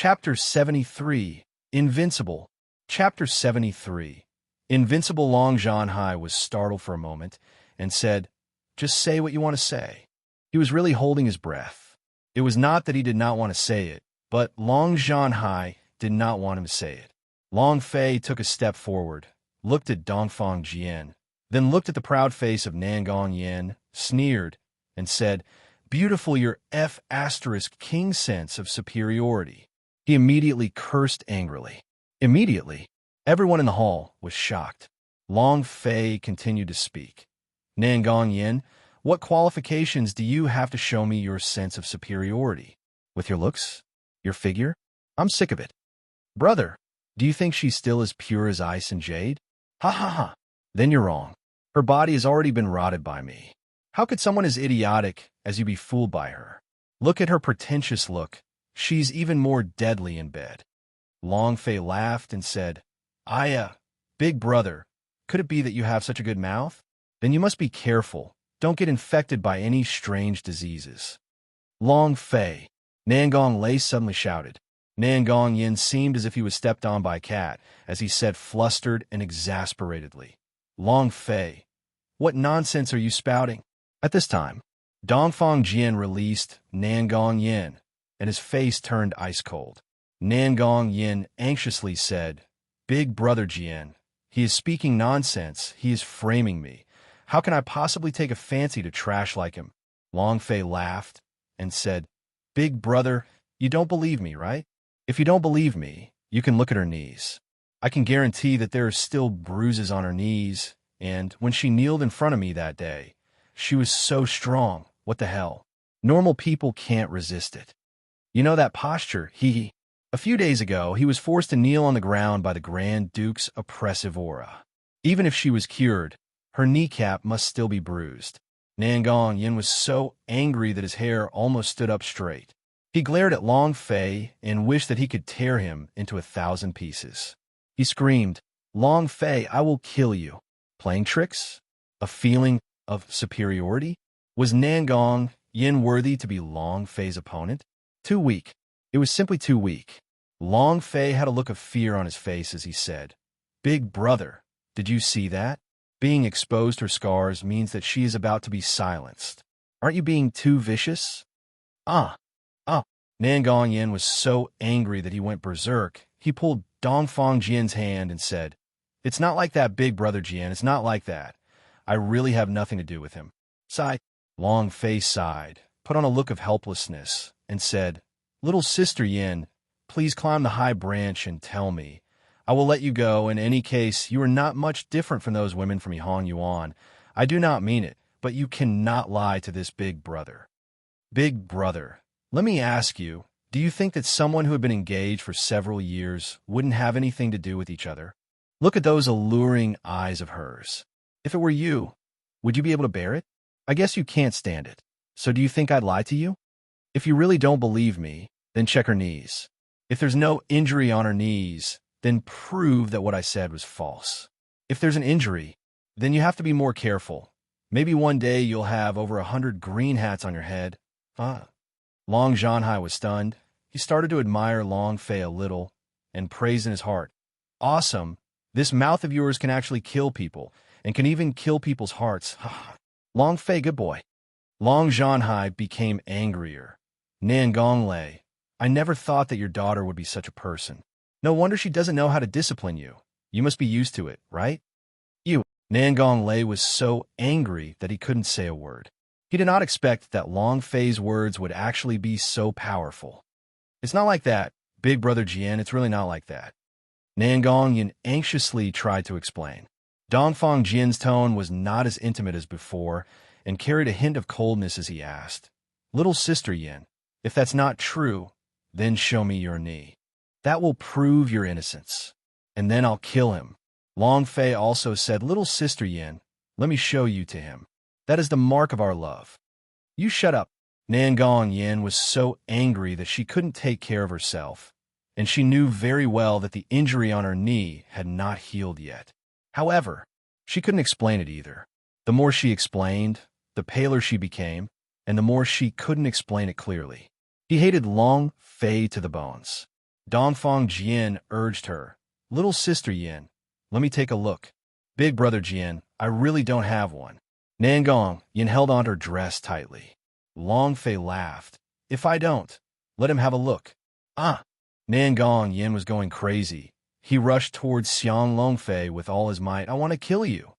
Chapter 73, Invincible. Chapter 73. Invincible Long Zhanhai was startled for a moment and said, "Just say what you want to say." He was really holding his breath. It was not that he did not want to say it, but Long Zhanhai did not want him to say it. Long Fei took a step forward, looked at Dongfang Jian, then looked at the proud face of Nangong Yin, sneered, and said, "Beautiful your F***king sense of superiority." He immediately cursed angrily. Immediately, everyone in the hall was shocked. Long Fei continued to speak. "Nangong Yin, what qualifications do you have to show me your sense of superiority? With your looks? Your figure? I'm sick of it. Brother, do you think she's still as pure as ice and jade? Ha ha ha. Then you're wrong. Her body has already been rotted by me. How could someone as idiotic as you be fooled by her? Look at her pretentious look. She's even more deadly in bed." Long Fei laughed and said, Big brother, could it be that you have such a good mouth? Then you must be careful. Don't get infected by any strange diseases." "Long Fei," Nangong Lei suddenly shouted. Nangong Yin seemed as if he was stepped on by a cat, as he said flustered and exasperatedly, "Long Fei, what nonsense are you spouting?" At this time, Dongfang Jian released Nangong Yin, and his face turned ice cold. Nangong Yin anxiously said, "Big brother Jian, he is speaking nonsense. He is framing me. How can I possibly take a fancy to trash like him?" Long Fei laughed and said, "Big brother, you don't believe me, right? If you don't believe me, you can look at her knees. I can guarantee that there are still bruises on her knees, and when she kneeled in front of me that day, she was so strong. What the hell? Normal people can't resist it. You know that posture, he. A few days ago, he was forced to kneel on the ground by the Grand Duke's oppressive aura. Even if she was cured, her kneecap must still be bruised." Nangong Yin was so angry that his hair almost stood up straight. He glared at Long Fei and wished that he could tear him into 1,000 pieces. He screamed, "Long Fei, I will kill you." Playing tricks? A feeling of superiority? Was Nangong Yin worthy to be Long Fei's opponent? Too weak. It was simply too weak. Long Fei had a look of fear on his face as he said, "Big brother, did you see that? Being exposed her scars means that she is about to be silenced. Aren't you being too vicious?" Ah. Nangong Yin was so angry that he went berserk. He pulled Dongfang Jian's hand and said, "It's not like that, big brother Jian. It's not like that. I really have nothing to do with him." Sigh. Long Fei sighed, put on a look of helplessness, and said, "Little sister Yin, please climb the high branch and tell me. I will let you go. In any case, you are not much different from those women from Yihang Yuan. I do not mean it, but you cannot lie to this big brother. Big brother, let me ask you, do you think that someone who had been engaged for several years wouldn't have anything to do with each other? Look at those alluring eyes of hers. If it were you, would you be able to bear it? I guess you can't stand it. So do you think I'd lie to you? If you really don't believe me, then check her knees. If there's no injury on her knees, then prove that what I said was false. If there's an injury, then you have to be more careful. Maybe one day you'll have over 100 green hats on your head." Long Zhanhai was stunned. He started to admire Long Fei a little and praised in his heart, "Awesome. This mouth of yours can actually kill people and can even kill people's hearts. Long Fei, good boy." Long Zhanhai became angrier. "Nangong Lei, I never thought that your daughter would be such a person. No wonder she doesn't know how to discipline you. You must be used to it, right?" "You." Nangong Lei was so angry that he couldn't say a word. He did not expect that Long Fei's words would actually be so powerful. "It's not like that, big brother Jian, it's really not like that." Nangong Yin anxiously tried to explain. Dongfang Jian's tone was not as intimate as before and carried a hint of coldness as he asked, "Little sister Yin, if that's not true, then show me your knee. That will prove your innocence. And then I'll kill him." Long Fei also said, "Little sister Yin, let me show you to him. That is the mark of our love." "You shut up." Nangong Yin was so angry that she couldn't take care of herself, and she knew very well that the injury on her knee had not healed yet. However, she couldn't explain it either. The more she explained, the paler she became, and the more she couldn't explain it clearly. He hated Long Fei to the bones. Dongfang Jian urged her. Little sister Yin, let me take a look. Big brother Jian, I really don't have one. Nangong, Yin held on her dress tightly. Long Fei laughed. If I don't, let him have a look. Ah! Nangong Yin was going crazy. He rushed towards Xiang Longfei with all his might. I want to kill you.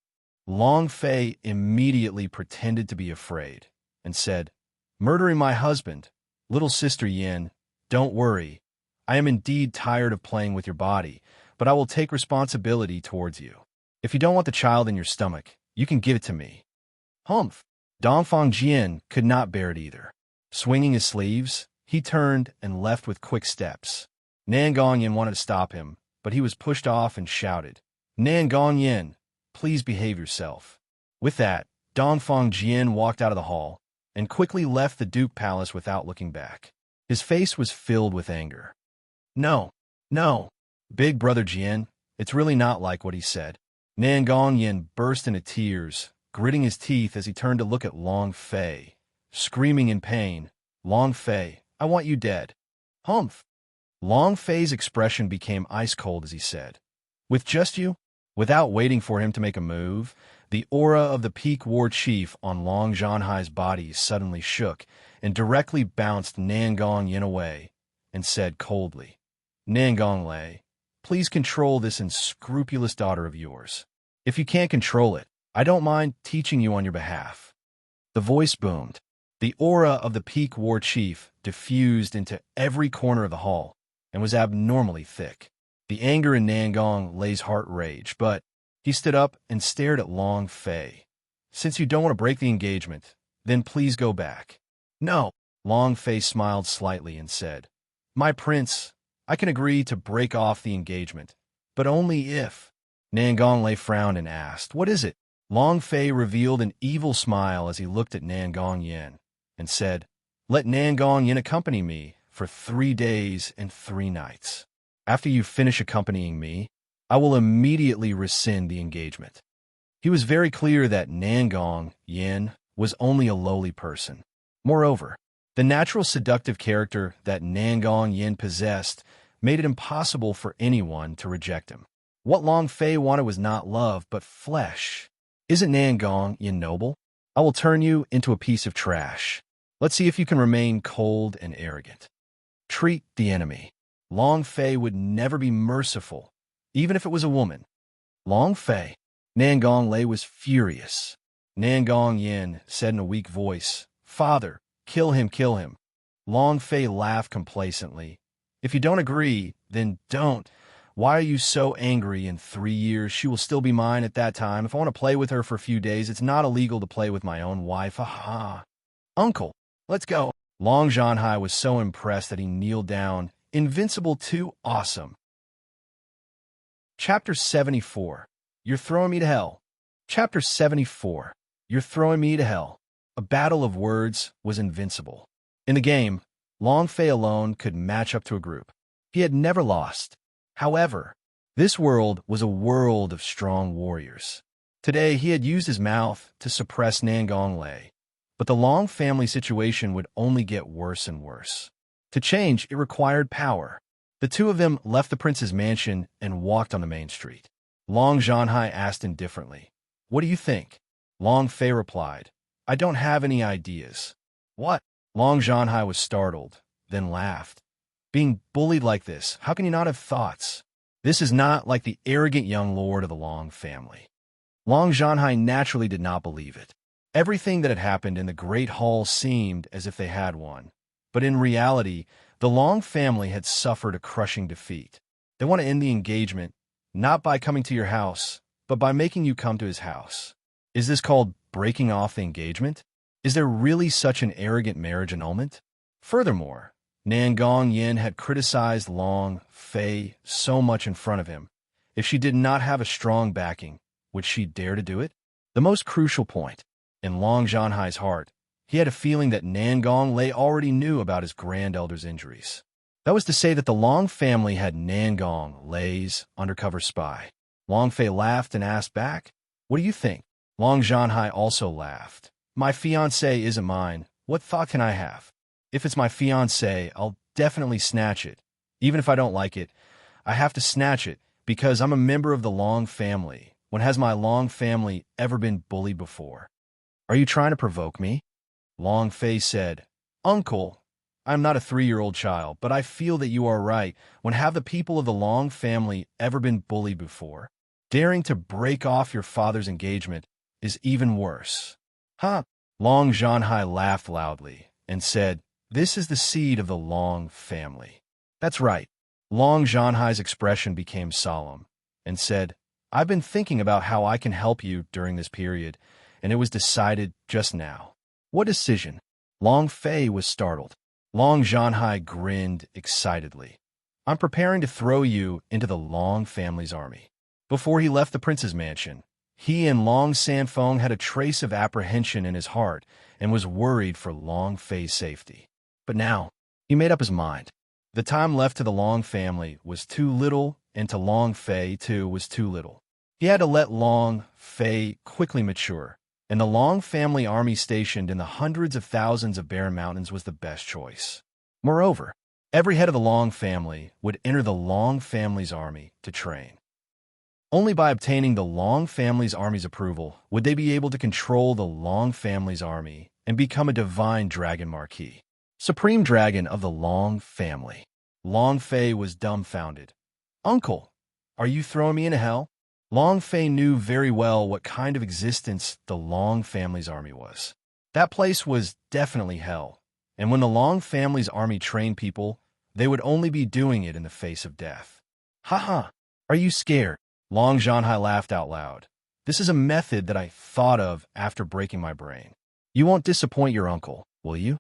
Long Fei immediately pretended to be afraid and said, Murdering my husband. Little sister Yin, don't worry. I am indeed tired of playing with your body, but I will take responsibility towards you. If you don't want the child in your stomach, you can give it to me. Humph! Dongfang Jian could not bear it either. Swinging his sleeves, he turned and left with quick steps. Nangong Yin wanted to stop him, but he was pushed off and shouted, Nangong Yin, please behave yourself. With that, Dongfang Jian walked out of the hall and quickly left the Duke Palace without looking back. His face was filled with anger. No, no, big brother Jian, it's really not like what he said. Nangong Yin burst into tears, gritting his teeth as he turned to look at Long Fei, screaming in pain, Long Fei, I want you dead. Humph! Long Fei's expression became ice-cold as he said, With just you? Without waiting for him to make a move, the aura of the peak war chief on Long Zhanhai's body suddenly shook and directly bounced Nangong Yin away and said coldly, Nangong Lei, please control this unscrupulous daughter of yours. If you can't control it, I don't mind teaching you on your behalf. The voice boomed. The aura of the peak war chief diffused into every corner of the hall and was abnormally thick. The anger in Nangong Lei's heart raged, but he stood up and stared at Long Fei. Since you don't want to break the engagement, then please go back. No. Long Fei smiled slightly and said, My prince, I can agree to break off the engagement, but only if. Nangong Lei frowned and asked, What is it? Long Fei revealed an evil smile as he looked at Nangong Yin and said, Let Nangong Yin accompany me for 3 days and 3 nights. After you finish accompanying me, I will immediately rescind the engagement. He was very clear that Nangong Yin was only a lowly person. Moreover, the natural seductive character that Nangong Yin possessed made it impossible for anyone to reject him. What Long Fei wanted was not love, but flesh. Isn't Nangong Yin noble? I will turn you into a piece of trash. Let's see if you can remain cold and arrogant. Treat the enemy. Long Fei would never be merciful, even if it was a woman. Long Fei. Nangong Lei was furious. Nangong Yin said in a weak voice, Father, kill him, kill him. Long Fei laughed complacently. If you don't agree, then don't. Why are you so angry? In 3 years, she will still be mine at that time. If I want to play with her for a few days, it's not illegal to play with my own wife. Aha. Uncle, let's go. Long Zhanhai was so impressed that he kneeled down. Invincible 2, awesome. Chapter 74. You're throwing me to hell. Chapter 74. You're throwing me to hell. A battle of words was invincible. In the game, Long Fei alone could match up to a group. He had never lost. However, this world was a world of strong warriors. Today, he had used his mouth to suppress Nangong Lei, but the Long family situation would only get worse and worse. To change, it required power. The two of them left the prince's mansion and walked on the main street. Long Zhanhai asked indifferently, What do you think? Long Fei replied, I don't have any ideas. What? Long Zhanhai was startled, then laughed. Being bullied like this, how can you not have thoughts? This is not like the arrogant young lord of the Long family. Long Zhanhai naturally did not believe it. Everything that had happened in the Great Hall seemed as if they had won. But in reality, the Long family had suffered a crushing defeat. They want to end the engagement, not by coming to your house, but by making you come to his house. Is this called breaking off the engagement? Is there really such an arrogant marriage annulment? Furthermore, Nangong Yin had criticized Long Fei so much in front of him. If she did not have a strong backing, would she dare to do it? The most crucial point, in Long Zhanhai's heart, he had a feeling that Nangong Lei already knew about his grand elder's injuries. That was to say that the Long family had Nangong Lei's undercover spy. Long Fei laughed and asked back, What do you think? Long Zhanhai also laughed. My fiancé isn't mine. What thought can I have? If it's my fiancé, I'll definitely snatch it, Even if I don't like it, I have to snatch it because I'm a member of the Long family. When has my Long family ever been bullied before? Are you trying to provoke me? Long Fei said, Uncle, I'm not a 3-year-old child, but I feel that you are right. When have the people of the Long family ever been bullied before? Daring to break off your father's engagement is even worse. Huh? Long Zhanhai laughed loudly and said, This is the seed of the Long family. That's right. Long Zhanhai's expression became solemn and said, I've been thinking about how I can help you during this period, and it was decided just now. What decision? Long Fei was startled. Long Zhanhai grinned excitedly. I'm preparing to throw you into the Long family's army. Before he left the prince's mansion, he and Long Sanfeng had a trace of apprehension in his heart and was worried for Long Fei's safety. But now, he made up his mind. The time left to the Long family was too little, and to Long Fei, too, was too little. He had to let Long Fei quickly mature, and the Long family army stationed in the hundreds of thousands of barren mountains was the best choice. Moreover, every head of the Long family would enter the Long family's army to train. Only by obtaining the Long family's army's approval would they be able to control the Long family's army and become a divine dragon marquis, supreme dragon of the Long family. Long Fei was dumbfounded. Uncle, are you throwing me into hell? Long Fei knew very well what kind of existence the Long family's army was. That place was definitely hell, and when the Long family's army trained people, they would only be doing it in the face of death. Ha! Are you scared? Long Zhanhai laughed out loud. This is a method that I thought of after breaking my brain. You won't disappoint your uncle, will you?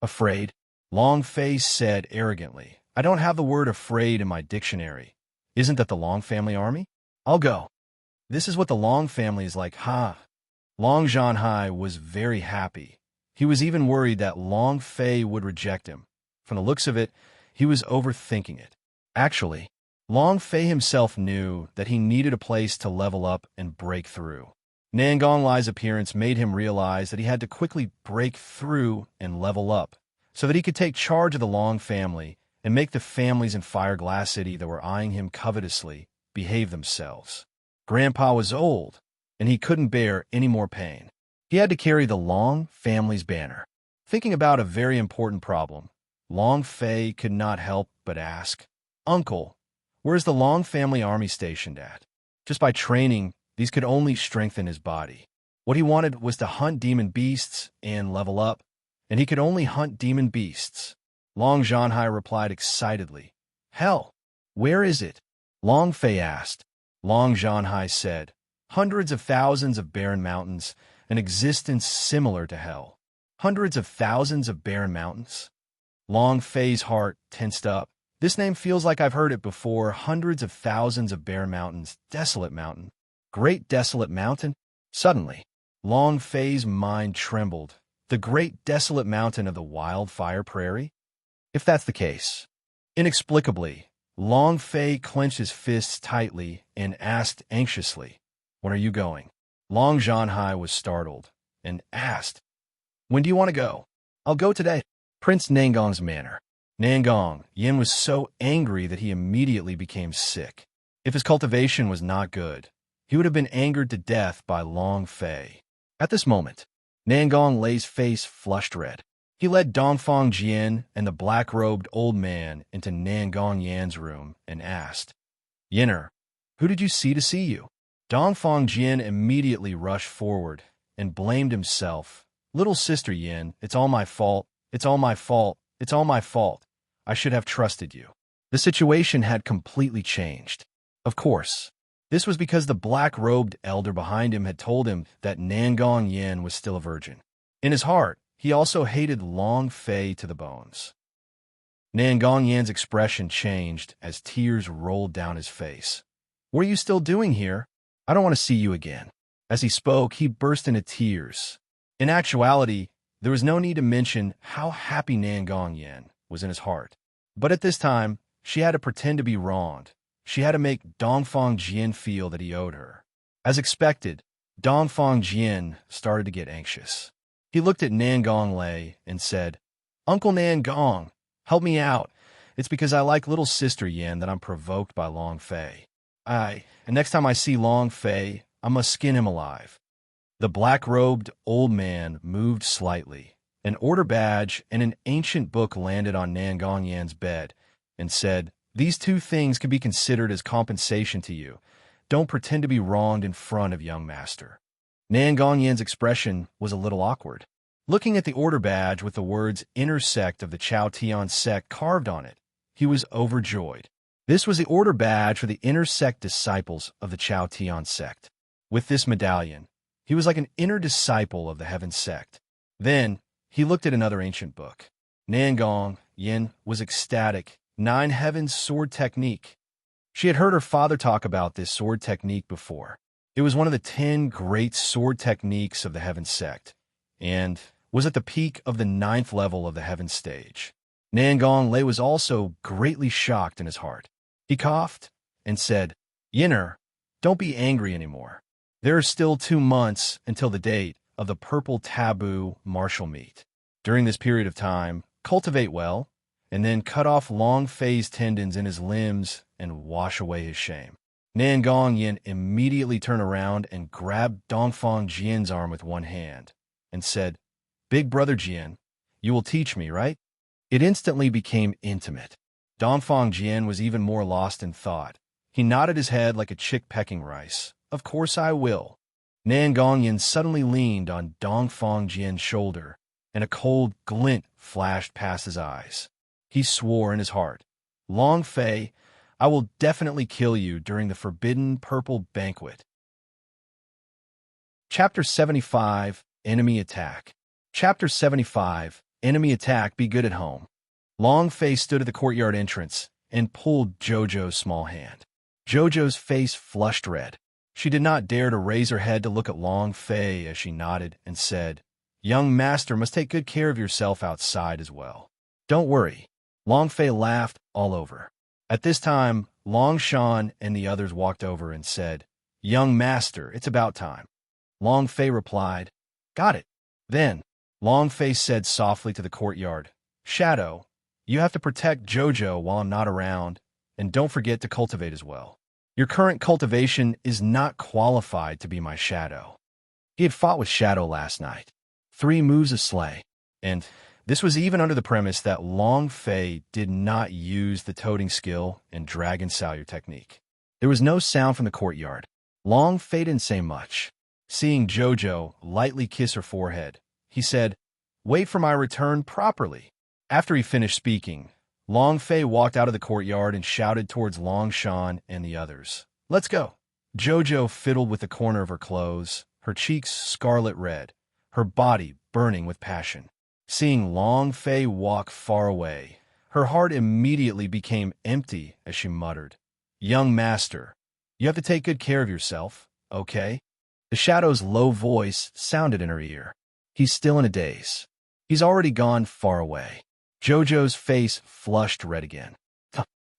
Afraid? Long Fei said arrogantly. I don't have the word afraid in my dictionary. Isn't that the Long family army? I'll go. This is what the Long family is like, ha! Long Zhanhai was very happy. He was even worried that Long Fei would reject him. From the looks of it, he was overthinking it. Actually, Long Fei himself knew that he needed a place to level up and break through. Nangong Lai's appearance made him realize that he had to quickly break through and level up so that he could take charge of the Long family and make the families in Fireglass City that were eyeing him covetously behave themselves. Grandpa was old, and he couldn't bear any more pain. He had to carry the Long family's banner. Thinking about a very important problem, Long Fei could not help but ask, Uncle, where's the Long family army stationed at? Just by training, these could only strengthen his body. What he wanted was to hunt demon beasts and level up, and he could only hunt demon beasts. Long Zhanhai replied excitedly, Hell, where is it? Long Fei asked. Long Zhanhai said, Hundreds of thousands of barren mountains, an existence similar to hell. Hundreds of thousands of barren mountains? Long Fei's heart tensed up. This name feels like I've heard it before. Hundreds of thousands of barren mountains. Desolate mountain. Great desolate mountain? Suddenly, Long Fei's mind trembled. The great desolate mountain of the wildfire prairie? If that's the case. Inexplicably, Long Fei clenched his fists tightly and asked anxiously, When are you going? Long Zhanhai was startled and asked, When do you want to go? I'll go today. Prince Nangong's manor. Nangong, Yin was so angry that he immediately became sick. If his cultivation was not good, he would have been angered to death by Long Fei. At this moment, Nangong Lei's face flushed red. He led Dongfang Jian and the black-robed old man into Nangong Yan's room and asked, Yinner, who did you see to see you? Dongfang Jian immediately rushed forward and blamed himself. Little sister Yin, it's all my fault. It's all my fault. It's all my fault. I should have trusted you. The situation had completely changed. Of course, this was because the black-robed elder behind him had told him that Nangong Yan was still a virgin. In his heart, he also hated Long Fei to the bones. Nangong Yan's expression changed as tears rolled down his face. What are you still doing here? I don't want to see you again. As he spoke, he burst into tears. In actuality, there was no need to mention how happy Nangong Yan was in his heart. But at this time, she had to pretend to be wronged. She had to make Dongfang Jian feel that he owed her. As expected, Dongfang Jian started to get anxious. He looked at Nangong Lei and said, Uncle Nangong, help me out. It's because I like little sister Yin that I'm provoked by Long Fei. And next time I see Long Fei, I must skin him alive." The black-robed old man moved slightly. An order badge and an ancient book landed on Nan Gongyan's bed and said, "These two things can be considered as compensation to you. Don't pretend to be wronged in front of young master." Nan Gongyan's expression was a little awkward. Looking at the order badge with the words "Inner Sect of the Chao Tian Sect" carved on it, he was overjoyed. This was the order badge for the inner sect disciples of the Chao Tian Sect. With this medallion, he was like an inner disciple of the Heaven Sect. Then, he looked at another ancient book. Nan Gongyan was ecstatic. 9 Heavens Sword Technique. She had heard her father talk about this sword technique before. It was one of the 10 great sword techniques of the Heaven Sect, and was at the peak of the 9th level of the Heaven stage. Nan Gongyan was also greatly shocked in his heart. He coughed and said, "Yinner, don't be angry anymore. There are still 2 months until the date of the Purple Taboo martial meet. During this period of time, cultivate well, and then cut off Long Fei's tendons in his limbs and wash away his shame." Nan Gongyan immediately turned around and grabbed Dongfang Jian's arm with one hand and said, "Big brother Jian, you will teach me, right?" It instantly became intimate. Dongfang Jian was even more lost in thought. He nodded his head like a chick pecking rice. "Of course I will." Nan Gongyan suddenly leaned on Dongfang Jian's shoulder, and a cold glint flashed past his eyes. He swore in his heart, "Long Fei, I will definitely kill you during the Forbidden Purple Banquet." Chapter 75, Enemy Attack. Chapter 75, Enemy Attack. Be good at home. Long Fei stood at the courtyard entrance and pulled Jojo's small hand. Jojo's face flushed red. She did not dare to raise her head to look at Long Fei as she nodded and said, "Young master must take good care of yourself outside as well." "Don't worry." Long Fei laughed all over. At this time, Long Shan and the others walked over and said, "Young master, it's about time." Long Fei replied, "Got it." Then, Long Fei said softly to the courtyard, "Shadow, you have to protect Jojo while I'm not around, and don't forget to cultivate as well. Your current cultivation is not qualified to be my shadow." He had fought with Shadow last night. 3 moves of slay. And this was even under the premise that Long Fei did not use the toting skill and dragon salure technique. There was no sound from the courtyard. Long Fei didn't say much. Seeing Jojo lightly kiss her forehead, he said, "Wait for my return properly." After he finished speaking, Long Fei walked out of the courtyard and shouted towards Long Shan and the others, "Let's go." Jojo fiddled with the corner of her clothes, her cheeks scarlet red, her body burning with passion. Seeing Long Fei walk far away, her heart immediately became empty as she muttered, "Young master, you have to take good care of yourself, okay?" The shadow's low voice sounded in her ear. "He's still in a daze. He's already gone far away." Jojo's face flushed red again.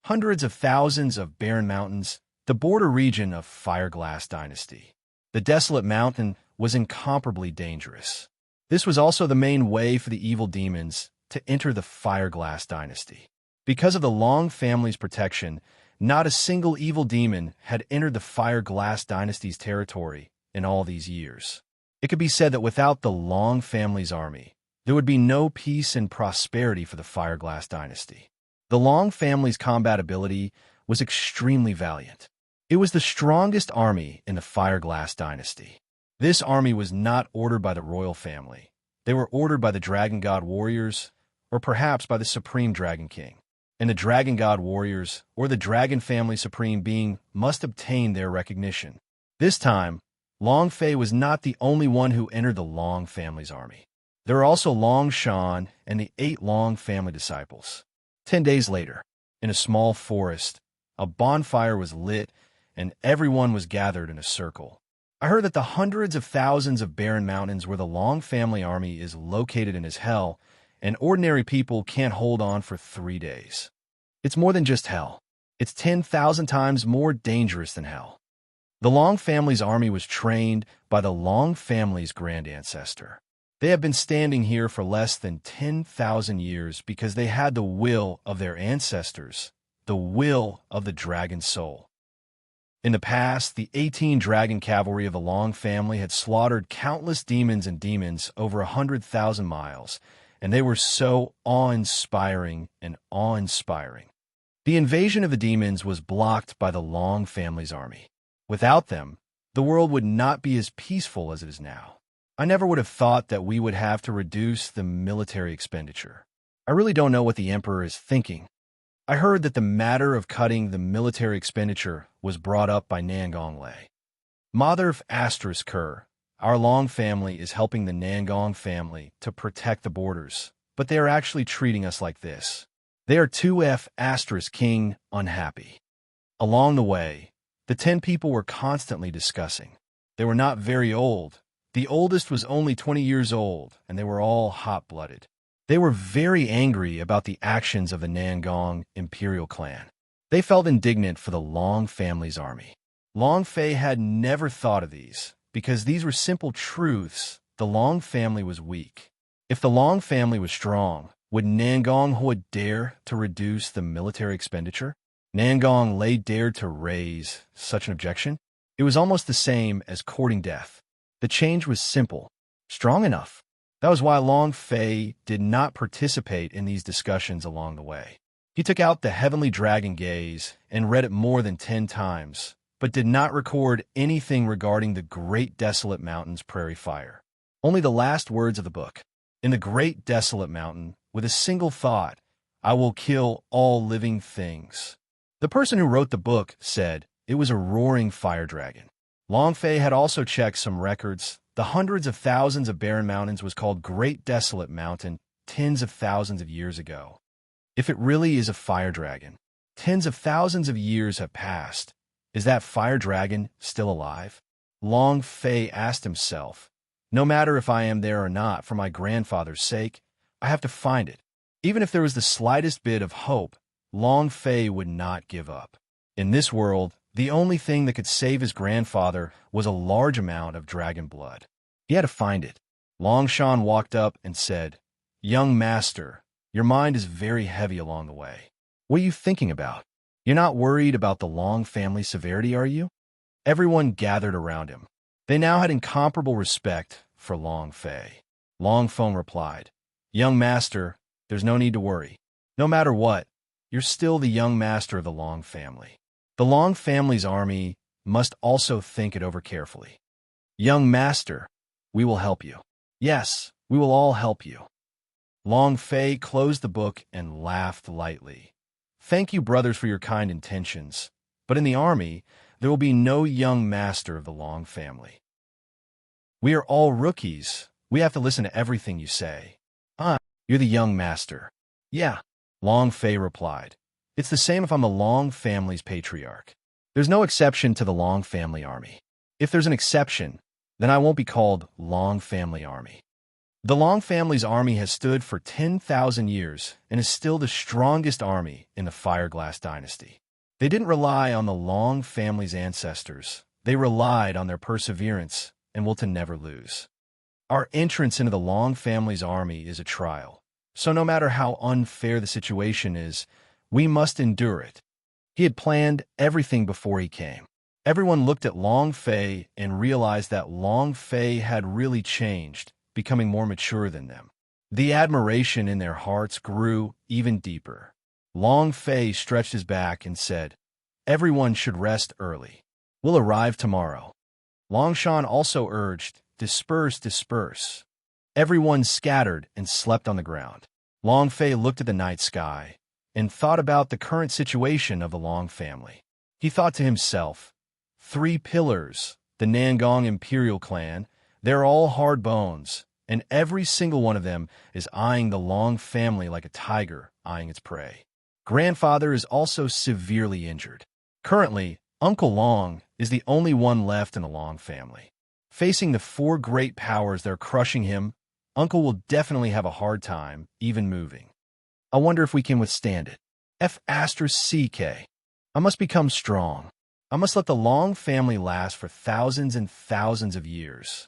Hundreds of thousands of barren mountains, the border region of Fireglass Dynasty. The desolate mountain was incomparably dangerous. This was also the main way for the evil demons to enter the Fireglass Dynasty. Because of the Long family's protection, not a single evil demon had entered the Fireglass Dynasty's territory in all these years. It could be said that without the Long family's army, there would be no peace and prosperity for the Fireglass Dynasty. The Long family's combat ability was extremely valiant. It was the strongest army in the Fireglass Dynasty. This army was not ordered by the royal family. They were ordered by the Dragon God warriors, or perhaps by the Supreme Dragon King. And the Dragon God warriors, or the Dragon Family Supreme Being, must obtain their recognition. This time, Long Fei was not the only one who entered the Long family's army. There were also Long Shan and the 8 Long family disciples. 10 days later, in a small forest, a bonfire was lit and everyone was gathered in a circle. I heard that the hundreds of thousands of barren mountains where the Long family army is located in is hell, and ordinary people can't hold on for 3 days. It's more than just hell. It's 10,000 times more dangerous than hell. The Long family's army was trained by the Long family's grand ancestor. They have been standing here for less than 10,000 years because they had the will of their ancestors, the will of the dragon soul. In the past, the 18 dragon cavalry of the Long family had slaughtered countless demons over 100,000 miles, and they were so awe-inspiring and awe-inspiring. The invasion of the demons was blocked by the Long family's army. Without them, the world would not be as peaceful as it is now. I never would have thought that we would have to reduce the military expenditure. I really don't know what the Emperor is thinking. I heard that the matter of cutting the military expenditure was brought up by Nangong Lei. Mother of Kerr, our Long family is helping the Nangong family to protect the borders, but they are actually treating us like this. They are 2F King unhappy. Along the way, the 10 people were constantly discussing. They were not very old. The oldest was only 20 years old, and they were all hot-blooded. They were very angry about the actions of the Nangong imperial clan. They felt indignant for the Long family's army. Long Fei had never thought of these, because these were simple truths. The Long family was weak. If the Long family was strong, would Nangong Hui dare to reduce the military expenditure? Nangong Lei dared to raise such an objection? It was almost the same as courting death. The change was simple, strong enough. That was why Long Fei did not participate in these discussions along the way. He took out the Heavenly Dragon Gaze and read it more than 10 times, but did not record anything regarding the Great Desolate Mountain's prairie fire. Only the last words of the book. In the Great Desolate Mountain, with a single thought, I will kill all living things. The person who wrote the book said it was a roaring fire dragon. Long Fei had also checked some records. The hundreds of thousands of barren mountains was called Great Desolate Mountain tens of thousands of years ago. If it really is a fire dragon, tens of thousands of years have passed. Is that fire dragon still alive? Long Fei asked himself, no matter if I am there or not, for my grandfather's sake, I have to find it. Even if there was the slightest bit of hope, Long Fei would not give up. In this world, the only thing that could save his grandfather was a large amount of dragon blood. He had to find it. Long Shan walked up and said, Young master, your mind is very heavy along the way. What are you thinking about? You're not worried about the Long family severity, are you? Everyone gathered around him. They now had incomparable respect for Long Fei. Long Feng replied, Young master, there's no need to worry. No matter what, you're still the young master of the Long family. The Long family's army must also think it over carefully. Young master, we will help you. Yes, we will all help you. Long Fei closed the book and laughed lightly. Thank you, brothers, for your kind intentions, but in the army, there will be no young master of the Long family. We are all rookies. We have to listen to everything you say. You're the young master. Yeah, Long Fei replied. It's the same if I'm the Long family's patriarch. There's no exception to the Long family army. If there's an exception, then I won't be called Long family army. The Long family's army has stood for 10,000 years and is still the strongest army in the Fireglass dynasty. They didn't rely on the Long family's ancestors. They relied on their perseverance and will to never lose. Our entrance into the Long family's army is a trial. So no matter how unfair the situation is, we must endure it. He had planned everything before he came. Everyone looked at Long Fei and realized that Long Fei had really changed, becoming more mature than them. The admiration in their hearts grew even deeper. Long Fei stretched his back and said, Everyone should rest early. We'll arrive tomorrow. Long Shan also urged, Disperse, disperse. Everyone scattered and slept on the ground. Long Fei looked at the night sky and thought about the current situation of the Long family. He thought to himself, 3 pillars, the Nangong imperial clan, they're all hard bones, and every single one of them is eyeing the Long family like a tiger eyeing its prey. Grandfather is also severely injured. Currently, Uncle Long is the only one left in the Long family. Facing the 4 great powers that are crushing him, Uncle will definitely have a hard time even moving. I wonder if we can withstand it. F***CK. I must become strong. I must let the Long family last for thousands and thousands of years.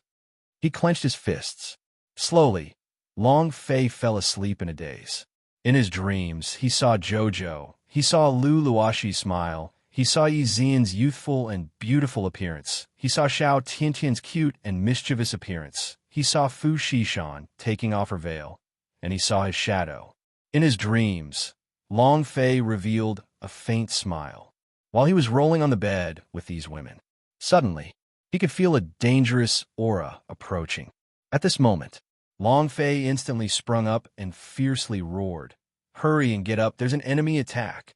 He clenched his fists. Slowly, Long Fei fell asleep in a daze. In his dreams, he saw Jojo. He saw Lu Luoxi's smile. He saw Yi Xian's youthful and beautiful appearance. He saw Xiao Tiantian's cute and mischievous appearance. He saw Fu Xishan taking off her veil. And he saw his shadow. In his dreams, Long Fei revealed a faint smile while he was rolling on the bed with these women. Suddenly, he could feel a dangerous aura approaching. At this moment, Long Fei instantly sprung up and fiercely roared, "Hurry and get up, there's an enemy attack."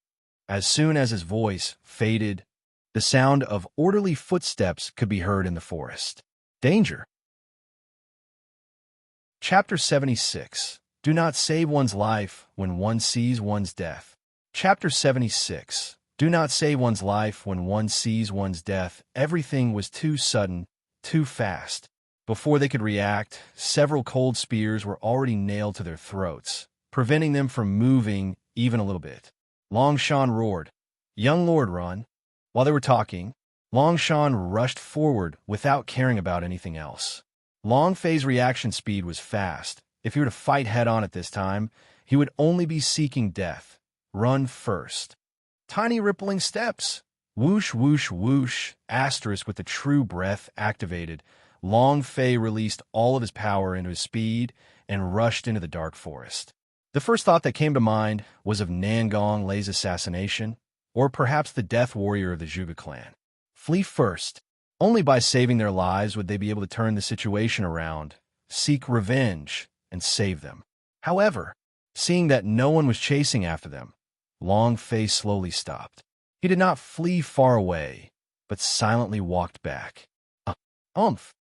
As soon as his voice faded, the sound of orderly footsteps could be heard in the forest. Danger. Chapter 76. Do not save one's life when one sees one's death. Chapter 76. Do not save one's life when one sees one's death. Everything was too sudden, too fast. Before they could react, several cold spears were already nailed to their throats, preventing them from moving even a little bit. Long Shan roared, "Young lord, run!" While they were talking, Long Shan rushed forward without caring about anything else. Long Fei's reaction speed was fast. If he were to fight head-on at this time, he would only be seeking death. Run first. Tiny rippling steps. Whoosh, whoosh, whoosh. Asterisk with the true breath activated. Long Fei released all of his power into his speed and rushed into the dark forest. The first thought that came to mind was of Nangong Lei's assassination, or perhaps the death warrior of the Zhuge clan. Flee first. Only by saving their lives would they be able to turn the situation around, seek revenge, and save them. However, seeing that no one was chasing after them, Long Fei slowly stopped. He did not flee far away, but silently walked back.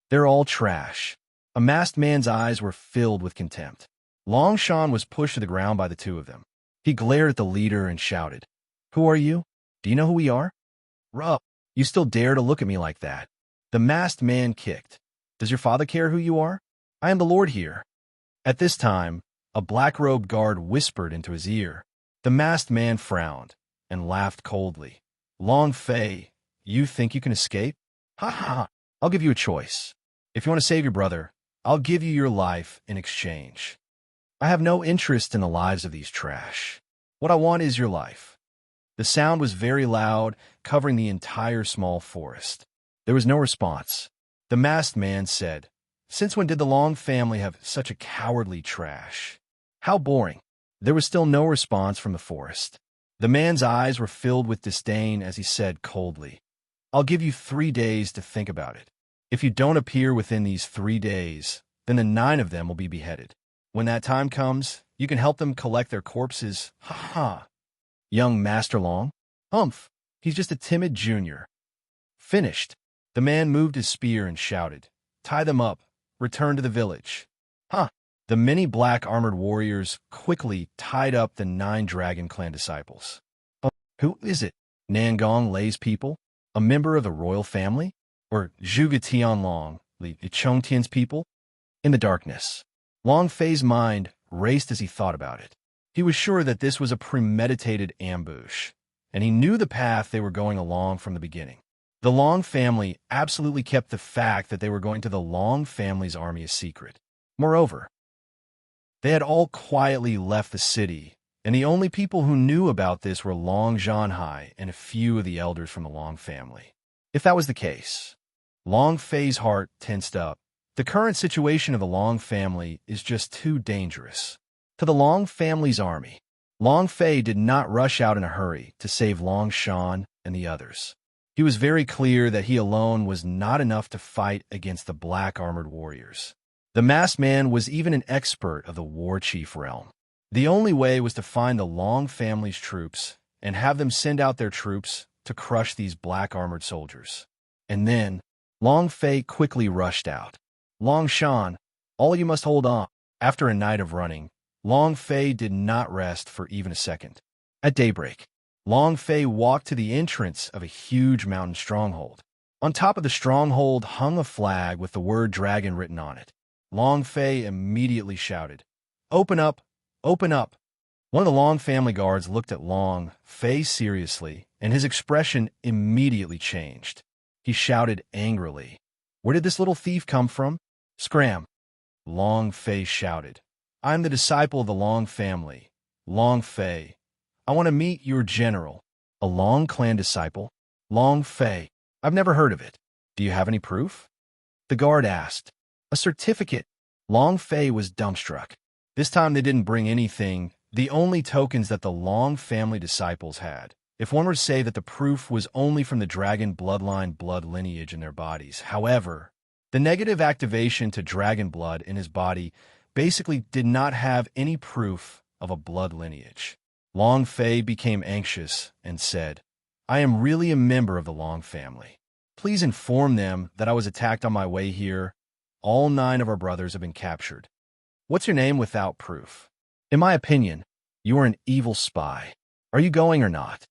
They're all trash. A masked man's eyes were filled with contempt. Long Shan was pushed to the ground by the two of them. He glared at the leader and shouted, "Who are you? Do you know who we are? Ruh, you still dare to look at me like that?" The masked man kicked. "Does your father care who you are? I am the lord here." At this time, a black-robed guard whispered into his ear. The masked man frowned and laughed coldly. "Long Fei, you think you can escape? Ha ha! I'll give you a choice. If you want to save your brother, I'll give you your life in exchange. I have no interest in the lives of these trash. What I want is your life." The sound was very loud, covering the entire small forest. There was no response. The masked man said, "Since when did the Long family have such a cowardly trash? How boring." There was still no response from the forest. The man's eyes were filled with disdain as he said coldly, "I'll give you 3 days to think about it. If you don't appear within these 3 days, then the 9 of them will be beheaded. When that time comes, you can help them collect their corpses. Ha ha! Young Master Long? He's just a timid junior." Finished. The man moved his spear and shouted, "Tie them up. Return to the village." The many black armored warriors quickly tied up the 9 Dragon Clan disciples. Who is it? Nangong Lei's people? A member of the royal family? Or Zhuge Tianlong, Li Chongtian's people? In the darkness, Long Fei's mind raced as he thought about it. He was sure that this was a premeditated ambush, and he knew the path they were going along from the beginning. The Long family absolutely kept the fact that they were going to the Long family's army a secret. Moreover, they had all quietly left the city, and the only people who knew about this were Long Zhanhai and a few of the elders from the Long family. If that was the case, Long Fei's heart tensed up. The current situation of the Long family is just too dangerous. To the Long family's army, Long Fei did not rush out in a hurry to save Long Shan and the others. He was very clear that he alone was not enough to fight against the black armored warriors. The masked man was even an expert of the war chief realm. The only way was to find the Long family's troops and have them send out their troops to crush these black armored soldiers. And then, Long Fei quickly rushed out. "Long Shan, all you must hold on." After a night of running, Long Fei did not rest for even a second. At daybreak, Long Fei walked to the entrance of a huge mountain stronghold. On top of the stronghold hung a flag with the word dragon written on it. Long Fei immediately shouted, "Open up! Open up!" One of the Long family guards looked at Long Fei seriously, and his expression immediately changed. He shouted angrily, "Where did this little thief come from? Scram!" Long Fei shouted. I'm the disciple of the Long family. Long Fei. I want to meet your general. A Long clan disciple? Long Fei. I've never heard of it. Do you have any proof? The guard asked. A certificate. Long Fei was dumbstruck. This time they didn't bring anything, the only tokens that the Long family disciples had. If one were to say that the proof was only from the dragon bloodline blood lineage in their bodies. However, the negative activation to dragon blood in his body basically did not have any proof of a blood lineage. Long Fei became anxious and said, I am really a member of the Long family. Please inform them that I was attacked on my way here. All 9 of our brothers have been captured. What's your name without proof? In my opinion, you are an evil spy. Are you going or not?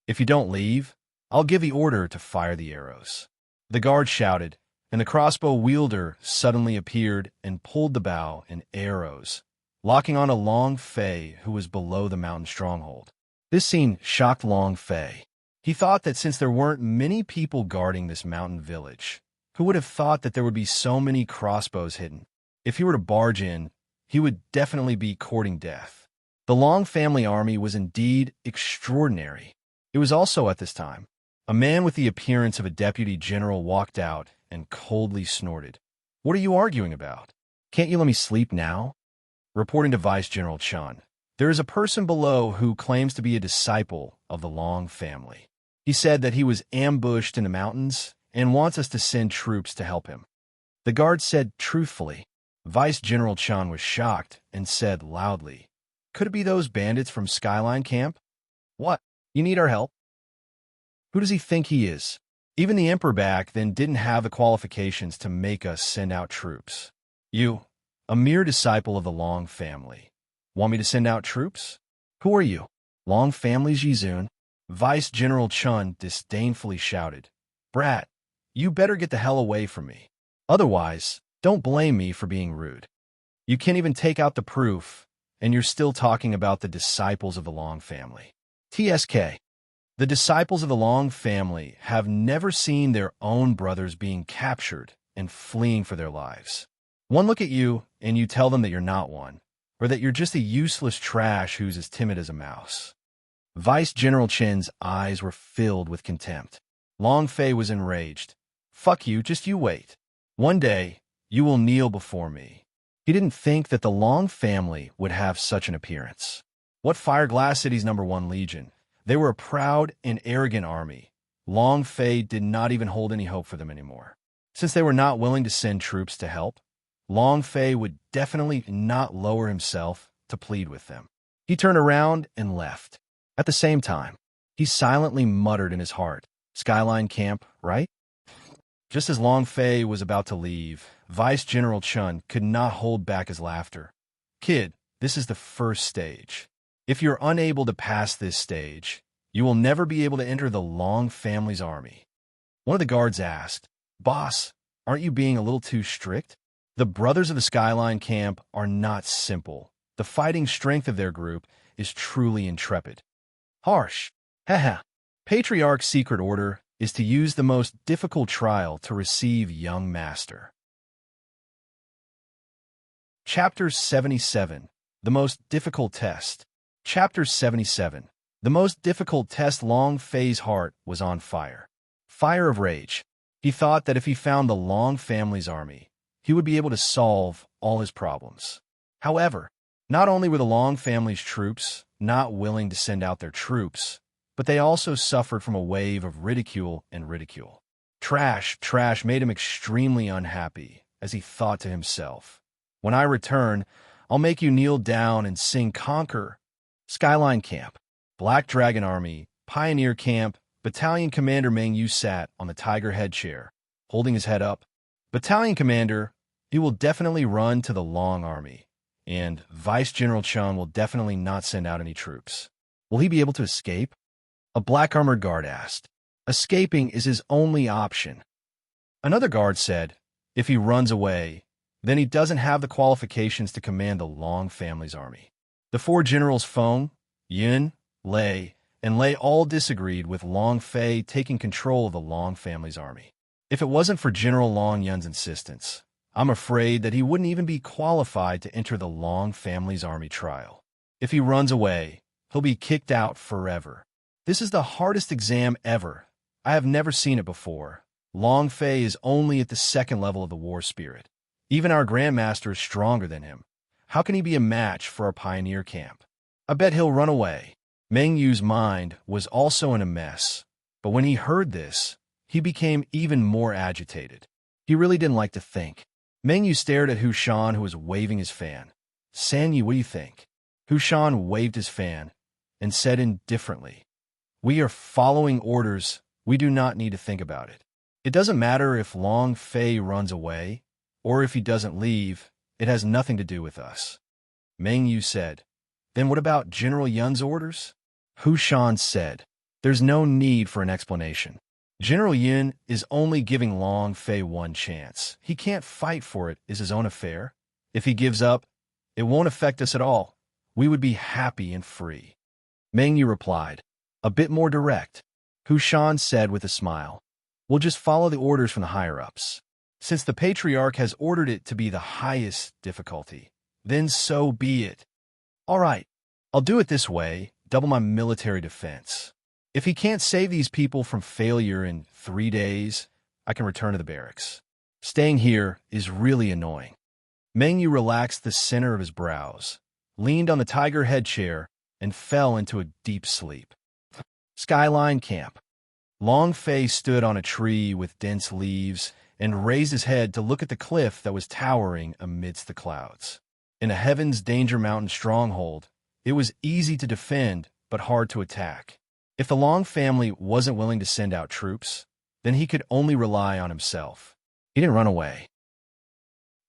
If you don't leave, I'll give the order to fire the arrows. The guard shouted, and the crossbow wielder suddenly appeared and pulled the bow and arrows, locking on a Long Fei who was below the mountain stronghold. This scene shocked Long Fei. He thought that since there weren't many people guarding this mountain village, who would have thought that there would be so many crossbows hidden? If he were to barge in, he would definitely be courting death. The Long family army was indeed extraordinary. It was also at this time. A man with the appearance of a deputy general walked out and coldly snorted. What are you arguing about? Can't you let me sleep now? Reporting to Vice General Chun, there is a person below who claims to be a disciple of the Long family. He said that he was ambushed in the mountains and wants us to send troops to help him. The guard said truthfully. Vice General Chun was shocked and said loudly, Could it be those bandits from Skyline Camp? What? You need our help? Who does he think he is? Even the Emperor back then didn't have the qualifications to make us send out troops. You, a mere disciple of the Long family, want me to send out troops? Who are you? Long family's Yizun? Vice General Chun disdainfully shouted. Brat, you better get the hell away from me. Otherwise, don't blame me for being rude. You can't even take out the proof, and you're still talking about the disciples of the Long family. TSK. The disciples of the Long family have never seen their own brothers being captured and fleeing for their lives. One look at you, and you tell them that you're not one, or that you're just a useless trash who's as timid as a mouse. Vice General Chen's eyes were filled with contempt. Long Fei was enraged. Fuck you, just you wait. One day, you will kneel before me. He didn't think that the Long family would have such an appearance. What Fireglass City's #1 Legion? They were a proud and arrogant army. Long Fei did not even hold any hope for them anymore. Since they were not willing to send troops to help, Long Fei would definitely not lower himself to plead with them. He turned around and left. At the same time, he silently muttered in his heart, Skyline Camp, right? Just as Long Fei was about to leave, Vice General Chun could not hold back his laughter. Kid, this is the first stage. If you're unable to pass this stage, you will never be able to enter the Long family's army. One of the guards asked, Boss, aren't you being a little too strict? The brothers of the Skyline Camp are not simple. The fighting strength of their group is truly intrepid. Harsh. Haha. Patriarch's secret order is to use the most difficult trial to receive young master. Chapter 77. The most difficult test. Chapter 77. The most difficult test. Long Fei's heart was on fire. Fire of rage. He thought that if he found the Long family's army, he would be able to solve all his problems. However, not only were the Long family's troops not willing to send out their troops, but they also suffered from a wave of ridicule and ridicule. Trash made him extremely unhappy as he thought to himself, When I return, I'll make you kneel down and sing Conquer. Skyline Camp, Black Dragon Army, Pioneer Camp, Battalion Commander Meng Yu sat on the tiger head chair, holding his head up. Battalion Commander, he will definitely run to the Long Army, and Vice General Chun will definitely not send out any troops. Will he be able to escape? A black armored guard asked. Escaping is his only option. Another guard said, if he runs away, then he doesn't have the qualifications to command the Long family's army. The 4 generals Feng, Yun, Lei, and Lei all disagreed with Long Fei taking control of the Long family's army. If it wasn't for General Long Yun's insistence, I'm afraid that he wouldn't even be qualified to enter the Long family's army trial. If he runs away, he'll be kicked out forever. This is the hardest exam ever. I have never seen it before. Long Fei is only at the second level of the war spirit. Even our Grandmaster is stronger than him. How can he be a match for our pioneer camp? I bet he'll run away. Meng Yu's mind was also in a mess, but when he heard this, he became even more agitated. He really didn't like to think. Meng Yu stared at Hu Shan, who was waving his fan. San Yi, what do you think? Hu Shan waved his fan and said indifferently, We are following orders. We do not need to think about it. It doesn't matter if Long Fei runs away or if he doesn't leave. It has nothing to do with us. Meng Yu said, Then what about General Yun's orders? Hu Shan said, There's no need for an explanation. General Yun is only giving Long Fei one chance. He can't fight for it. Is his own affair. If he gives up, it won't affect us at all. We would be happy and free. Meng Yu replied, a bit more direct. Hu Shan said with a smile, We'll just follow the orders from the higher-ups. Since the Patriarch has ordered it to be the highest difficulty, then so be it. All right, I'll do it this way, double my military defense. If he can't save these people from failure in 3 days, I can return to the barracks. Staying here is really annoying. Meng Yu relaxed the center of his brows, leaned on the tiger head chair, and fell into a deep sleep. Skyline Camp. Long Fei stood on a tree with dense leaves and raised his head to look at the cliff that was towering amidst the clouds. In a Heaven's Danger Mountain stronghold, it was easy to defend but hard to attack. If the Long family wasn't willing to send out troops, then he could only rely on himself. He didn't run away.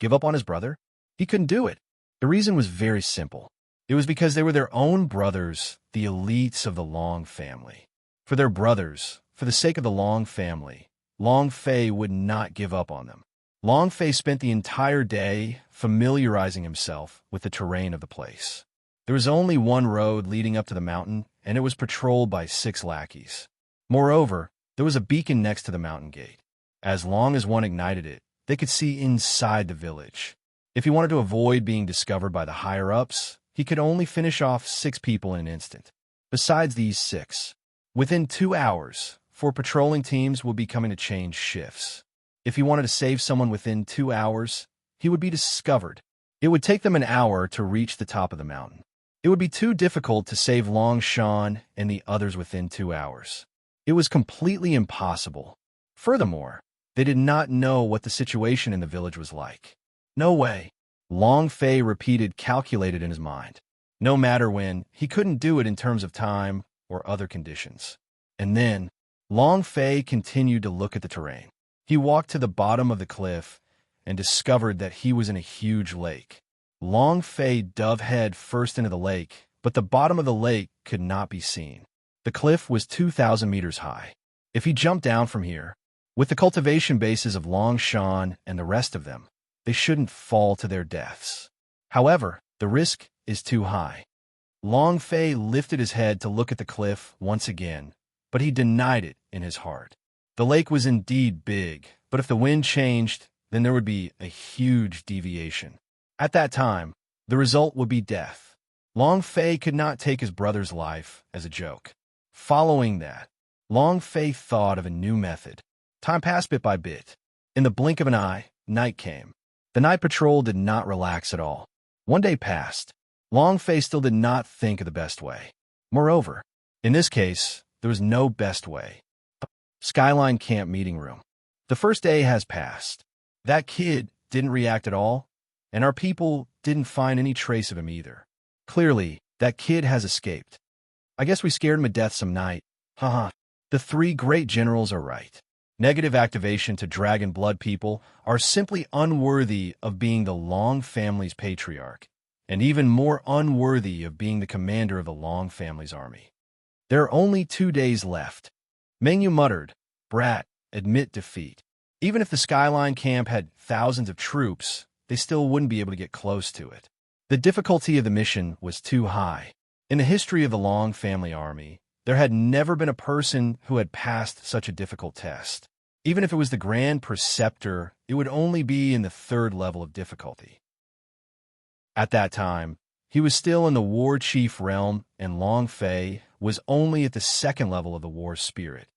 Give up on his brother? He couldn't do it. The reason was very simple. It was because they were their own brothers, the elites of the Long family. For their brothers, for the sake of the Long family, Long Fei would not give up on them. Long Fei spent the entire day familiarizing himself with the terrain of the place. There was only one road leading up to the mountain, and it was patrolled by 6 lackeys. Moreover, there was a beacon next to the mountain gate. As long as one ignited it, they could see inside the village. If he wanted to avoid being discovered by the higher-ups, he could only finish off 6 people in an instant. Besides these 6, within 2 hours, 4 patrolling teams would be coming to change shifts. If he wanted to save someone within 2 hours, he would be discovered. It would take them an hour to reach the top of the mountain. It would be too difficult to save Long Shan and the others within 2 hours. It was completely impossible. Furthermore, they did not know what the situation in the village was like. No way. Long Fei repeated calculated in his mind. No matter when, he couldn't do it in terms of time or other conditions. And then, Long Fei continued to look at the terrain. He walked to the bottom of the cliff and discovered that he was in a huge lake. Long Fei dove head first into the lake, but the bottom of the lake could not be seen. The cliff was 2,000 meters high. If he jumped down from here, with the cultivation bases of Long Shan and the rest of them, they shouldn't fall to their deaths. However, the risk is too high. Long Fei lifted his head to look at the cliff once again, but he denied it in his heart. The lake was indeed big, but if the wind changed, then there would be a huge deviation. At that time, the result would be death. Long Fei could not take his brother's life as a joke. Following that, Long Fei thought of a new method. Time passed bit by bit. In the blink of an eye, night came. The night patrol did not relax at all. One day passed. Long Fei still did not think of the best way. Moreover, in this case, there was no best way. Skyline Camp Meeting Room. The first day has passed. That kid didn't react at all, and our people didn't find any trace of him either. Clearly, that kid has escaped. I guess we scared him to death some night. Haha. The 3 great generals are right. Negative activation to dragon blood people are simply unworthy of being the Long family's patriarch, and even more unworthy of being the commander of the Long family's army. There are only 2 days left. Meng Yu muttered, Brat, admit defeat. Even if the Skyline camp had thousands of troops, they still wouldn't be able to get close to it. The difficulty of the mission was too high. In the history of the Long family army, there had never been a person who had passed such a difficult test. Even if it was the Grand Preceptor, it would only be in the third level of difficulty. At that time, he was still in the War Chief realm, and Long Fei was only at the second level of the War Spirit.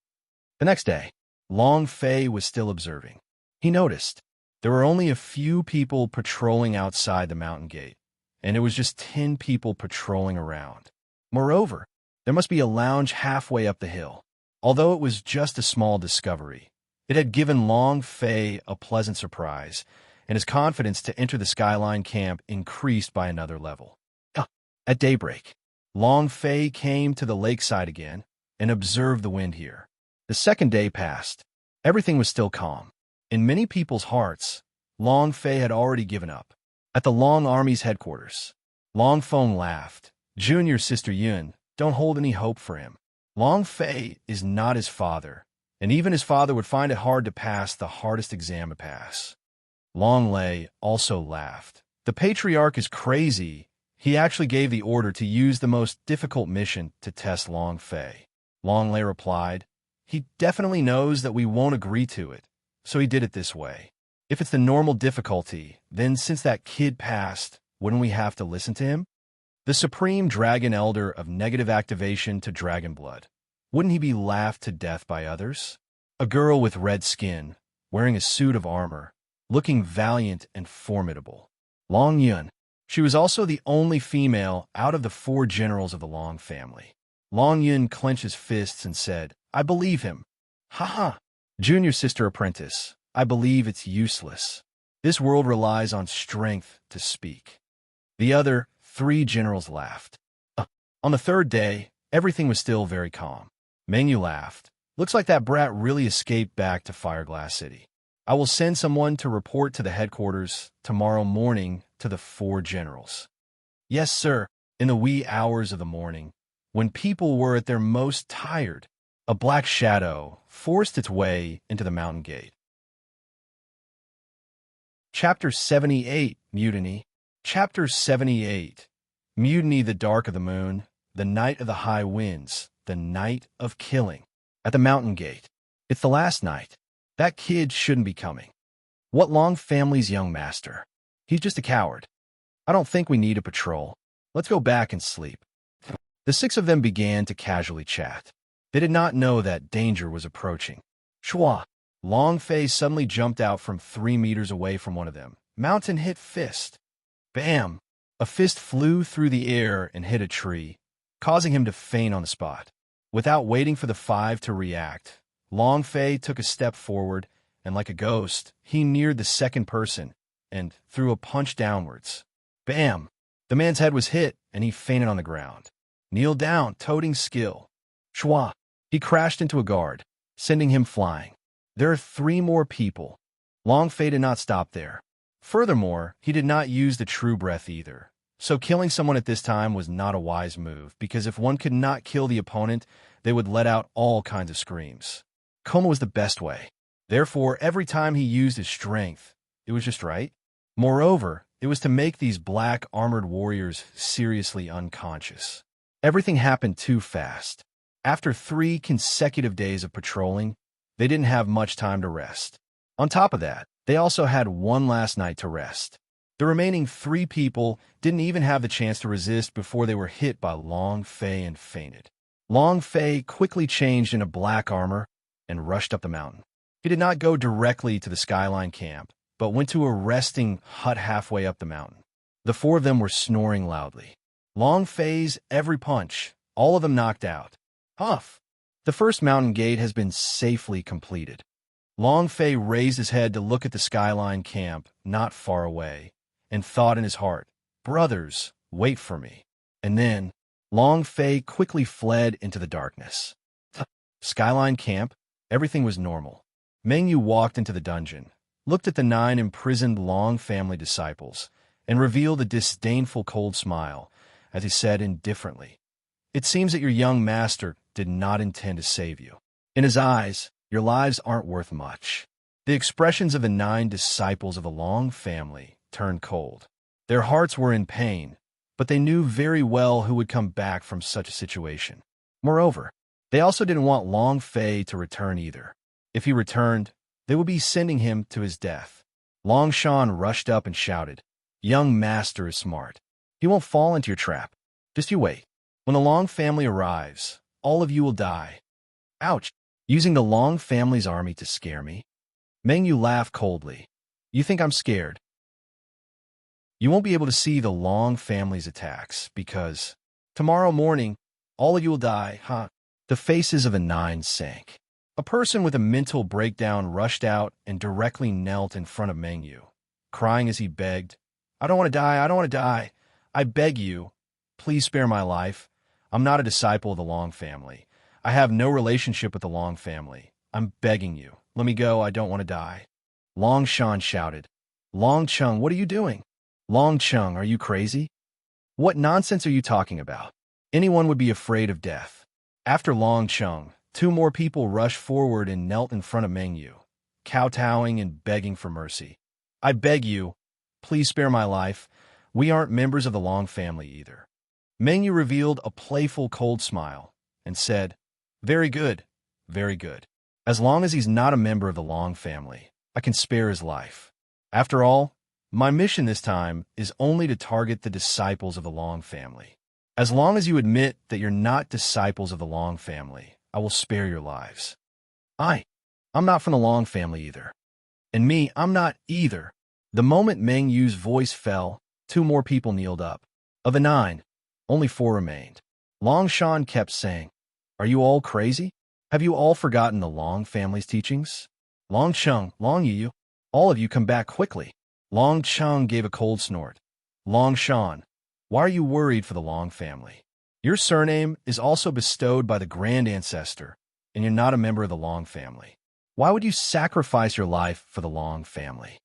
The next day, Long Fei was still observing. He noticed there were only a few people patrolling outside the mountain gate, and it was just 10 people patrolling around. Moreover, there must be a lounge halfway up the hill. Although it was just a small discovery, it had given Long Fei a pleasant surprise, and his confidence to enter the Skyline camp increased by another level. At daybreak, Long Fei came to the lakeside again and observed the wind here. The second day passed. Everything was still calm. In many people's hearts, Long Fei had already given up. At the Long Army's headquarters, Long Feng laughed. Junior Sister Yun, don't hold any hope for him. Long Fei is not his father, and even his father would find it hard to pass the hardest exam to pass. Long Lei also laughed. The patriarch is crazy. He actually gave the order to use the most difficult mission to test Long Fei. Long Lei replied, he definitely knows that we won't agree to it, so he did it this way. If it's the normal difficulty, then since that kid passed, wouldn't we have to listen to him? The Supreme Dragon Elder of negative activation to dragon blood. Wouldn't he be laughed to death by others? A girl with red skin, wearing a suit of armor, looking valiant and formidable. Long Yun. She was also the only female out of the 4 generals of the Long family. Long Yun clenched his fists and said, I believe him. Ha. Junior Sister Apprentice, I believe it's useless. This world relies on strength to speak. The other 3 generals laughed. On the third day, everything was still very calm. Mengyu laughed. Looks like that brat really escaped back to Fireglass City. I will send someone to report to the headquarters tomorrow morning to the 4 generals. Yes, sir. In the wee hours of the morning, when people were at their most tired, a black shadow forced its way into the mountain gate. Chapter 78, Mutiny. Chapter 78. Mutiny, the dark of the moon, the night of the high winds, the night of killing. At the mountain gate. It's the last night. That kid shouldn't be coming. What Long family's young master? He's just a coward. I don't think we need a patrol. Let's go back and sleep. The 6 of them began to casually chat. They did not know that danger was approaching. Shua! Long Fei suddenly jumped out from 3 meters away from one of them. Mountain hit fist. Bam! A fist flew through the air and hit a tree, causing him to faint on the spot. Without waiting for the 5 to react, Long Fei took a step forward, and like a ghost, he neared the second person and threw a punch downwards. Bam! The man's head was hit, and he fainted on the ground. Kneel down, toting skill. Shua! He crashed into a guard, sending him flying. There are 3 more people. Long Fei did not stop there. Furthermore, he did not use the true breath either. So killing someone at this time was not a wise move, because if one could not kill the opponent, they would let out all kinds of screams. Coma was the best way. Therefore, every time he used his strength, it was just right. Moreover, it was to make these black armored warriors seriously unconscious. Everything happened too fast. After 3 consecutive days of patrolling, they didn't have much time to rest. On top of that, they also had one last night to rest. The remaining 3 people didn't even have the chance to resist before they were hit by Long Fei and fainted. Long Fei quickly changed into black armor and rushed up the mountain. He did not go directly to the Skyline camp, but went to a resting hut halfway up the mountain. The 4 of them were snoring loudly. Long Fei's every punch, all of them knocked out. Huff! The first mountain gate has been safely completed. Long Fei raised his head to look at the Skyline camp not far away, and thought in his heart, brothers, wait for me. And then, Long Fei quickly fled into the darkness. Skyline camp, everything was normal. Mengyu walked into the dungeon, looked at the 9 imprisoned Long family disciples, and revealed a disdainful cold smile, as he said indifferently, "It seems that your young master did not intend to save you. In his eyes, your lives aren't worth much." The expressions of the 9 disciples of the Long family turned cold. Their hearts were in pain, but they knew very well who would come back from such a situation. Moreover, they also didn't want Long Fei to return either. If he returned, They would be sending him to his death. Long Shan rushed up and shouted, "Young master is smart. He won't fall into your trap. Just you wait. When the Long family arrives, all of you will die." Ouch! Using the Long family's army to scare me? Meng Yu laughed coldly. You think I'm scared? You won't be able to see the Long family's attacks, because tomorrow morning, all of you will die, huh? The faces of the nine sank. A person with a mental breakdown rushed out and directly knelt in front of Meng Yu, crying as he begged, "I don't want to die, I don't want to die. I beg you, please spare my life. I'm not a disciple of the Long family. I have no relationship with the Long family. I'm begging you. Let me go, I don't want to die." Long Shan shouted, "Long Chung, what are you doing? Long Chung, are you crazy? What nonsense are you talking about? Anyone would be afraid of death." After Long Chung, two more people rushed forward and knelt in front of Meng Yu, kowtowing and begging for mercy. "I beg you, please spare my life. We aren't members of the Long family either." Meng Yu revealed a playful, cold smile and said, very good. As long as he's not a member of the Long family, I can spare his life. After all, my mission this time is only to target the disciples of the Long family. As long as you admit that you're not disciples of the Long family, I will spare your lives. I'm not from the Long family either. And me, I'm not either. The moment Meng Yu's voice fell, two more people kneeled up. Of the 9, only 4 remained. Long Shan kept saying, "Are you all crazy? Have you all forgotten the Long family's teachings? Long Chung, Long Yu, all of you come back quickly." Long Chung gave a cold snort. "Long Shan, why are you worried for the Long family? Your surname is also bestowed by the grand ancestor, and you're not a member of the Long family. Why would you sacrifice your life for the Long family?"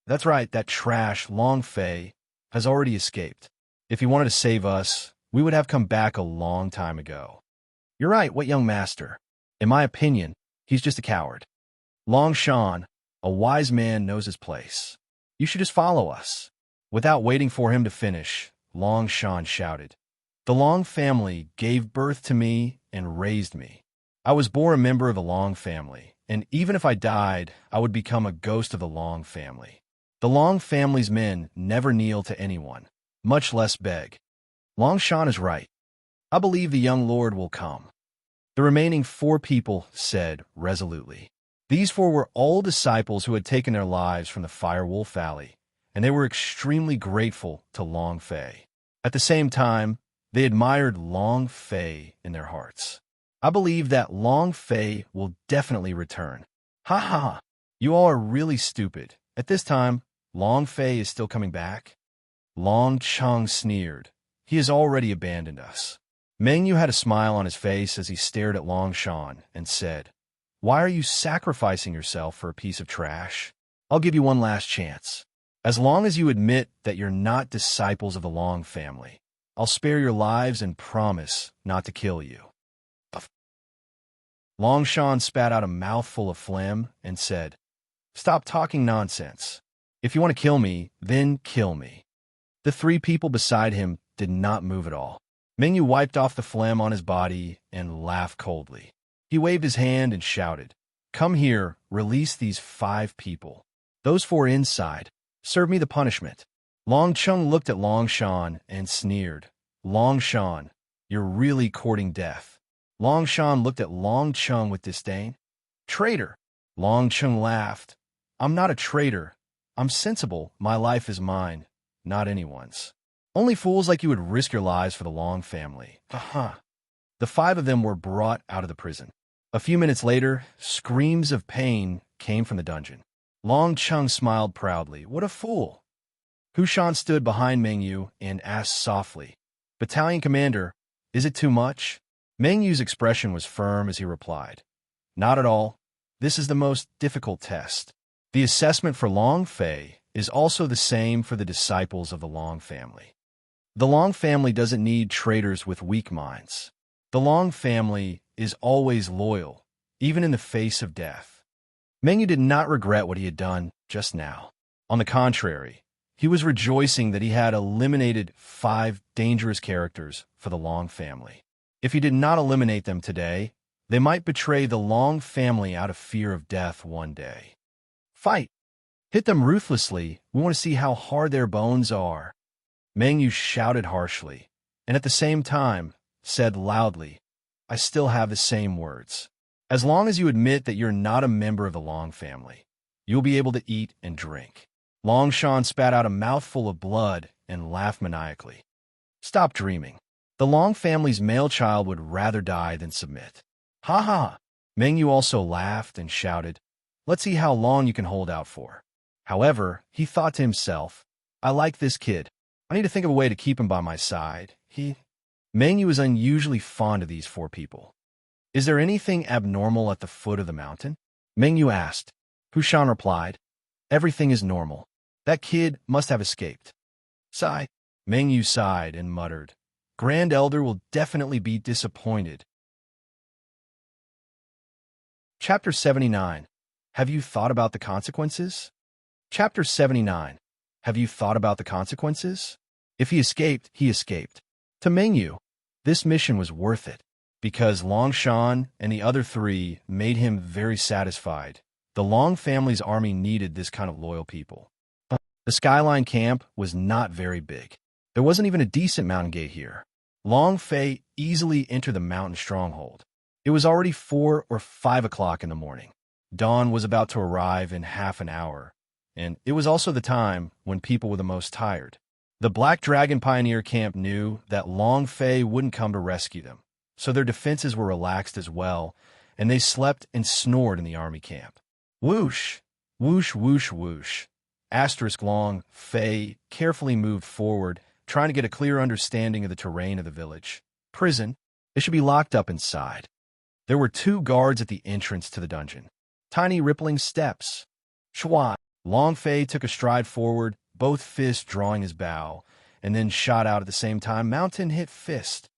"That's right, that trash Long Fei has already escaped. If he wanted to save us, we would have come back a long time ago." "You're right, what young master? In my opinion, he's just a coward. Long Shan, a wise man, knows his place. You should just follow us." Without waiting for him to finish, Long Shan shouted, "The Long family gave birth to me and raised me. I was born a member of the Long family, and even if I died, I would become a ghost of the Long family. The Long family's men never kneel to anyone, much less beg. Long Shan is right. I believe the young lord will come." The remaining 4 people said resolutely. These 4 were all disciples who had taken their lives from the Firewolf Valley, and they were extremely grateful to Long Fei. At the same time, they admired Long Fei in their hearts. "I believe that Long Fei will definitely return." "Ha ha! You all are really stupid. At this time, Long Fei is still coming back?" Long Chung sneered. "He has already abandoned us." Meng Yu had a smile on his face as he stared at Long Shan and said, "Why are you sacrificing yourself for a piece of trash? I'll give you one last chance. As long as you admit that you're not disciples of the Long family, I'll spare your lives and promise not to kill you." Long Shan spat out a mouthful of phlegm and said, "Stop talking nonsense. If you want to kill me, then kill me." The 3 people beside him did not move at all. Meng Yu wiped off the phlegm on his body and laughed coldly. He waved his hand and shouted, "Come here, release these 5 people. Those 4 inside. Serve me the punishment." Long Chung looked at Long Shan and sneered. "Long Shan, you're really courting death." Long Shan looked at Long Chung with disdain. "Traitor!" Long Chung laughed. "I'm not a traitor. I'm sensible. My life is mine, not anyone's. Only fools like you would risk your lives for the Long family." Ha. The 5 of them were brought out of the prison. A few minutes later, screams of pain came from the dungeon. Long Chung smiled proudly. "What a fool!" Hu Shan stood behind Meng Yu and asked softly, "Battalion commander, is it too much?" Meng Yu's expression was firm as he replied, "Not at all. This is the most difficult test. The assessment for Long Fei is also the same for the disciples of the Long family. The Long family doesn't need traitors with weak minds. The Long family is always loyal, even in the face of death." Meng Yu did not regret what he had done just now. On the contrary, he was rejoicing that he had eliminated 5 dangerous characters for the Long family. If he did not eliminate them today, They might betray the Long family out of fear of death one day. Fight! Hit them ruthlessly. We want to see how hard their bones are. Meng Yu shouted harshly, and at the same time said loudly, I still have the same words. As long as you admit that you're not a member of the Long family, you'll be able to eat and drink. Long Shan spat out a mouthful of blood and laughed maniacally. Stop dreaming. The Long family's male child would rather die than submit. Ha ha! Meng Yu also laughed and shouted, let's see how long you can hold out for. However, he thought to himself, I like this kid. I need to think of a way to keep him by my side. Meng Yu was unusually fond of these four people. Is there anything abnormal at the foot of the mountain? Meng Yu asked. Hu Shan replied, everything is normal. That kid must have escaped. Sigh. Meng Yu sighed and muttered, Grand Elder will definitely be disappointed. Chapter 79. Have you thought about the consequences? Chapter 79. Have you thought about the consequences? If he escaped, he escaped. To Meng Yu, this mission was worth it, because Long Shan and the other three made him very satisfied. The Long family's army needed this kind of loyal people. The Skyline camp was not very big. There wasn't even a decent mountain gate here. Long Fei easily entered the mountain stronghold. It was already 4 or 5 o'clock in the morning. Dawn was about to arrive in half an hour, and it was also the time when people were the most tired. The Black Dragon Pioneer camp knew that Long Fei wouldn't come to rescue them, so their defenses were relaxed as well, and they slept and snored in the army camp. Whoosh! Whoosh, whoosh, whoosh. Long Fei carefully moved forward, trying to get a clear understanding of the terrain of the village. Prison. They should be locked up inside. There were 2 guards at the entrance to the dungeon. Tiny rippling steps. Shua. Long Fei took a stride forward, both fists drawing his bow, and then shot out at the same time. Mountain hit fist.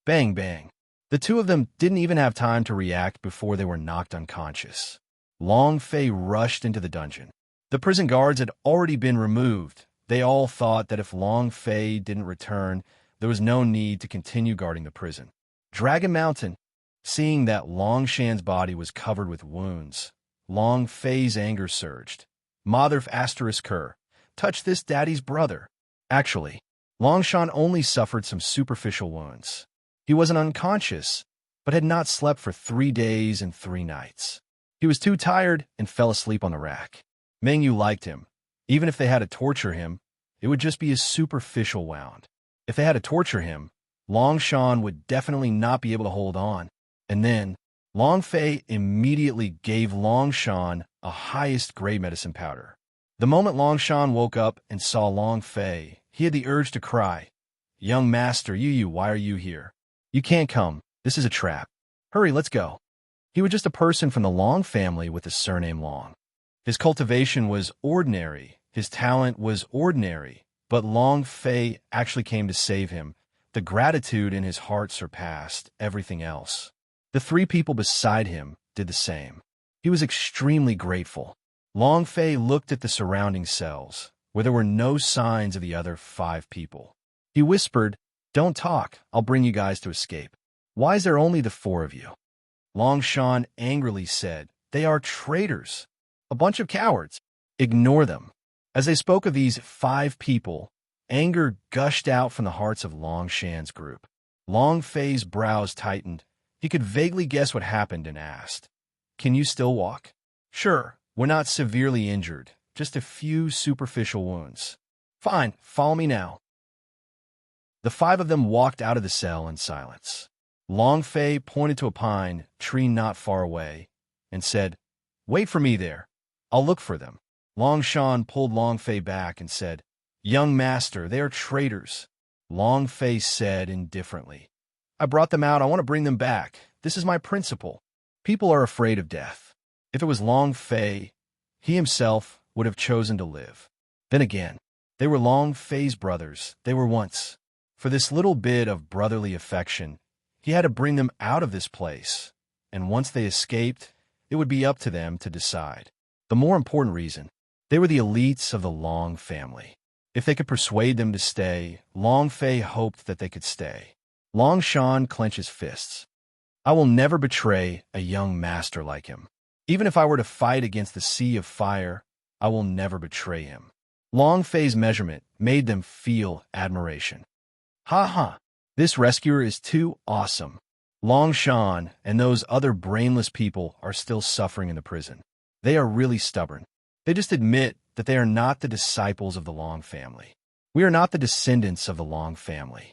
Bang, bang. The 2 of them didn't even have time to react before they were knocked unconscious. Long Fei rushed into the dungeon. The prison guards had already been removed. They all thought that if Long Fei didn't return, there was no need to continue guarding the prison. Dragon Mountain. Seeing that Long Shan's body was covered with wounds, Long Fei's anger surged. Mother *Ker, touch this daddy's brother. Actually, Long Shan only suffered some superficial wounds. He wasn't unconscious, but had not slept for 3 days and 3 nights. He was too tired and fell asleep on the rack. Meng Yu liked him. Even if they had to torture him, it would just be a superficial wound. If they had to torture him, Long Shan would definitely not be able to hold on. And then, Long Fei immediately gave Long Shan a highest grade medicine powder. The moment Long Shan woke up and saw Long Fei, he had the urge to cry, Young master, why are you here? You can't come. This is a trap. Hurry, let's go. He was just a person from the Long family with the surname Long. His cultivation was ordinary. His talent was ordinary. But Long Fei actually came to save him. The gratitude in his heart surpassed everything else. The 3 people beside him did the same. He was extremely grateful. Long Fei looked at the surrounding cells, where there were no signs of the other 5 people. He whispered, Don't talk, I'll bring you guys to escape. Why is there only the 4 of you? Long Shan angrily said, They are traitors. A bunch of cowards. Ignore them. As they spoke of these 5 people, anger gushed out from the hearts of Long Shan's group. Long Fei's brows tightened. He could vaguely guess what happened and asked, Can you still walk? Sure, we're not severely injured, just a few superficial wounds. Fine, follow me now. The 5 of them walked out of the cell in silence. Long Fei pointed to a pine tree not far away and said, Wait for me there. I'll look for them. Long Shan pulled Long Fei back and said, Young master, they are traitors. Long Fei said indifferently, I brought them out. I want to bring them back. This is my principle. People are afraid of death. If it was Long Fei, he himself would have chosen to live. Then again, they were Long Fei's brothers. They were once. For this little bit of brotherly affection, he had to bring them out of this place. And once they escaped, it would be up to them to decide. The more important reason, they were the elites of the Long family. If they could persuade them to stay, Long Fei hoped that they could stay. Long Shan clenched his fists. I will never betray a young master like him. Even if I were to fight against the sea of fire, I will never betray him. Long Fei's measurement made them feel admiration. Ha ha! This rescuer is too awesome. Long Shan and those other brainless people are still suffering in the prison. They are really stubborn. They just admit that they are not the disciples of the Long family. We are not the descendants of the Long family.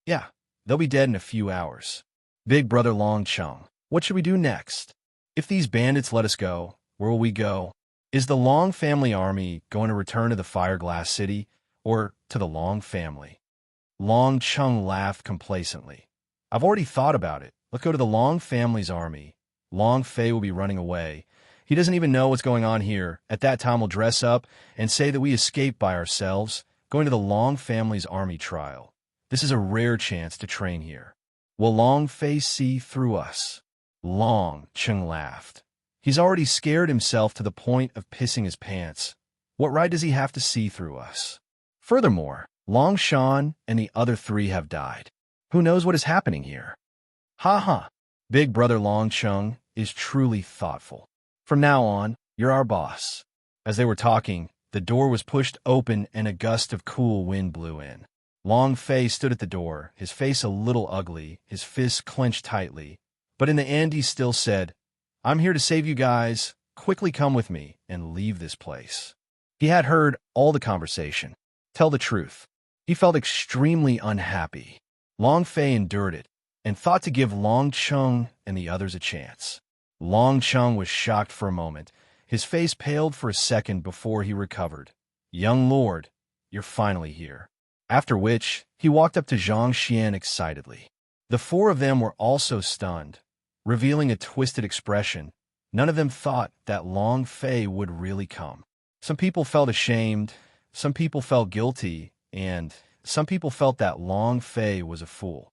Yeah, they'll be dead in a few hours. Big brother Long Chung, what should we do next? If these bandits let us go, where will we go? Is the Long family army going to return to the Fireglass City or to the Long family? Long Chung laughed complacently. I've already thought about it. Let's go to the Long family's army. Long Fei will be running away. He doesn't even know what's going on here. At that time, we'll dress up and say that we escaped by ourselves, going to the Long family's army trial. This is a rare chance to train here. Will Long Fei see through us? Long Chung laughed. He's already scared himself to the point of pissing his pants. What right does he have to see through us? Furthermore, Long Shan and the other three have died. Who knows what is happening here? Ha ha! Big brother Long Chung is truly thoughtful. From now on, you're our boss. As they were talking, the door was pushed open and a gust of cool wind blew in. Long Fei stood at the door, his face a little ugly, his fists clenched tightly. But in the end, he still said, I'm here to save you guys. Quickly come with me and leave this place. He had heard all the conversation. Tell the truth. He felt extremely unhappy. Long Fei endured it and thought to give Long Chung and the others a chance. Long Chung was shocked for a moment. His face paled for a second before he recovered. Young lord, you're finally here. After which, he walked up to Zhang Xian excitedly. The four of them were also stunned, revealing a twisted expression. None of them thought that Long Fei would really come. Some people felt ashamed, some people felt guilty, and some people felt that Long Fei was a fool.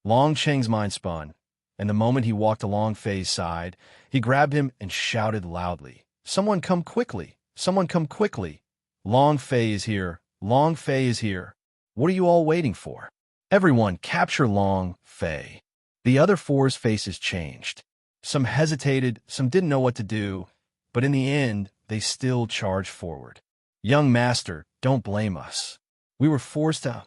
Long Cheng's mind spun, and the moment he walked along Fei's side, he grabbed him and shouted loudly, Someone come quickly! Someone come quickly! Long Fei is here! Long Fei is here! What are you all waiting for? Everyone, capture Long Fei! The other four's faces changed. Some hesitated, some didn't know what to do, but in the end, they still charged forward. Young master, don't blame us. We were forced to...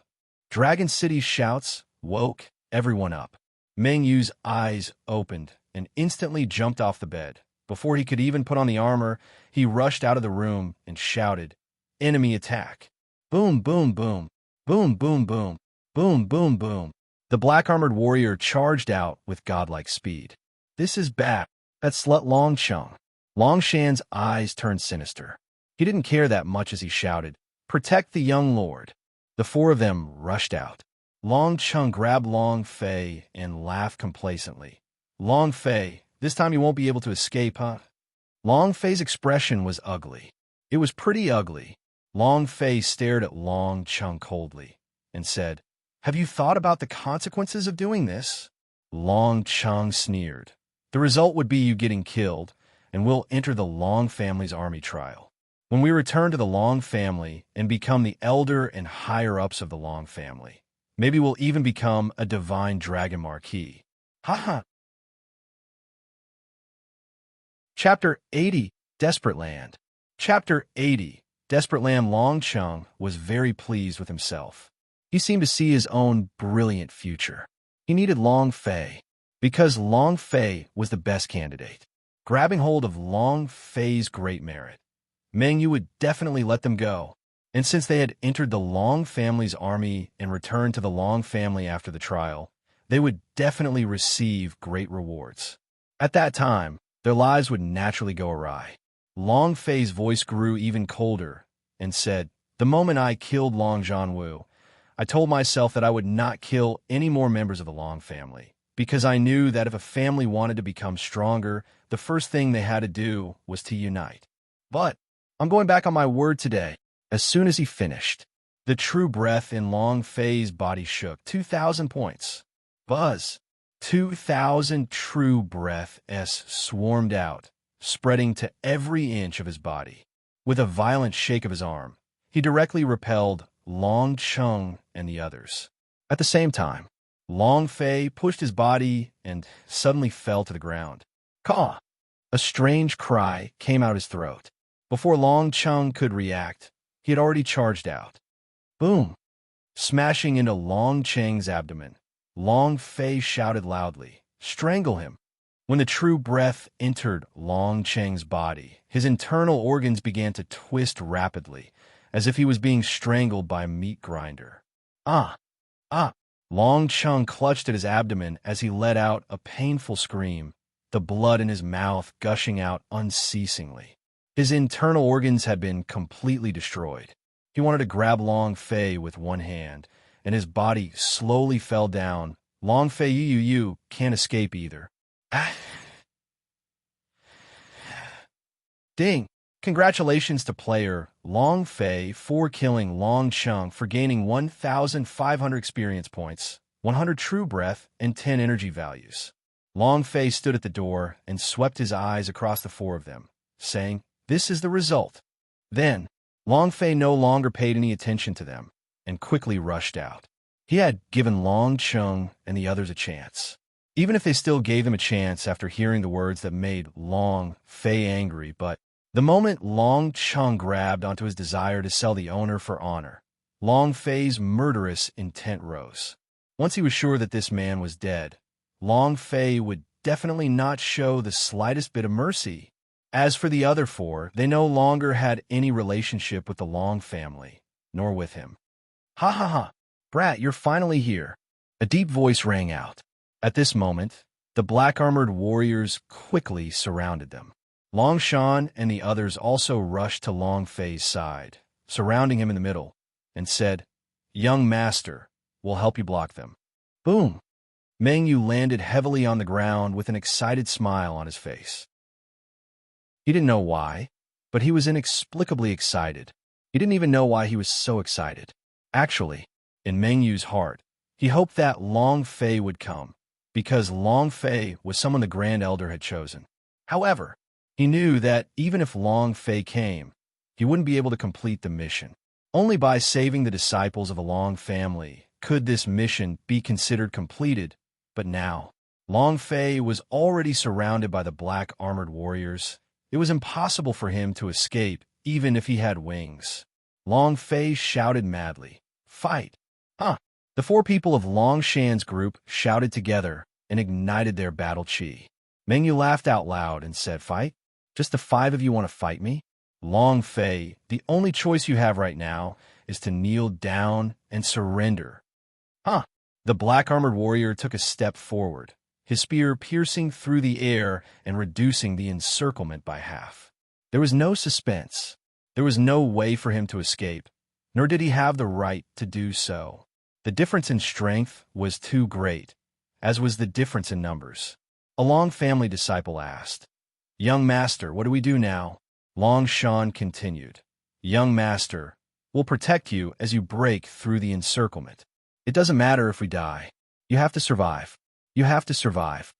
Dragon City's shouts woke everyone up. Meng Yu's eyes opened and instantly jumped off the bed. Before he could even put on the armor, he rushed out of the room and shouted, Enemy attack! Boom, boom, boom! Boom, boom, boom! Boom, boom, boom! The black-armored warrior charged out with godlike speed. This is bad. That slut Long Chung. Long Shan's eyes turned sinister. He didn't care that much as he shouted, Protect the young lord. The four of them rushed out. Long Chung grabbed Long Fei and laughed complacently. Long Fei, this time you won't be able to escape, huh? Long Fei's expression was ugly. It was pretty ugly. Long Fei stared at Long Chung coldly and said, Have you thought about the consequences of doing this? Long Chung sneered. The result would be you getting killed, and we'll enter the Long family's army trial. When we return to the Long family and become the elder and higher-ups of the Long family, maybe we'll even become a divine dragon marquis. Ha. Chapter 80, Desperate Land. Chapter 80, Desperate Land. Long Chung was very pleased with himself. He seemed to see his own brilliant future. He needed Long Fei, because Long Fei was the best candidate. Grabbing hold of Long Fei's great merit, Meng Yu would definitely let them go. And since they had entered the Long family's army and returned to the Long family after the trial, they would definitely receive great rewards. At that time, their lives would naturally go awry. Long Fei's voice grew even colder and said, The moment I killed Long Zhanwu, I told myself that I would not kill any more members of the Long family, because I knew that if a family wanted to become stronger, the first thing they had to do was to unite. But I'm going back on my word today. As soon as he finished, the true breath in Long Fei's body shook 2,000 points. Buzz! 2,000 true breaths swarmed out, spreading to every inch of his body. With a violent shake of his arm, he directly repelled Long Chung and the others. At the same time, Long Fei pushed his body and suddenly fell to the ground. Caw! A strange cry came out his throat. Before Long Cheng could react, he had already charged out. Boom! Smashing into Long Cheng's abdomen, Long Fei shouted loudly, "Strangle him!" When the true breath entered Long Cheng's body, his internal organs began to twist rapidly, as if he was being strangled by a meat grinder. Ah! Ah! Long Cheng clutched at his abdomen as he let out a painful scream, the blood in his mouth gushing out unceasingly. His internal organs had been completely destroyed. He wanted to grab Long Fei with one hand, and his body slowly fell down. Long Fei, you can't escape either. Ding! Congratulations to player Long Fei for killing Long Cheng for gaining 1,500 experience points, 100 true breath, and 10 energy values. Long Fei stood at the door and swept his eyes across the four of them, saying, "This is the result." Then, Long Fei no longer paid any attention to them and quickly rushed out. He had given Long Cheng and the others a chance. Even if they still gave him a chance after hearing the words that made Long Fei angry, but the moment Long Cheng grabbed onto his desire to sell the owner for honor, Long Fei's murderous intent rose. Once he was sure that this man was dead, Long Fei would definitely not show the slightest bit of mercy. As for the other four, they no longer had any relationship with the Long family, nor with him. "Ha ha ha! Brat, you're finally here!" A deep voice rang out. At this moment, the black-armored warriors quickly surrounded them. Long Shan and the others also rushed to Long Fei's side, surrounding him in the middle, and said, "Young master, we'll help you block them." Boom! Meng Yu landed heavily on the ground with an excited smile on his face. He didn't know why, but he was inexplicably excited. He didn't even know why he was so excited. Actually, in Meng Yu's heart, he hoped that Long Fei would come, because Long Fei was someone the Grand Elder had chosen. However, he knew that even if Long Fei came, he wouldn't be able to complete the mission. Only by saving the disciples of the Long family could this mission be considered completed, but now, Long Fei was already surrounded by the black-armored warriors. It was impossible for him to escape, even if he had wings. Long Fei shouted madly, "Fight!" Huh! The four people of Long Shan's group shouted together and ignited their battle chi. Meng Yu laughed out loud and said, "Fight? Just the five of you want to fight me? Long Fei, the only choice you have right now is to kneel down and surrender." Huh! The black-armored warrior took a step forward, his spear piercing through the air and reducing the encirclement by half. There was no suspense. There was no way for him to escape, nor did he have the right to do so. The difference in strength was too great, as was the difference in numbers. A Long family disciple asked, "Young master, what do we do now?" Long Shan continued, "Young master, we'll protect you as you break through the encirclement. It doesn't matter if we die. You have to survive. You have to survive."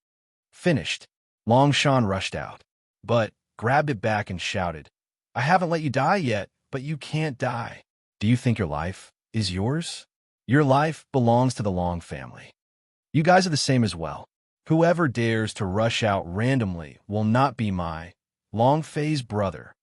Finished. Long Shan rushed out, but grabbed it back and shouted, "I haven't let you die yet, but you can't die. Do you think your life is yours? Your life belongs to the Long family. You guys are the same as well. Whoever dares to rush out randomly will not be my Long Fei's brother."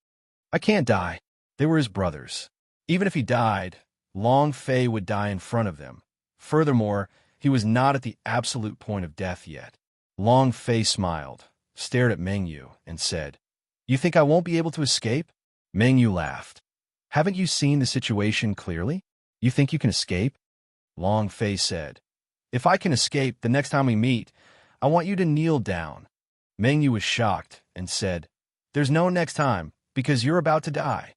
I can't die. They were his brothers. Even if he died, Long Fei would die in front of them. Furthermore, he was not at the absolute point of death yet. Long Fei smiled, stared at Meng Yu, and said, "You think I won't be able to escape?" Meng Yu laughed. "Haven't you seen the situation clearly? You think you can escape?" Long Fei said, "If I can escape, the next time we meet, I want you to kneel down." Meng Yu was shocked and said, "There's no next time, because you're about to die."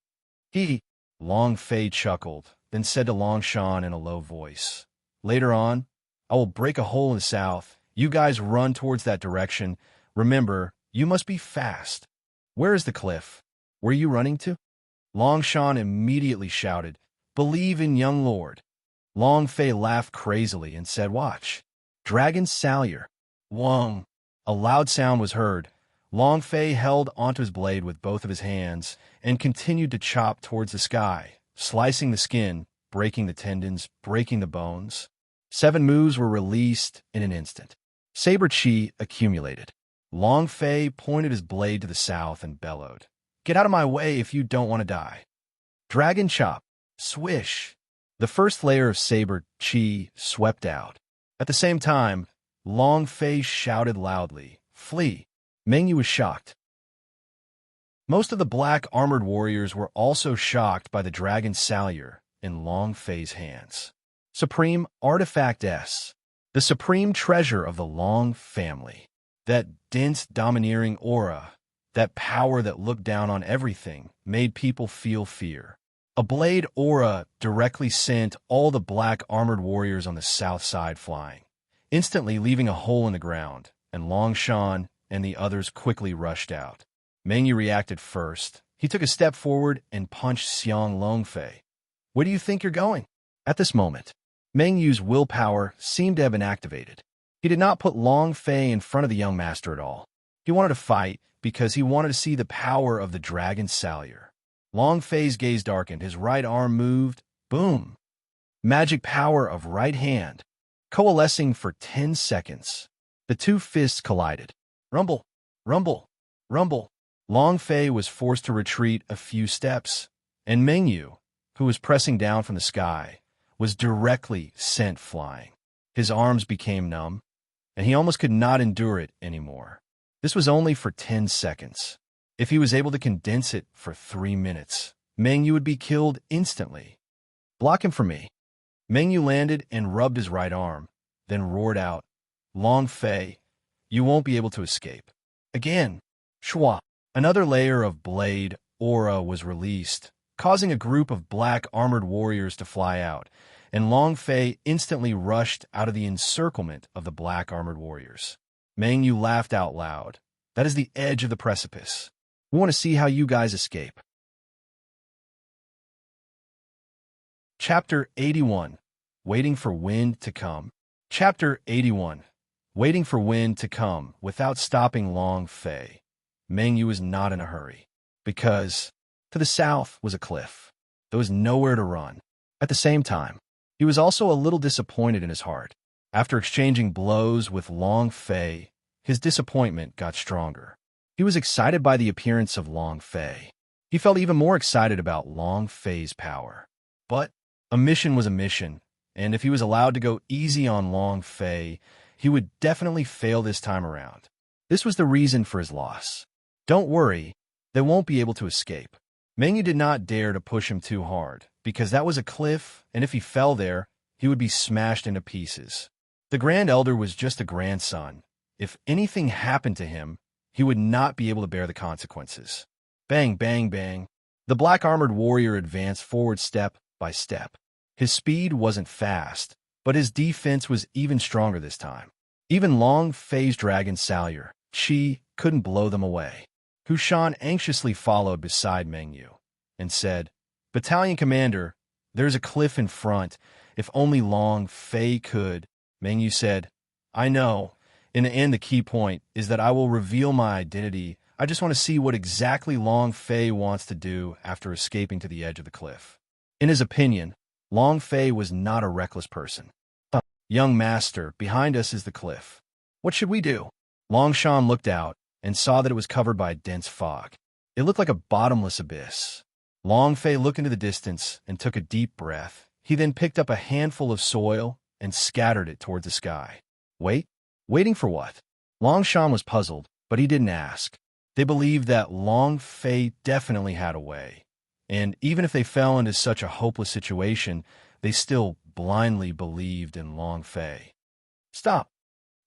Long Fei chuckled, then said to Long Shan in a low voice, "Later on, I will break a hole in the south. You guys run towards that direction. Remember, you must be fast." "Where is the cliff? Where are you running to?" Long Shan immediately shouted, "Believe in young lord." Long Fei laughed crazily and said, "Watch. Dragon Salyer." Wong. A loud sound was heard. Long Fei held onto his blade with both of his hands and continued to chop towards the sky, slicing the skin, breaking the tendons, breaking the bones. 7 moves were released in an instant. Saber chi accumulated. Long Fei pointed his blade to the south and bellowed, "Get out of my way if you don't want to die." Dragon chop. Swish. The first layer of saber chi swept out. At the same time, Long Fei shouted loudly, "Flee!" Mengyu was shocked. Most of the black armored warriors were also shocked by the dragon salure in Long Fei's hands. Supreme Artifact S. The supreme treasure of the Long family. That dense, domineering aura, that power that looked down on everything, made people feel fear. A blade aura directly sent all the black armored warriors on the south side flying, instantly leaving a hole in the ground, and Longshan and the others quickly rushed out. Mengyu reacted first. He took a step forward and punched Xiang Longfei. "Where do you think you're going?" At this moment, Mengyu's willpower seemed to have been activated. He did not put Long Fei in front of the young master at all. He wanted to fight because he wanted to see the power of the dragon salure. Long Fei's gaze darkened. His right arm moved. Boom! Magic power of right hand. Coalescing for 10 seconds. The two fists collided. Rumble! Rumble! Rumble! Long Fei was forced to retreat a few steps, and Mengyu, who was pressing down from the sky, was directly sent flying. His arms became numb, and he almost could not endure it anymore. This was only for 10 seconds. If he was able to condense it for 3 minutes, Mengyu would be killed instantly. "Block him for me." Mengyu landed and rubbed his right arm, then roared out, "Long Fei, you won't be able to escape." Again, shwa. Another layer of blade aura was released, causing a group of black armored warriors to fly out, and Long Fei instantly rushed out of the encirclement of the black armored warriors. Mengyu laughed out loud. "That is the edge of the precipice. We want to see how you guys escape." Chapter 81. Waiting for Wind to Come. Chapter 81. Waiting for wind to come without stopping Long Fei. Mengyu was not in a hurry, because to the south was a cliff. There was nowhere to run. At the same time, he was also a little disappointed in his heart. After exchanging blows with Long Fei, his disappointment got stronger. He was excited by the appearance of Long Fei. He felt even more excited about Long Fei's power. But a mission was a mission, and if he was allowed to go easy on Long Fei, he would definitely fail this time around. This was the reason for his loss. Don't worry, they won't be able to escape. Mengyu did not dare to push him too hard, because that was a cliff, and if he fell there, he would be smashed into pieces. The Grand Elder was just a grandson. If anything happened to him, he would not be able to bear the consequences. Bang, bang, bang. The black armored warrior advanced forward step by step. His speed wasn't fast, but his defense was even stronger this time. Even Long Fei's dragon salure, Qi, couldn't blow them away. Hushan anxiously followed beside Mengyu and said, "Battalion commander, there's a cliff in front. If only Long Fei could." Mengyu said, "I know. In the end, the key point is that I will reveal my identity. I just want to see what exactly Long Fei wants to do after escaping to the edge of the cliff." In his opinion, Long Fei was not a reckless person. "Young master, behind us is the cliff. What should we do?" Longshan looked out and saw that it was covered by a dense fog. It looked like a bottomless abyss. Long Fei looked into the distance and took a deep breath. He then picked up a handful of soil and scattered it towards the sky. Waiting for what? Longshan was puzzled, but he didn't ask. They believed that Long Fei definitely had a way, and even if they fell into such a hopeless situation, they still blindly believed in Long Fei. "Stop!"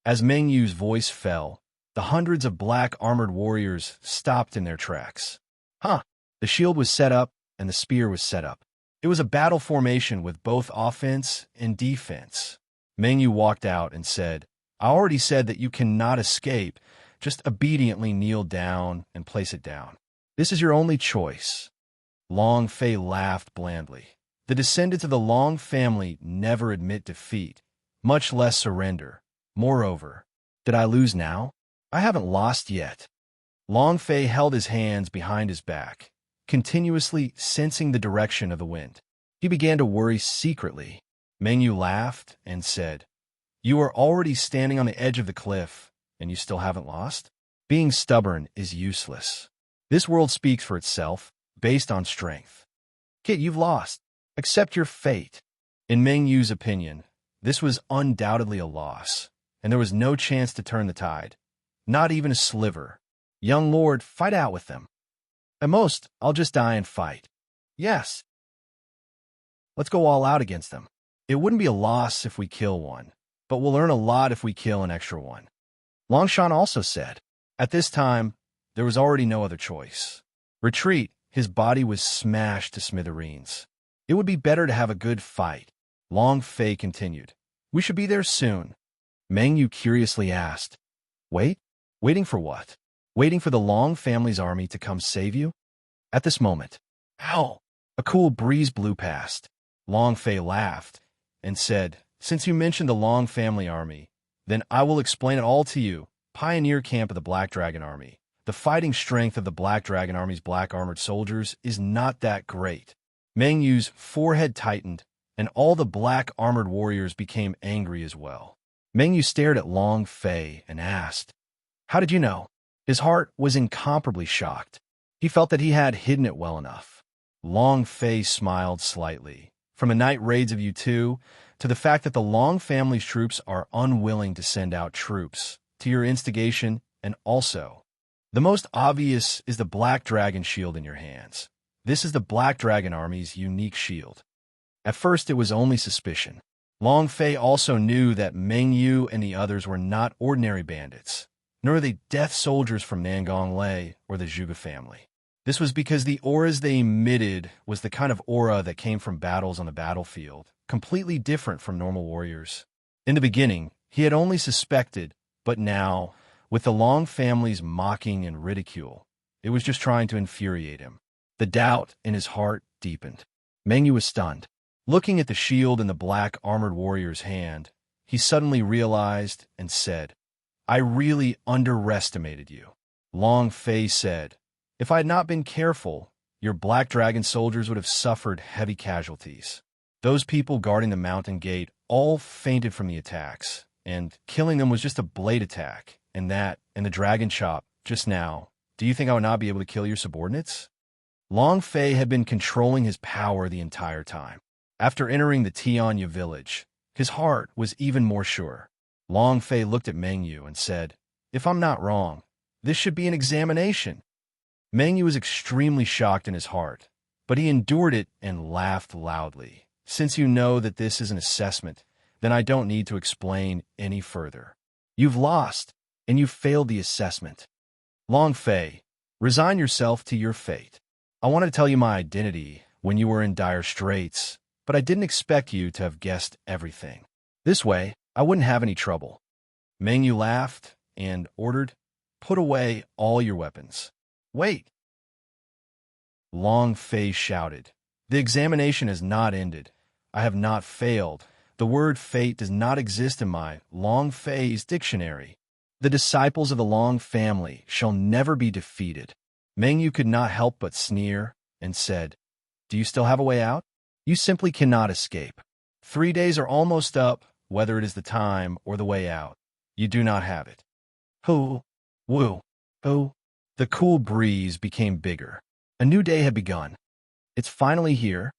As Mengyu's voice fell, the hundreds of black armored warriors stopped in their tracks. The shield was set up and the spear was set up. It was a battle formation with both offense and defense. Mengyu walked out and said, "I already said that you cannot escape. Just obediently kneel down and place it down. This is your only choice." Long Fei laughed blandly. The descendants of the Long family never admit defeat, much less surrender. Moreover, did I lose now? I haven't lost yet. Long Fei held his hands behind his back, continuously sensing the direction of the wind. He began to worry secretly. Meng Yu laughed and said, "You are already standing on the edge of the cliff, and you still haven't lost? Being stubborn is useless. This world speaks for itself, based on strength. Kid, you've lost. Accept your fate." In Meng Yu's opinion, this was undoubtedly a loss, and there was no chance to turn the tide. Not even a sliver. "Young lord, fight out with them. At most, I'll just die and fight." "Yes. Let's go all out against them. It wouldn't be a loss if we kill one, but we'll earn a lot if we kill an extra one," Longshan also said. At this time, there was already no other choice. Retreat, his body was smashed to smithereens. "It would be better to have a good fight," Long Fei continued. "We should be there soon." Meng Yu curiously asked, "Wait? Waiting for what? Waiting for the Long family's army to come save you?" At this moment, ow! A cool breeze blew past. Long Fei laughed and said, "Since you mentioned the Long family army, then I will explain it all to you. Pioneer camp of the Black Dragon Army. The fighting strength of the Black Dragon Army's black armored soldiers is not that great." Meng Yu's forehead tightened, and all the black armored warriors became angry as well. Meng Yu stared at Long Fei and asked, "How did you know?" His heart was incomparably shocked. He felt that he had hidden it well enough. Long Fei smiled slightly. "From the night raids of U2 to the fact that the Long family's troops are unwilling to send out troops, to your instigation, and also, the most obvious is the Black Dragon shield in your hands. This is the Black Dragon Army's unique shield." At first, it was only suspicion. Long Fei also knew that Meng Yu and the others were not ordinary bandits, nor are they death soldiers from Nangong Lei or the Zhuge family. This was because the auras they emitted was the kind of aura that came from battles on the battlefield, completely different from normal warriors. In the beginning, he had only suspected, but now, with the Long family's mocking and ridicule, it was just trying to infuriate him. The doubt in his heart deepened. Meng Yu was stunned. Looking at the shield in the black armored warrior's hand, he suddenly realized and said, "I really underestimated you." Long Fei said, "If I had not been careful, your Black Dragon soldiers would have suffered heavy casualties. Those people guarding the mountain gate all fainted from the attacks, and killing them was just a blade attack, and that, and the dragon chop, just now. Do you think I would not be able to kill your subordinates?" Long Fei had been controlling his power the entire time. After entering the Tianya village, his heart was even more sure. Long Fei looked at Meng Yu and said, "If I'm not wrong, this should be an examination." Meng Yu was extremely shocked in his heart, but he endured it and laughed loudly. "Since you know that this is an assessment, then I don't need to explain any further. You've lost, and you've failed the assessment. Long Fei, resign yourself to your fate. I wanted to tell you my identity when you were in dire straits, but I didn't expect you to have guessed everything. This way, I wouldn't have any trouble." Meng Yu laughed and ordered, "Put away all your weapons." "Wait!" Long Fei shouted, "The examination has not ended. I have not failed. The word fate does not exist in my Long Fei's dictionary. The disciples of the Long family shall never be defeated." Meng Yu could not help but sneer and said, "Do you still have a way out? You simply cannot escape. 3 days are almost up, whether it is the time or the way out. You do not have it." Hoo, woo, hoo. The cool breeze became bigger. A new day had begun. "It's finally here."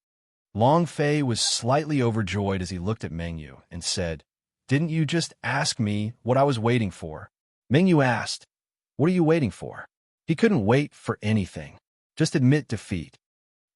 Long Fei was slightly overjoyed as he looked at Meng Yu and said, "Didn't you just ask me what I was waiting for?" Meng Yu asked, "What are you waiting for?" He couldn't wait for anything. Just admit defeat.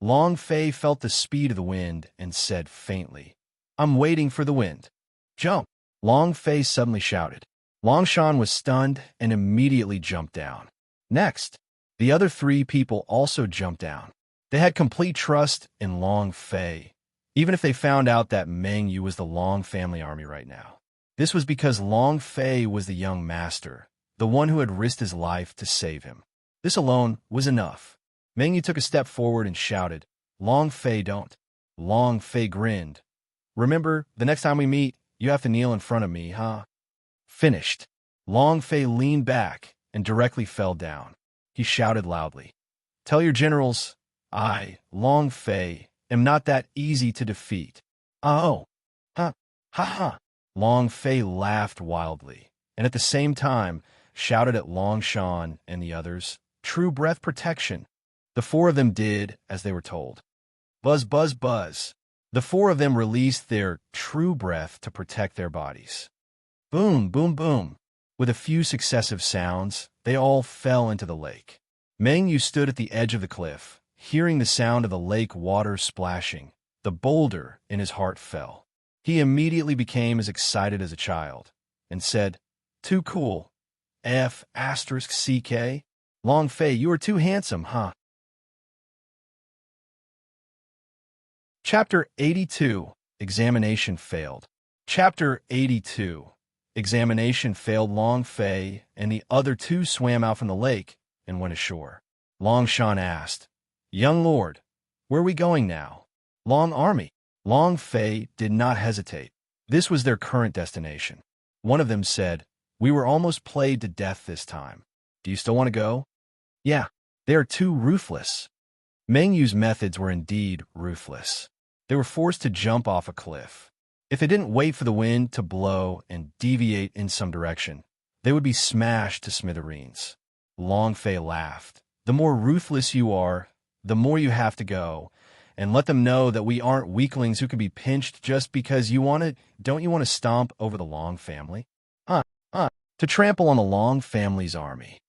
Long Fei felt the speed of the wind and said faintly, "I'm waiting for the wind." "Jump!" Long Fei suddenly shouted. Longshan was stunned and immediately jumped down. Next, the other 3 people also jumped down. They had complete trust in Long Fei, even if they found out that Meng Yu was the Long family army right now. This was because Long Fei was the young master, the one who had risked his life to save him. This alone was enough. Meng Yu took a step forward and shouted, "Long Fei, don't." Long Fei grinned. "Remember, the next time we meet, you have to kneel in front of me, huh?" Finished. Long Fei leaned back and directly fell down. He shouted loudly, "Tell your generals, I, Long Fei, am not that easy to defeat." "Oh, Ha ha! Long Fei laughed wildly, and at the same time shouted at Long Shan and the others, "True breath protection!" The four of them did as they were told. Buzz, buzz, buzz. The four of them released their true breath to protect their bodies. Boom, boom, boom. With a few successive sounds, they all fell into the lake. Meng Yu stood at the edge of the cliff, hearing the sound of the lake water splashing. The boulder in his heart fell. He immediately became as excited as a child, and said, "Too cool. F***CK? Long Fei, you are too handsome, huh?" Chapter 82. Examination Failed. Chapter 82. Examination failed. Long Fei and the other two swam out from the lake and went ashore. Long Shan asked, "Young lord, where are we going now?" "Long Army." Long Fei did not hesitate. This was their current destination. One of them said, "We were almost played to death this time. Do you still want to go?" "Yeah, they are too ruthless." Meng Yu's methods were indeed ruthless. They were forced to jump off a cliff. If they didn't wait for the wind to blow and deviate in some direction, they would be smashed to smithereens. Long Fei laughed. "The more ruthless you are, the more you have to go, and let them know that we aren't weaklings who can be pinched just because you want to. Don't you want to stomp over the Long family? To trample on the Long family's army."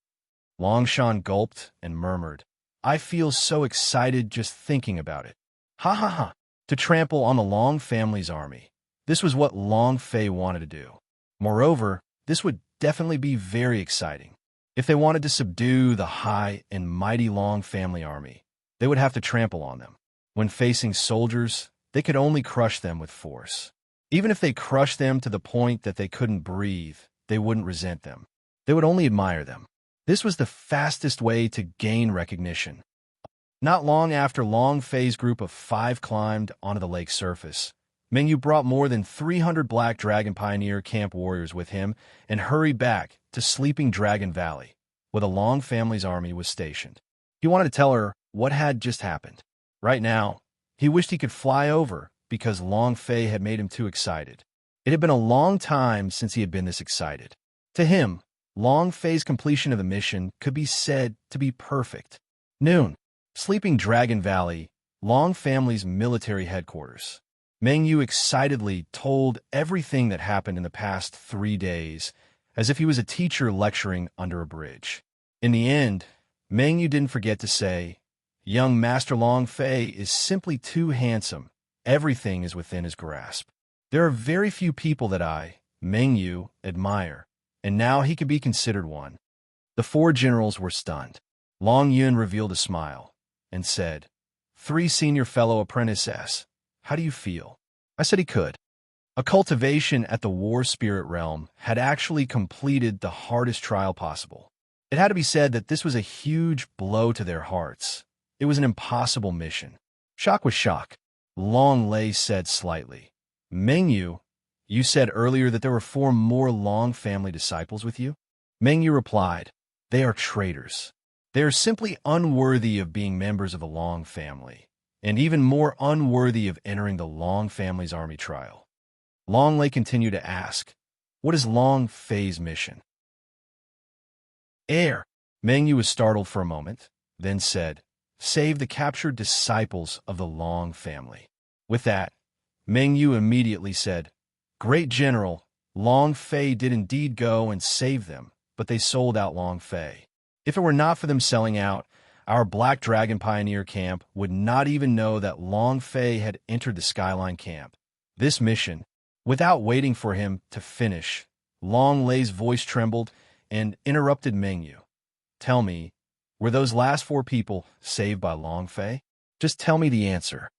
Long Shan gulped and murmured, "I feel so excited just thinking about it. Ha ha ha. To trample on the Long family's army." This was what Long Fei wanted to do. Moreover, this would definitely be very exciting. If they wanted to subdue the high and mighty Long family army, they would have to trample on them. When facing soldiers, they could only crush them with force. Even if they crushed them to the point that they couldn't breathe, they wouldn't resent them. They would only admire them. This was the fastest way to gain recognition. Not long after Long Fei's group of 5 climbed onto the lake's surface, Meng Yu brought more than 300 Black Dragon Pioneer camp warriors with him and hurried back to Sleeping Dragon Valley, where the Long family's army was stationed. He wanted to tell her what had just happened. Right now, he wished he could fly over because Long Fei had made him too excited. It had been a long time since he had been this excited. To him, Long Fei's completion of the mission could be said to be perfect. Noon. Sleeping Dragon Valley, Long family's military headquarters. Meng Yu excitedly told everything that happened in the past 3 days, as if he was a teacher lecturing under a bridge. In the end, Meng Yu didn't forget to say, "Young Master Long Fei is simply too handsome. Everything is within his grasp. There are very few people that I, Meng Yu, admire, and now he could be considered one." The 4 generals were stunned. Long Yun revealed a smile and said, "3 senior fellow apprentices. How do you feel?" I said he could. A cultivation at the War Spirit Realm had actually completed the hardest trial possible. It had to be said that this was a huge blow to their hearts. It was an impossible mission. Shock was shock. Long Lei said slightly, "Meng Yu, you said earlier that there were 4 more Long family disciples with you?" Meng Yu replied, "They are traitors. They are simply unworthy of being members of the Long family, and even more unworthy of entering the Long family's army trial." Long Lei continued to ask, "What is Long Fei's mission?" "Air." Meng Yu was startled for a moment, then said, "Save the captured disciples of the Long family." With that, Meng Yu immediately said, "Great General, Long Fei did indeed go and save them, but they sold out Long Fei. If it were not for them selling out, our Black Dragon Pioneer camp would not even know that Long Fei had entered the Skyline camp. This mission." Without waiting for him to finish, Long Lei's voice trembled and interrupted Meng Yu. "Tell me, were those last 4 people saved by Long Fei? Just tell me the answer."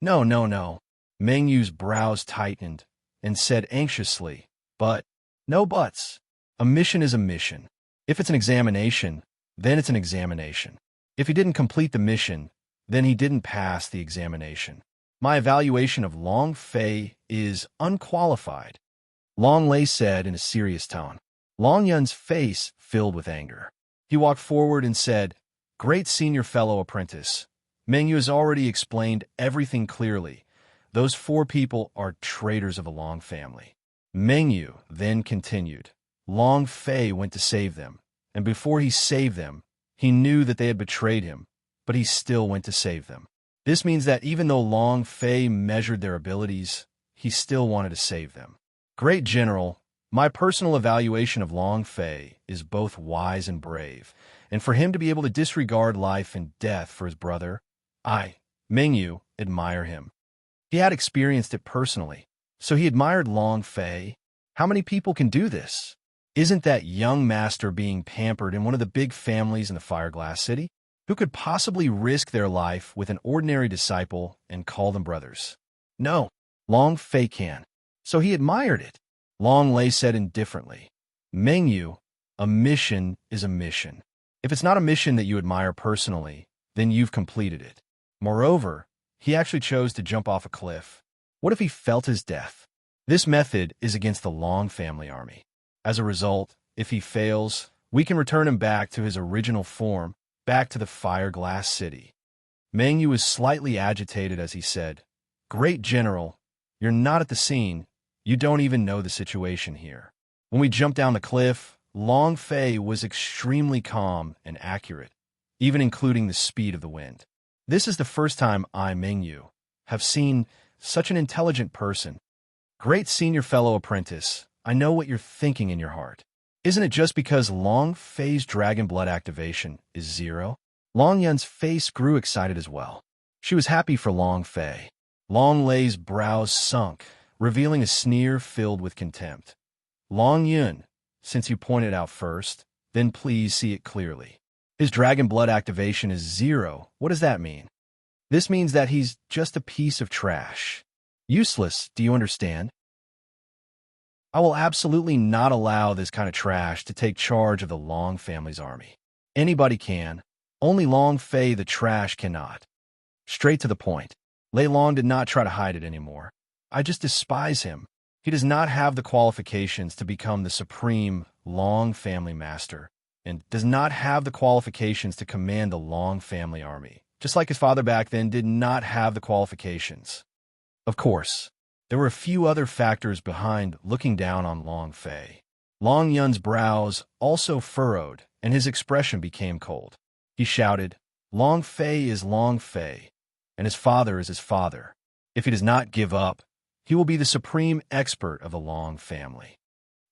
No. Meng Yu's brows tightened and said anxiously, "But, no buts. A mission is a mission. If it's an examination, then it's an examination. If he didn't complete the mission, then he didn't pass the examination. My evaluation of Long Fei is unqualified," Long Lei said in a serious tone. Long Yun's face filled with anger. He walked forward and said, "Great senior fellow apprentice, Meng Yu has already explained everything clearly, Those 4 people are traitors of the Long family. Mengyu then continued. Long Fei went to save them, and before he saved them, he knew that they had betrayed him, but he still went to save them. This means that even though Long Fei measured their abilities, he still wanted to save them. Great General, my personal evaluation of Long Fei is both wise and brave, and for him to be able to disregard life and death for his brother, I, Mengyu, admire him. He had experienced it personally, so he admired Long Fei. How many people can do this? Isn't that young master being pampered in one of the big families in the Fireglass City? Who could possibly risk their life with an ordinary disciple and call them brothers? No, Long Fei can. So he admired it. Long Lei said indifferently, Mengyu, a mission is a mission. If it's not a mission that you admire personally, then you've completed it. Moreover, he actually chose to jump off a cliff. What if he felt his death? This method is against the Long family army. As a result, if he fails, we can return him back to his original form, back to the Fireglass City. Mengyu was slightly agitated as he said, Great General, you're not at the scene. You don't even know the situation here. When we jumped down the cliff, Long Fei was extremely calm and accurate, even including the speed of the wind. This is the first time I, Mengyu, have seen such an intelligent person. Great senior fellow apprentice, I know what you're thinking in your heart. Isn't it just because Long Fei's dragon blood activation is 0? Long Yun's face grew excited as well. She was happy for Long Fei. Long Lei's brows sunk, revealing a sneer filled with contempt. Long Yun, since you pointed out first, then please see it clearly. His dragon blood activation is 0. What does that mean? This means that he's just a piece of trash. Useless, do you understand? I will absolutely not allow this kind of trash to take charge of the Long family's army. Anybody can. Only Long Fei the trash cannot. Straight to the point. Lei Long did not try to hide it anymore. I just despise him. He does not have the qualifications to become the supreme Long family master, and does not have the qualifications to command the Long family army, just like his father back then did not have the qualifications. Of course, there were a few other factors behind looking down on Long Fei. Long Yun's brows also furrowed, and his expression became cold. He shouted, Long Fei is Long Fei, and his father is his father. If he does not give up, he will be the supreme expert of the Long family.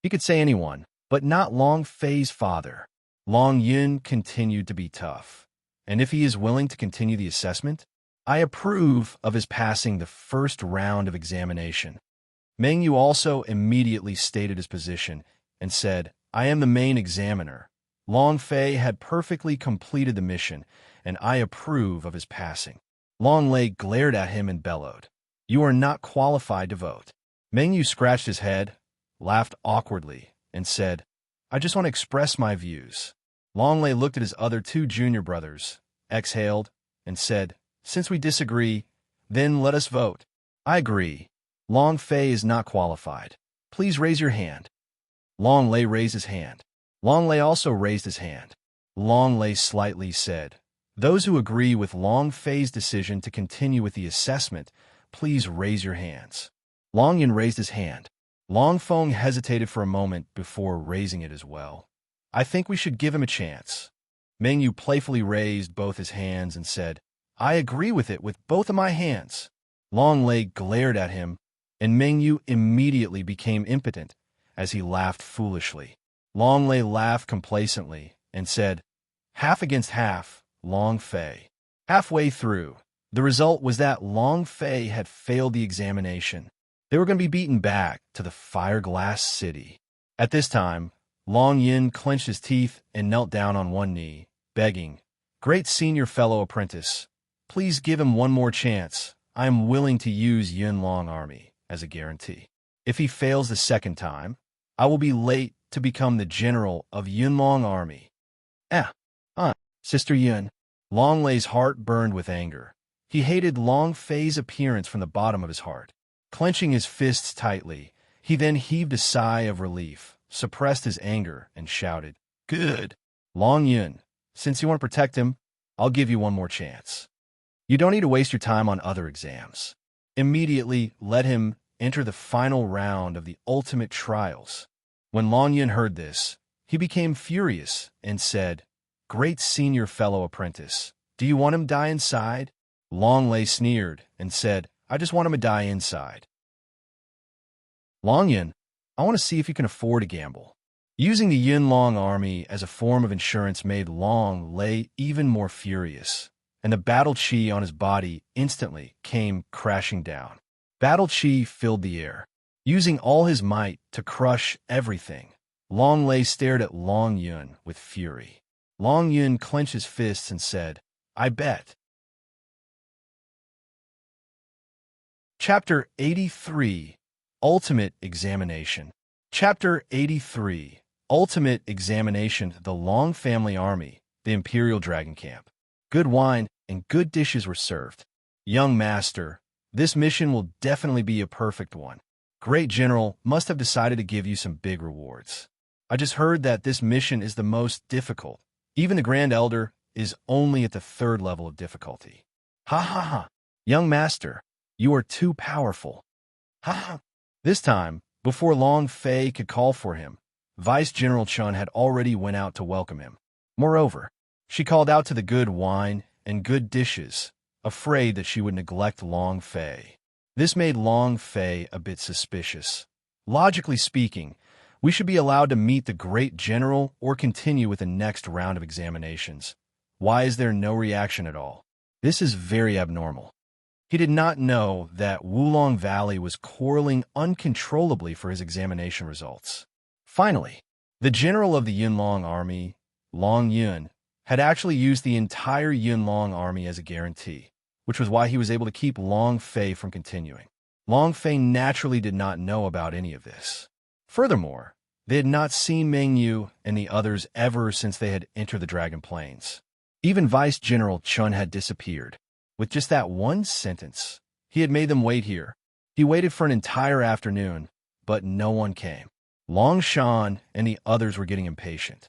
He could say anyone, but not Long Fei's father. Long Yun continued to be tough, and if he is willing to continue the assessment, I approve of his passing the first round of examination. Mengyu also immediately stated his position and said, I am the main examiner. Long Fei had perfectly completed the mission, and I approve of his passing. Long Lei glared at him and bellowed, You are not qualified to vote. Mengyu scratched his head, laughed awkwardly, and said, I just want to express my views. Long Lei looked at his other 2 junior brothers, exhaled, and said, Since we disagree, then let us vote. I agree. Long Fei is not qualified. Please raise your hand. Long Lei raised his hand. Long Lei also raised his hand. Long Lei slightly said, Those who agree with Long Fei's decision to continue with the assessment, please raise your hands. Long Yun raised his hand. Long Feng hesitated for a moment before raising it as well. I think we should give him a chance. Mengyu playfully raised both his hands and said, I agree with it with both of my hands. Long Lei glared at him, and Mengyu immediately became impotent as he laughed foolishly. Long Lei laughed complacently and said, Half against half, Long Fei. Halfway through, the result was that Long Fei had failed the examination. They were going to be beaten back to the Fireglass City. At this time, Long Yin clenched his teeth and knelt down on one knee, begging, Great senior fellow apprentice, please give him one more chance. I am willing to use Yun Long Army as a guarantee. If he fails the second time, I will be late to become the general of Yun Long Army. Sister Yun. Long Lei's heart burned with anger. He hated Long Fei's appearance from the bottom of his heart. Clenching his fists tightly, he then heaved a sigh of relief, suppressed his anger, and shouted, Good. Long Yun, since you want to protect him, I'll give you one more chance. You don't need to waste your time on other exams. immediately let him enter the final round of the ultimate trials. When Long Yun heard this, he became furious and said, "Great senior fellow apprentice, do you want him to die inside?" Long Lei sneered and said, "I just want him to die inside." Long Yun, I want to see if you can afford to gamble. Using the Yunlong army as a form of insurance made Long Lei even more furious, and the battle chi on his body instantly came crashing down. Battle chi filled the air, using all his might to crush everything. Long Lei stared at Long Yun with fury. Long Yun clenched his fists and said, "I bet." Chapter 83, Ultimate Examination. Chapter 83, Ultimate Examination. The Long Family Army, the Imperial Dragon Camp. Good wine and good dishes were served. Young master, this mission will definitely be a perfect one. Great General must have decided to give you some big rewards. I just heard that this mission is the most difficult. Even the Grand Elder is only at the 3rd level of difficulty. Ha ha ha. Young master, you are too powerful. Ha ha. This time, before Long Fei could call for him, Vice General Chun had already went out to welcome him. Moreover, she called out to the good wine and good dishes, afraid that she would neglect Long Fei. This made Long Fei a bit suspicious. Logically speaking, we should be allowed to meet the great general or continue with the next round of examinations. Why is there no reaction at all? This is very abnormal. He did not know that Wulong Valley was quarreling uncontrollably for his examination results. Finally, the general of the Yunlong army, Long Yun, had actually used the entire Yunlong army as a guarantee, which was why he was able to keep Long Fei from continuing. Long Fei naturally did not know about any of this. Furthermore, they had not seen Meng Yu and the others ever since they had entered the Dragon Plains. Even Vice General Chun had disappeared. With just that one sentence, he had made them wait here. He waited for an entire afternoon, but no one came. Long Shan and the others were getting impatient.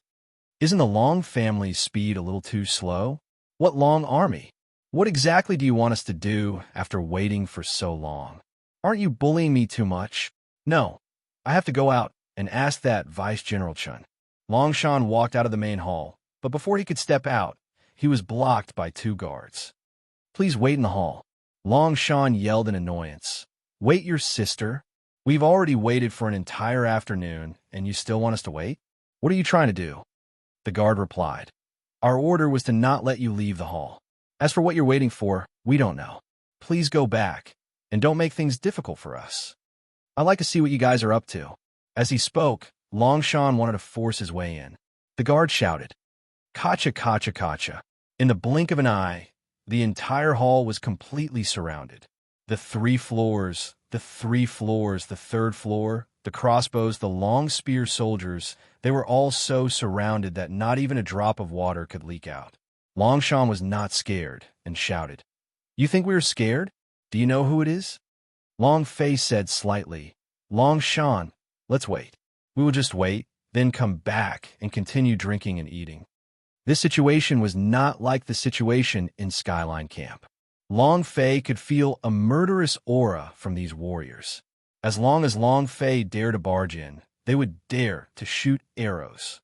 Isn't the Long family's speed a little too slow? What Long army? What exactly do you want us to do after waiting for so long? Aren't you bullying me too much? No, I have to go out and ask that Vice General Chun. Long Shan walked out of the main hall, but before he could step out, he was blocked by 2 guards. "Please wait in the hall." Long Shan yelled in annoyance. "Wait your sister? We've already waited for an entire afternoon, and you still want us to wait? What are you trying to do?" The guard replied, "Our order was to not let you leave the hall. As for what you're waiting for, we don't know. Please go back, and don't make things difficult for us. I'd like to see what you guys are up to." As he spoke, Long Shan wanted to force his way in. The guard shouted, "Kacha, kacha, kacha." In the blink of an eye, the entire hall was completely surrounded. The 3 floors, the 3rd floor, the crossbows, the long spear soldiers, they were all so surrounded that not even a drop of water could leak out. Long Shan was not scared and shouted, "You think we are scared? Do you know who it is?" Long Fei said slightly, "Long Shan, let's wait. We will just wait, then come back and continue drinking and eating." This situation was not like the situation in Skyline Camp. Long Fei could feel a murderous aura from these warriors. As long as Long Fei dared to barge in, they would dare to shoot arrows.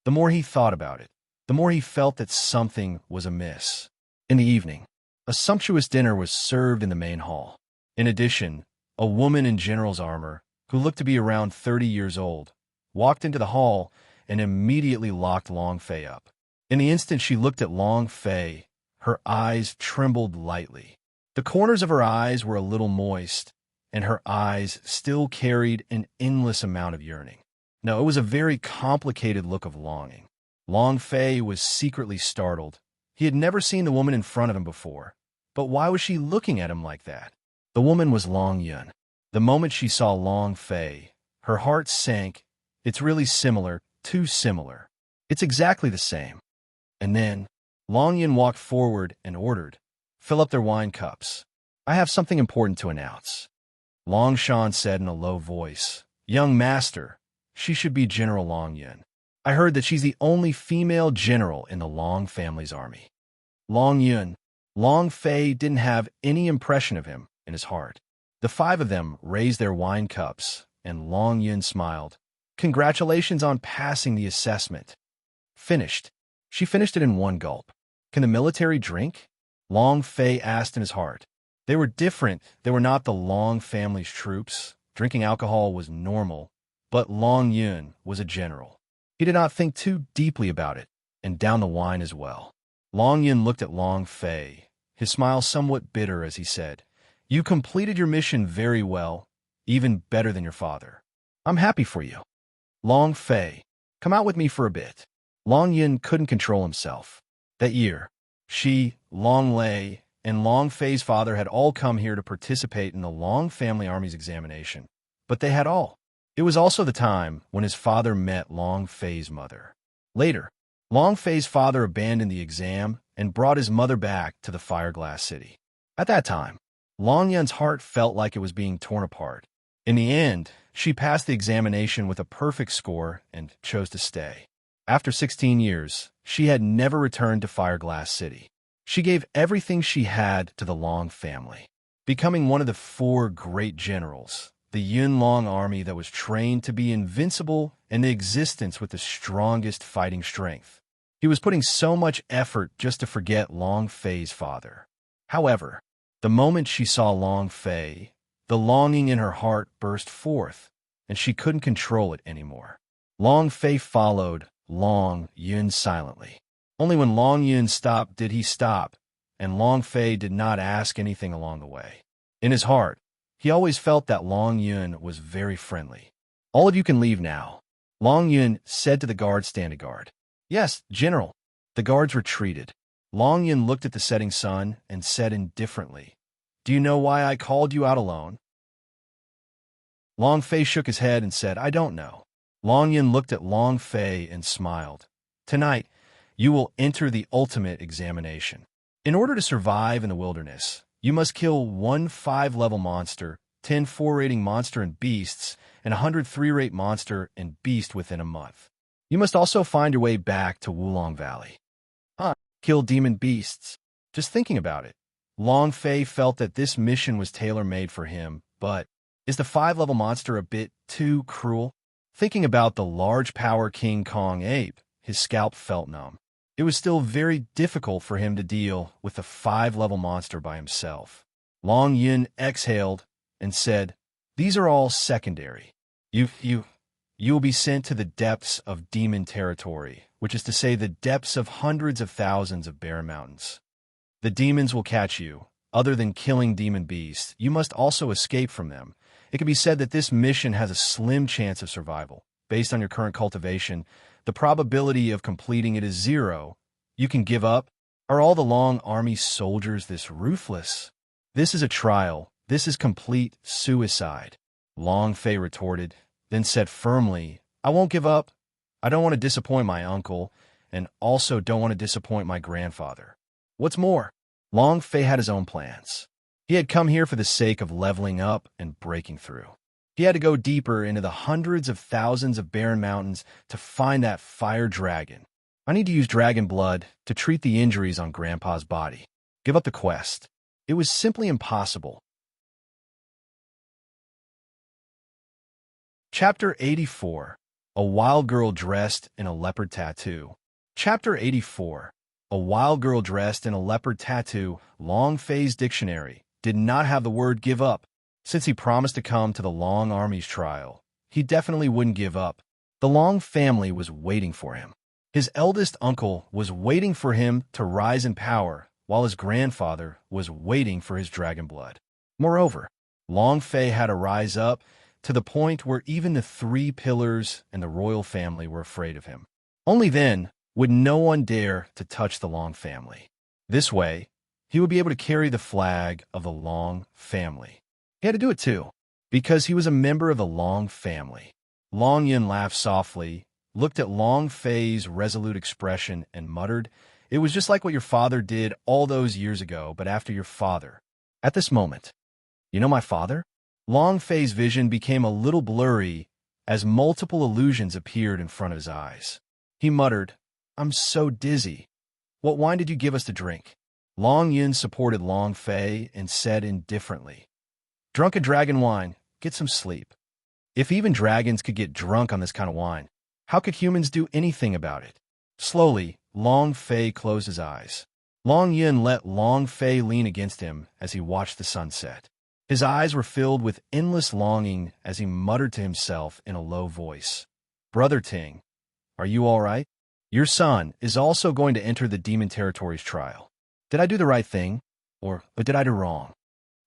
The more he thought about it, the more he felt that something was amiss. In the evening, a sumptuous dinner was served in the main hall. In addition, a woman in general's armor, who looked to be around 30 years old, walked into the hall and immediately locked Long Fei up. In the instant she looked at Long Fei, her eyes trembled lightly. The corners of her eyes were a little moist, and her eyes still carried an endless amount of yearning. No, it was a very complicated look of longing. Long Fei was secretly startled. He had never seen the woman in front of him before. But why was she looking at him like that? The woman was Long Yun. The moment she saw Long Fei, her heart sank. It's really similar, too similar. It's exactly the same. And then, Long Yun walked forward and ordered, "Fill up their wine cups. I have something important to announce." Long Shan said in a low voice, "Young master, she should be General Long Yun. I heard that she's the only female general in the Long family's army." Long Yun, Long Fei didn't have any impression of him in his heart. The five of them raised their wine cups, and Long Yun smiled. Congratulations on passing the assessment. Finished. She finished it in one gulp. Can the military drink? Long Fei asked in his heart. They were different. They were not the Long family's troops. Drinking alcohol was normal, but Long Yun was a general. He did not think too deeply about it, and downed the wine as well. Long Yun looked at Long Fei, his smile somewhat bitter as he said, You completed your mission very well, even better than your father. I'm happy for you. Long Fei, come out with me for a bit. Long Yun couldn't control himself. That year, she, Long Lei, and Long Fei's father had all come here to participate in the Long family army's examination. But they had all. It was also the time when his father met Long Fei's mother. Later, Long Fei's father abandoned the exam and brought his mother back to the Fireglass City. At that time, Long Yun's heart felt like it was being torn apart. In the end, she passed the examination with a perfect score and chose to stay. After 16 years, she had never returned to Fireglass City. She gave everything she had to the Long family, becoming one of the 4 great generals, the Yun Long army that was trained to be invincible and the existence with the strongest fighting strength. He was putting so much effort just to forget Long Fei's father. However, the moment she saw Long Fei, the longing in her heart burst forth, and she couldn't control it anymore. Long Fei followed Long Yun silently. Only when Long Yun stopped did he stop, and Long Fei did not ask anything along the way. In his heart, he always felt that Long Yun was very friendly. All of you can leave now, Long Yun said to the guards standing guard. Yes, General. The guards retreated. Long Yun looked at the setting sun and said indifferently, Do you know why I called you out alone? Long Fei shook his head and said, I don't know. Long Yun looked at Long Fei and smiled. Tonight, you will enter the ultimate examination. In order to survive in the wilderness, you must kill 1 5-level monster, 10 4-rating monster and beasts, and 100 3-rate monster and beast within a month. You must also find your way back to Wulong Valley. Kill demon beasts. Just thinking about it, Long Fei felt that this mission was tailor-made for him, but is the 5-level monster a bit too cruel? Thinking about the large power King Kong ape, his scalp felt numb. It was still very difficult for him to deal with the 5-level monster by himself. Long Yun exhaled and said, These are all secondary. You will be sent to the depths of demon territory, which is to say the depths of hundreds of thousands of barren mountains. The demons will catch you. Other than killing demon beasts, you must also escape from them. It can be said that this mission has a slim chance of survival. Based on your current cultivation, the probability of completing it is 0. You can give up. Are all the Long Army soldiers this ruthless? This is a trial. This is complete suicide. Long Fei retorted, then said firmly, I won't give up. I don't want to disappoint my uncle, and also don't want to disappoint my grandfather. What's more, Long Fei had his own plans. He had come here for the sake of leveling up and breaking through. He had to go deeper into the hundreds of thousands of barren mountains to find that fire dragon. I need to use dragon blood to treat the injuries on Grandpa's body. Give up the quest. It was simply impossible. Chapter 84. A Wild Girl Dressed in a Leopard Tattoo. Chapter 84. A wild girl dressed in a leopard tattoo. Long Fei's dictionary did not have the word give up. Since he promised to come to the Long Army's trial, he definitely wouldn't give up. The Long family was waiting for him. His eldest uncle was waiting for him to rise in power, while his grandfather was waiting for his dragon blood. Moreover, Long Fei had to rise up to the point where even the 3 pillars and the royal family were afraid of him. Only then would no one dare to touch the Long family. This way, he would be able to carry the flag of the Long family. He had to do it too, because he was a member of the Long family. Long Yun laughed softly, looked at Long Fei's resolute expression, and muttered, It was just like what your father did all those years ago, but after your father. At this moment, you know my father? Long Fei's vision became a little blurry as multiple illusions appeared in front of his eyes. He muttered, I'm so dizzy. What wine did you give us to drink? Long Yun supported Long Fei and said indifferently, "Drunken dragon wine, get some sleep. If even dragons could get drunk on this kind of wine, how could humans do anything about it?" Slowly, Long Fei closed his eyes. Long Yun let Long Fei lean against him as he watched the sunset. His eyes were filled with endless longing as he muttered to himself in a low voice, "Brother Ting, are you all right? Your son is also going to enter the demon territories trial. Did I do the right thing, or did I do wrong?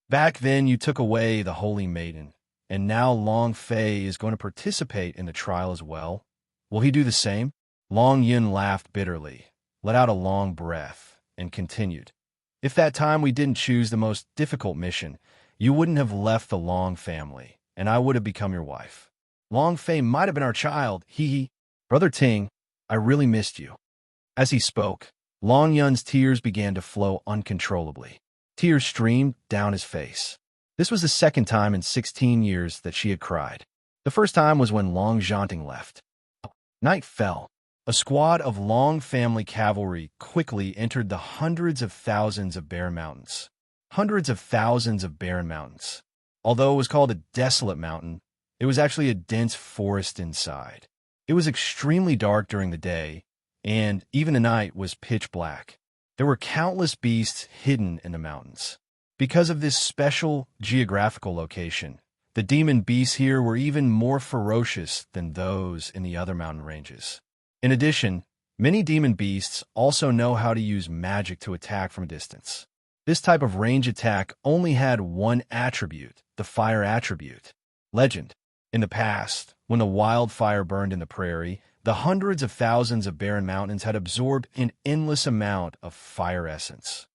Back then you took away the holy maiden, and now Long Fei is going to participate in the trial as well. Will he do the same?" Long Yun laughed bitterly, let out a long breath, and continued, "If that time we didn't choose the most difficult mission, you wouldn't have left the Long family, and I would have become your wife. Long Fei might have been our child, hee. Brother Ting, I really missed you." As he spoke, Long Yun's tears began to flow uncontrollably. Tears streamed down his face. This was the second time in 16 years that she had cried. The first time was when Long Zhanting left. Night fell. A squad of Long family cavalry quickly entered the hundreds of thousands of barren mountains. Hundreds of thousands of barren mountains. Although it was called a desolate mountain, it was actually a dense forest inside. It was extremely dark during the day, and even the night was pitch black. There were countless beasts hidden in the mountains. Because of this special geographical location, the demon beasts here were even more ferocious than those in the other mountain ranges. In addition, many demon beasts also know how to use magic to attack from a distance. This type of range attack only had one attribute, the fire attribute. Legend. In the past, when the wildfire burned in the prairie, the hundreds of thousands of barren mountains had absorbed an endless amount of fire essence.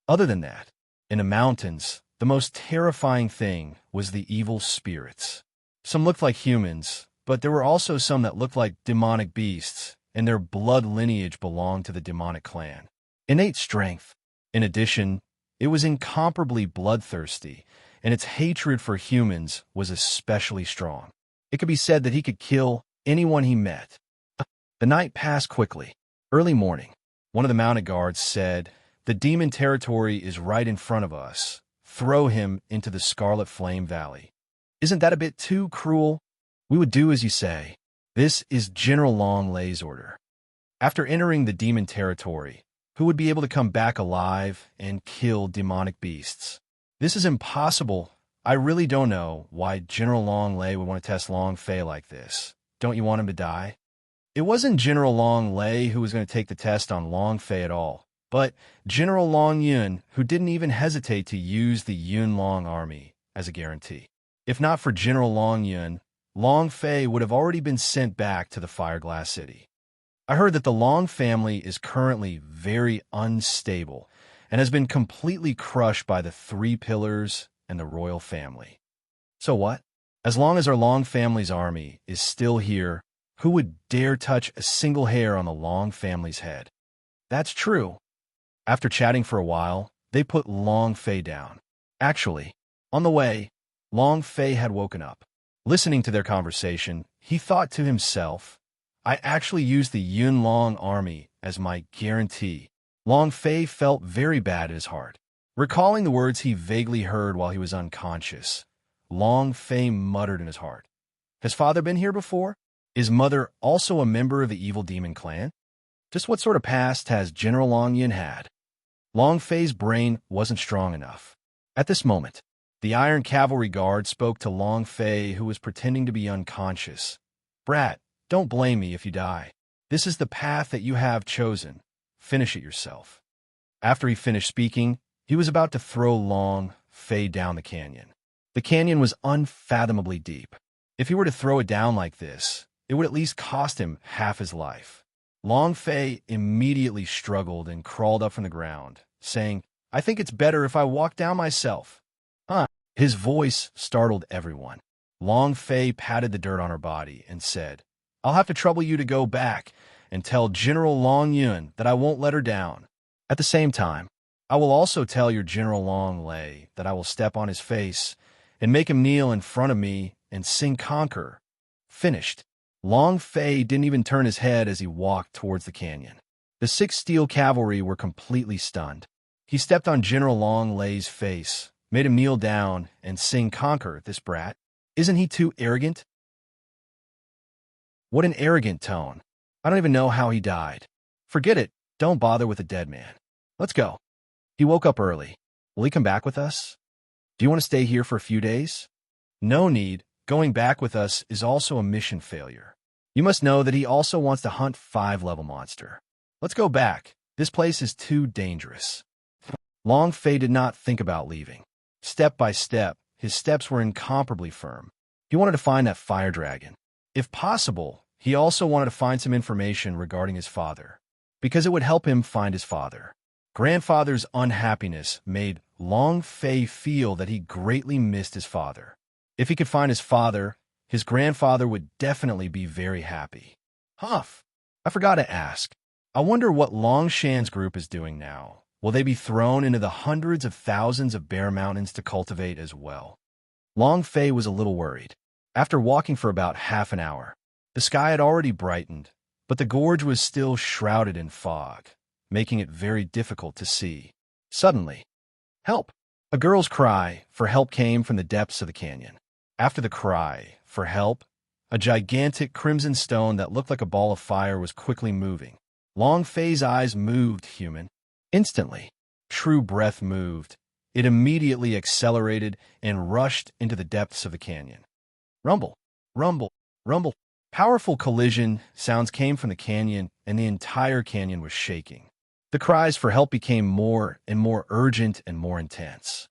Other than that, in the mountains, the most terrifying thing was the evil spirits. Some looked like humans, but there were also some that looked like demonic beasts, and their blood lineage belonged to the demonic clan. Innate strength. In addition, it was incomparably bloodthirsty, and its hatred for humans was especially strong. It could be said that he could kill anyone he met. The night passed quickly. Early morning, one of the mounted guards said, "The demon territory is right in front of us. Throw him into the Scarlet Flame Valley." "Isn't that a bit too cruel?" "We would do as you say. This is General Long Lei's order." After entering the demon territory, who would be able to come back alive and kill demonic beasts? "This is impossible. I really don't know why General Long Lei would want to test Long Fei like this. Don't you want him to die?" It wasn't General Long Lei who was going to take the test on Long Fei at all, but General Long Yun, who didn't even hesitate to use the Yun Long army as a guarantee. If not for General Long Yun, Long Fei would have already been sent back to the Fireglass City. I heard that the Long family is currently very unstable and has been completely crushed by the Three Pillars and the royal family. So what? As long as our Long family's army is still here, who would dare touch a single hair on the Long family's head? That's true. After chatting for a while, they put Long Fei down. Actually, on the way, Long Fei had woken up. Listening to their conversation, he thought to himself, "I actually used the Yun Long army as my guarantee." Long Fei felt very bad at his heart. Recalling the words he vaguely heard while he was unconscious, Long Fei muttered in his heart, "Has father been here before? Is mother also a member of the evil demon clan? Just what sort of past has General Long Yin had?" Long Fei's brain wasn't strong enough. At this moment, the Iron Cavalry Guard spoke to Long Fei, who was pretending to be unconscious. "Brat, don't blame me if you die. This is the path that you have chosen. Finish it yourself." After he finished speaking, he was about to throw Long Fei down the canyon. The canyon was unfathomably deep. If he were to throw it down like this, it would at least cost him half his life. Long Fei immediately struggled and crawled up from the ground, saying, "I think it's better if I walk down myself." "Huh?" His voice startled everyone. Long Fei patted the dirt on her body and said, "I'll have to trouble you to go back and tell General Long Yun that I won't let her down. At the same time, I will also tell your General Long Lei that I will step on his face and make him kneel in front of me and sing Conquer." Finished. Long Fei didn't even turn his head as he walked towards the canyon. The 6 steel cavalry were completely stunned. He stepped on General Long Lei's face, made him kneel down and sing "Conquer this brat." Isn't he too arrogant? What an arrogant tone. I don't even know how he died. Forget it. Don't bother with a dead man. Let's go. He woke up early. Will he come back with us? Do you want to stay here for a few days? No need. Going back with us is also a mission failure. You must know that he also wants to hunt 5-level monster. Let's go back. This place is too dangerous. Long Fei did not think about leaving. Step by step, his steps were incomparably firm. He wanted to find that fire dragon. If possible, he also wanted to find some information regarding his father, because it would help him find his father. Grandfather's unhappiness made Long Fei feel that he greatly missed his father. If he could find his father, his grandfather would definitely be very happy. Huff! I forgot to ask. I wonder what Long Shan's group is doing now. Will they be thrown into the hundreds of thousands of bare mountains to cultivate as well? Long Fei was a little worried. After walking for about half an hour, the sky had already brightened, but the gorge was still shrouded in fog, making it very difficult to see. Suddenly, help! A girl's cry for help came from the depths of the canyon. After the cry for help, a gigantic crimson stone that looked like a ball of fire was quickly moving. Long Fei's eyes moved, human. Instantly, True Breath moved. It immediately accelerated and rushed into the depths of the canyon. Rumble, rumble, rumble. Powerful collision sounds came from the canyon, and the entire canyon was shaking. The cries for help became more and more urgent and more intense.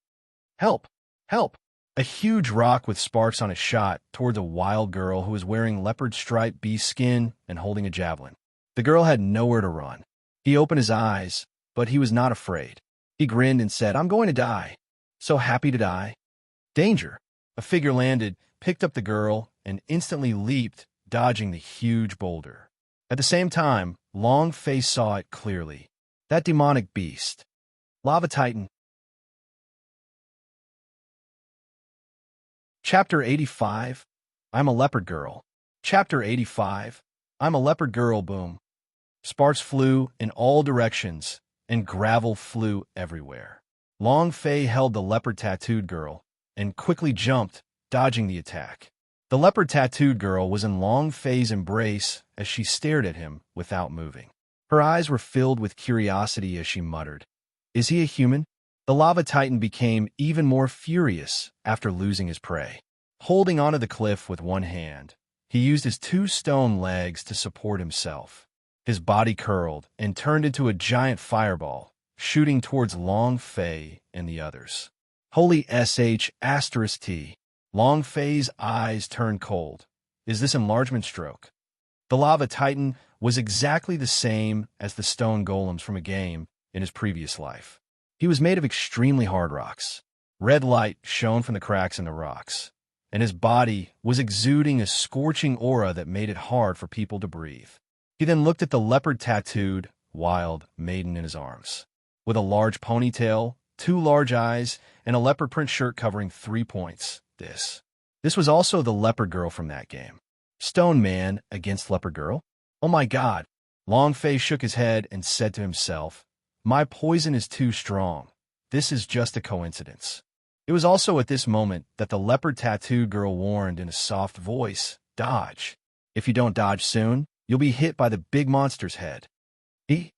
Help! Help! A huge rock with sparks on it shot towards a wild girl who was wearing leopard-striped beast skin and holding a javelin. The girl had nowhere to run. He opened his eyes, but he was not afraid. He grinned and said, "I'm going to die. So happy to die." Danger! A figure landed, picked up the girl, and instantly leaped, dodging the huge boulder. At the same time, Long Fei saw it clearly. That demonic beast. Lava Titan. Chapter 85. I'm a Leopard Girl. Chapter 85. I'm a Leopard Girl. Boom. Sparks flew in all directions, and gravel flew everywhere. Long Fei held the leopard-tattooed girl and quickly jumped, dodging the attack. The leopard-tattooed girl was in Long Fei's embrace as she stared at him without moving. Her eyes were filled with curiosity as she muttered, "Is he a human?" The lava titan became even more furious after losing his prey. Holding onto the cliff with one hand, he used his 2 stone legs to support himself. His body curled and turned into a giant fireball, shooting towards Long Fei and the others. Holy sh**T. Long Fei's eyes turned cold. Is this enlargement stroke? The lava titan was exactly the same as the stone golems from a game in his previous life. He was made of extremely hard rocks. Red light shone from the cracks in the rocks, and his body was exuding a scorching aura that made it hard for people to breathe. He then looked at the leopard-tattooed, wild maiden in his arms. With a large ponytail, 2 large eyes, and a leopard print shirt covering 3 points. This was also the leopard girl from that game. Stone man against leopard girl? Oh my god. Long Fei shook his head and said to himself, "My poison is too strong. This is just a coincidence." It was also at this moment that the leopard-tattooed girl warned in a soft voice, "Dodge. If you don't dodge soon, you'll be hit by the big monster's head." He.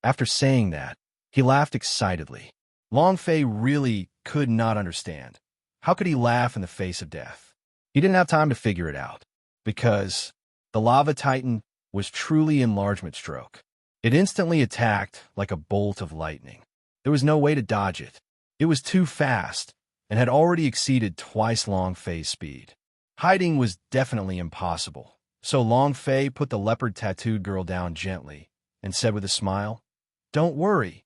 After saying that, he laughed excitedly. Long Fei really could not understand. How could he laugh in the face of death? He didn't have time to figure it out, because the lava titan was truly enlargement stroke. It instantly attacked like a bolt of lightning. There was no way to dodge it. It was too fast and had already exceeded twice Long Fei's speed. Hiding was definitely impossible, so Long Fei put the leopard-tattooed girl down gently and said with a smile, "Don't worry."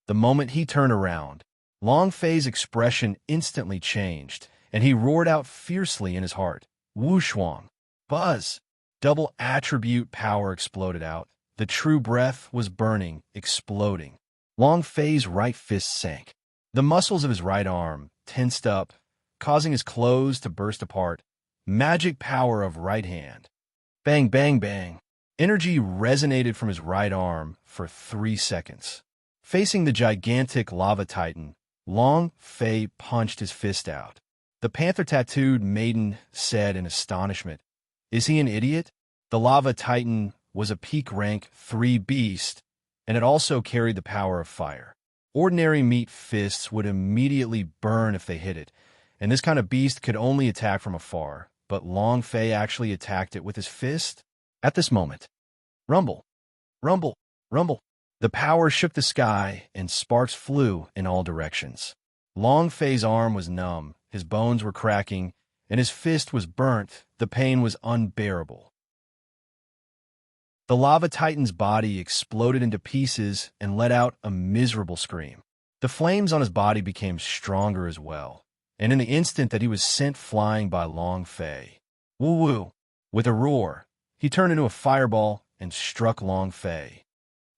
The moment he turned around, Long Fei's expression instantly changed, and he roared out fiercely in his heart, "Wushuang! Buzz!" Double attribute power exploded out. The true breath was burning, exploding. Long Fei's right fist sank. The muscles of his right arm tensed up, causing his clothes to burst apart. Magic power of right hand. Bang, bang, bang. Energy resonated from his right arm for 3 seconds. Facing the gigantic lava titan, Long Fei punched his fist out. The panther-tattooed maiden said in astonishment, "Is he an idiot?" The lava titan was a peak rank 3 beast, and it also carried the power of fire. Ordinary meat fists would immediately burn if they hit it, and this kind of beast could only attack from afar, but Long Fei actually attacked it with his fist. At this moment, rumble, rumble, rumble. The power shook the sky, and sparks flew in all directions. Long Fei's arm was numb, his bones were cracking, and his fist was burnt. The pain was unbearable. The lava titan's body exploded into pieces and let out a miserable scream. The flames on his body became stronger as well, and in the instant that he was sent flying by Long Fei, woo-woo, with a roar, he turned into a fireball and struck Long Fei.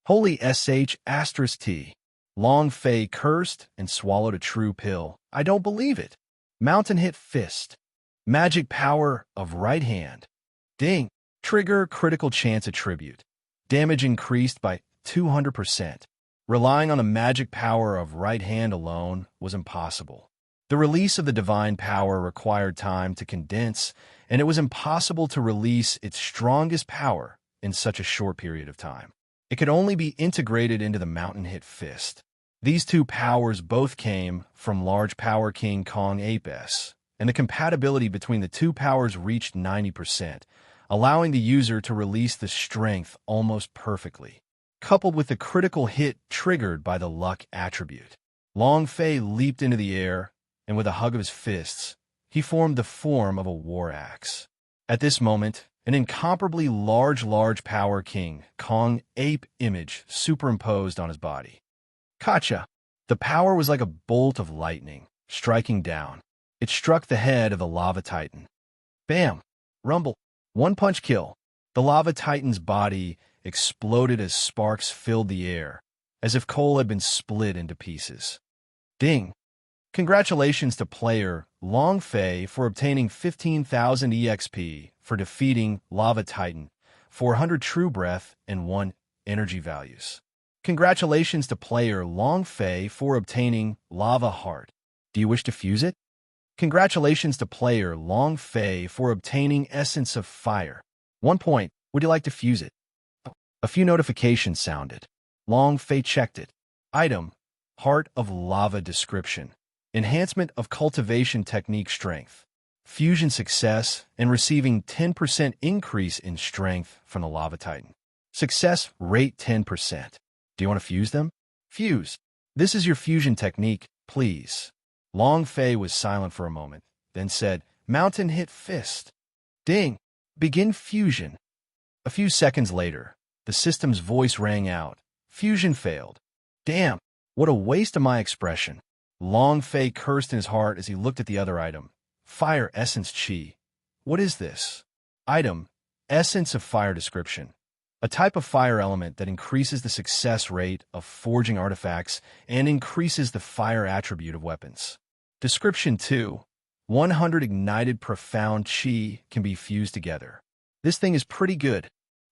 Holy sh**t. Long Fei cursed and swallowed a true pill. I don't believe it. Mountain hit fist. Magic power of right hand. Ding. Trigger critical chance attribute. Damage increased by 200%. Relying on the magic power of right hand alone was impossible. The release of the divine power required time to condense, and it was impossible to release its strongest power in such a short period of time. It could only be integrated into the mountain hit fist. These two powers both came from large power King Kong Apes, and the compatibility between the two powers reached 90%, allowing the user to release the strength almost perfectly, coupled with the critical hit triggered by the luck attribute. Long Fei leaped into the air, and with a hug of his fists, he formed the form of a war axe. At this moment, an incomparably large power King Kong ape image superimposed on his body. Gotcha! The power was like a bolt of lightning, striking down. It struck the head of the lava titan. Bam! Rumble! One punch kill. The lava titan's body exploded as sparks filled the air, as if coal had been split into pieces. Ding! Congratulations to player Long Fei for obtaining 15,000 EXP for defeating Lava Titan, 400 True Breath, and 1 Energy Values. Congratulations to player Long Fei for obtaining Lava Heart. Do you wish to fuse it? Congratulations to player Long Fei for obtaining Essence of Fire. 1 point. Would you like to fuse it? A few notifications sounded. Long Fei checked it. Item: Heart of Lava description. Enhancement of cultivation technique strength. Fusion success and receiving 10% increase in strength from the Lava Titan. Success rate 10%. Do you want to fuse them? Fuse. This is your fusion technique, please. Long Fei was silent for a moment, then said, Mountain hit fist. Ding. Begin fusion. A few seconds later, the system's voice rang out. Fusion failed. Damn, what a waste of my expression. Long Fei cursed in his heart as he looked at the other item. Fire Essence Chi. What is this? Item: Essence of Fire description. A type of fire element that increases the success rate of forging artifacts and increases the fire attribute of weapons. Description 2. 100 ignited profound Chi can be fused together. This thing is pretty good.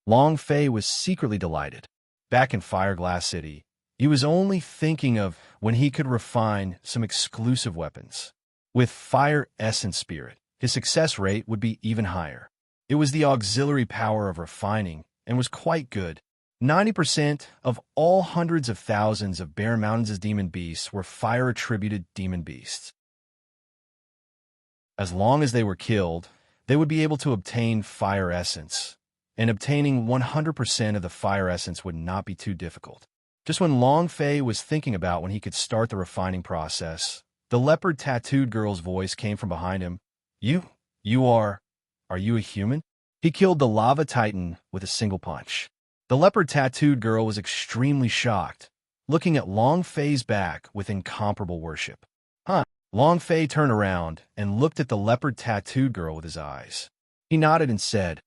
Long Fei was secretly delighted. Back in Fireglass City, he was only thinking of when he could refine some exclusive weapons. With Fire Essence Spirit, his success rate would be even higher. It was the auxiliary power of refining and was quite good. 90% of all hundreds of thousands of Bare Mountains' demon beasts were fire-attributed demon beasts. As long as they were killed, they would be able to obtain Fire Essence, and obtaining 100% of the Fire Essence would not be too difficult. Just when Long Fei was thinking about when he could start the refining process, the leopard-tattooed girl's voice came from behind him. Are you a human? He killed the Lava Titan with a single punch. The leopard-tattooed girl was extremely shocked, looking at Long Fei's back with incomparable worship. Long Fei turned around and looked at the leopard-tattooed girl with his eyes. He nodded and said,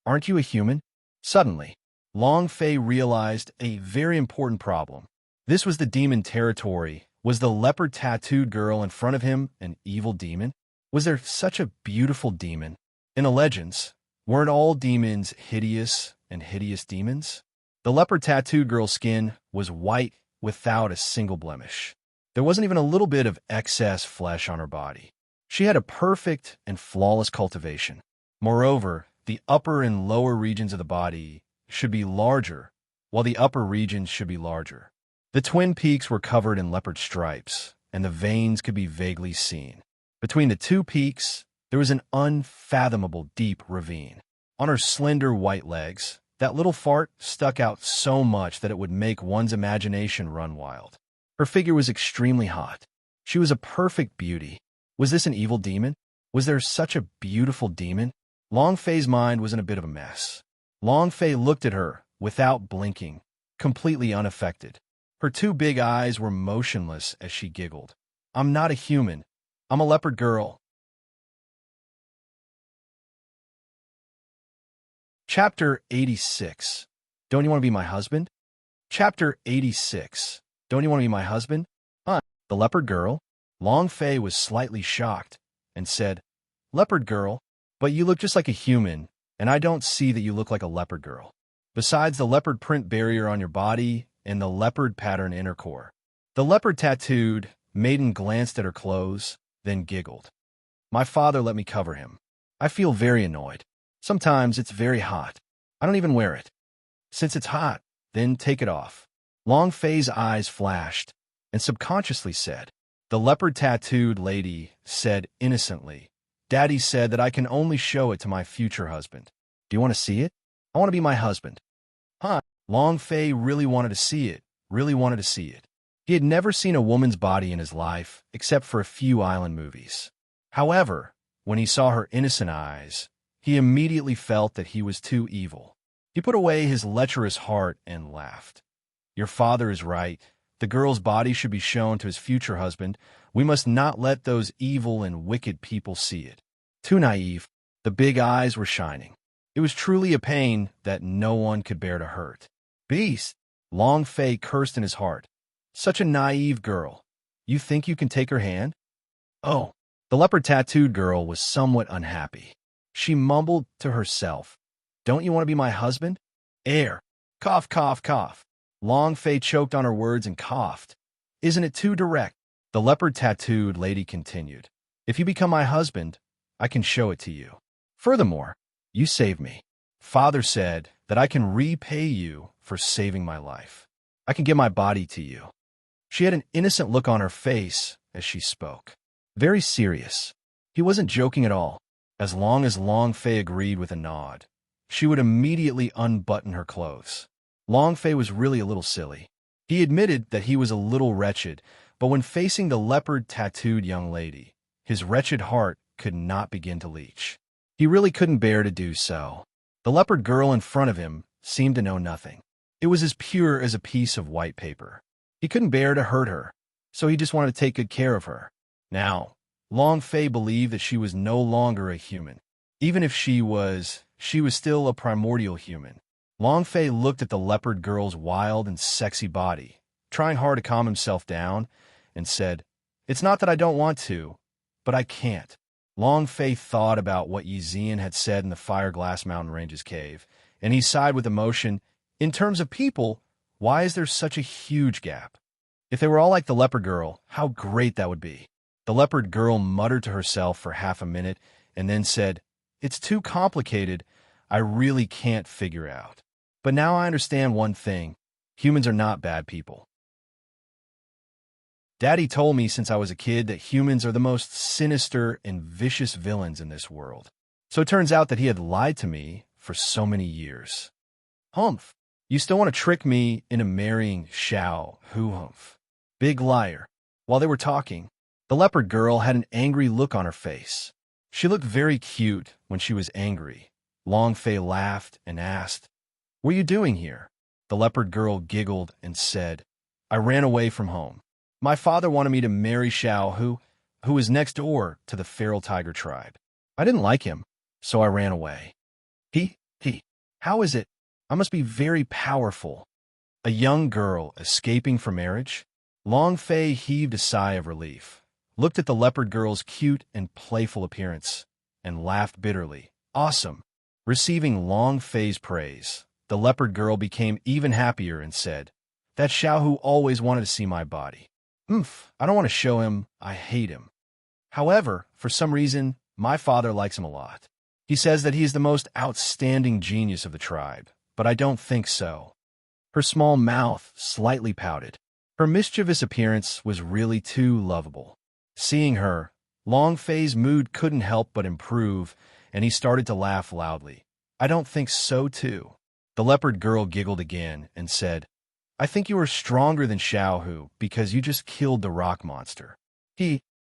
Aren't you a human? Suddenly, Long Fei realized a very important problem. This was the demon territory. Was the leopard-tattooed girl in front of him an evil demon? Was there such a beautiful demon? In the legends, weren't all demons hideous and hideous demons? The leopard-tattooed girl's skin was white without a single blemish. There wasn't even a little bit of excess flesh on her body. She had a perfect and flawless cultivation. Moreover, the upper and lower regions of the body should be larger, while the upper regions should be larger. The twin peaks were covered in leopard stripes, and the veins could be vaguely seen. Between the two peaks, there was an unfathomable deep ravine. On her slender white legs, that little fart stuck out so much that it would make one's imagination run wild. Her figure was extremely hot. She was a perfect beauty. Was this an evil demon? Was there such a beautiful demon? Long Fei's mind was in a bit of a mess. Long Fei looked at her without blinking, completely unaffected. Her two big eyes were motionless as she giggled. I'm not a human. I'm a leopard girl. Chapter 86. Don't you want to be my husband? Chapter 86. Don't you want to be my husband? The leopard girl? Long Fei was slightly shocked and said, Leopard girl? But you look just like a human, and I don't see that you look like a leopard girl. Besides the leopard print barrier on your body and the leopard pattern inner core. The leopard tattooed maiden glanced at her clothes, then giggled. My father let me cover him. I feel very annoyed. Sometimes it's very hot. I don't even wear it. Since it's hot, then take it off. Long Fei's eyes flashed and subconsciously said, the leopard tattooed lady said innocently, Daddy said that I can only show it to my future husband. Do you want to see it? I want to be my husband. Long Fei really wanted to see it, He had never seen a woman's body in his life, except for a few island movies. However, when he saw her innocent eyes, he immediately felt that he was too evil. He put away his lecherous heart and laughed. Your father is right. The girl's body should be shown to his future husband. We must not let those evil and wicked people see it. Too naive. The big eyes were shining. It was truly a pain that no one could bear to hurt. Beast! Long Fei cursed in his heart. Such a naive girl. You think you can take her hand? Oh. The leopard-tattooed girl was somewhat unhappy. She mumbled to herself, Don't you want to be my husband? Air. Cough, cough, cough. Long Fei choked on her words and coughed. Isn't it too direct? The leopard-tattooed lady continued. If you become my husband, I can show it to you. Furthermore, you saved me. Father said that I can repay you for saving my life. I can give my body to you. She had an innocent look on her face as she spoke. Very serious. He wasn't joking at all. As long as Long Fei agreed with a nod, she would immediately unbutton her clothes. Long Fei was really a little silly. He admitted that he was a little wretched, but when facing the leopard-tattooed young lady, his wretched heart could not begin to leach. He really couldn't bear to do so. The leopard girl in front of him seemed to know nothing. It was as pure as a piece of white paper. He couldn't bear to hurt her, so he just wanted to take good care of her. Now, Long Fei believed that she was no longer a human. Even if she was still a primordial human. Long Fei looked at the leopard girl's wild and sexy body, trying hard to calm himself down, and said, It's not that I don't want to, but I can't. Long Fei thought about what Yi Zian had said in the Fireglass Mountain Ranges cave, and he sighed with emotion. In terms of people, why is there such a huge gap? If they were all like the leopard girl, how great that would be. The leopard girl muttered to herself for half a minute and then said, It's too complicated. I really can't figure out. But now I understand one thing. Humans are not bad people. Daddy told me since I was a kid that humans are the most sinister and vicious villains in this world. So it turns out that he had lied to me for so many years. Humph. You still want to trick me into marrying Xiao Hu Humph. Big liar. While they were talking, the leopard girl had an angry look on her face. She looked very cute when she was angry. Long Fei laughed and asked, What are you doing here? The leopard girl giggled and said, I ran away from home. My father wanted me to marry Xiao Hu, who is next door to the feral tiger tribe. I didn't like him, so I ran away. How is it? I must be very powerful. A young girl escaping from marriage? Long Fei heaved a sigh of relief, looked at the leopard girl's cute and playful appearance, and laughed bitterly. Awesome. Receiving Long Fei's praise, The leopard girl became even happier and said, "That Xiaohu always wanted to see my body. I don't want to show him I hate him. However, for some reason, my father likes him a lot. He says that he is the most outstanding genius of the tribe, but I don't think so." Her small mouth slightly pouted. Her mischievous appearance was really too lovable. Seeing her, Long Fei's mood couldn't help but improve, and he started to laugh loudly. "I don't think so, too." The leopard girl giggled again and said, "I think you are stronger than Xiaohu because you just killed the rock monster."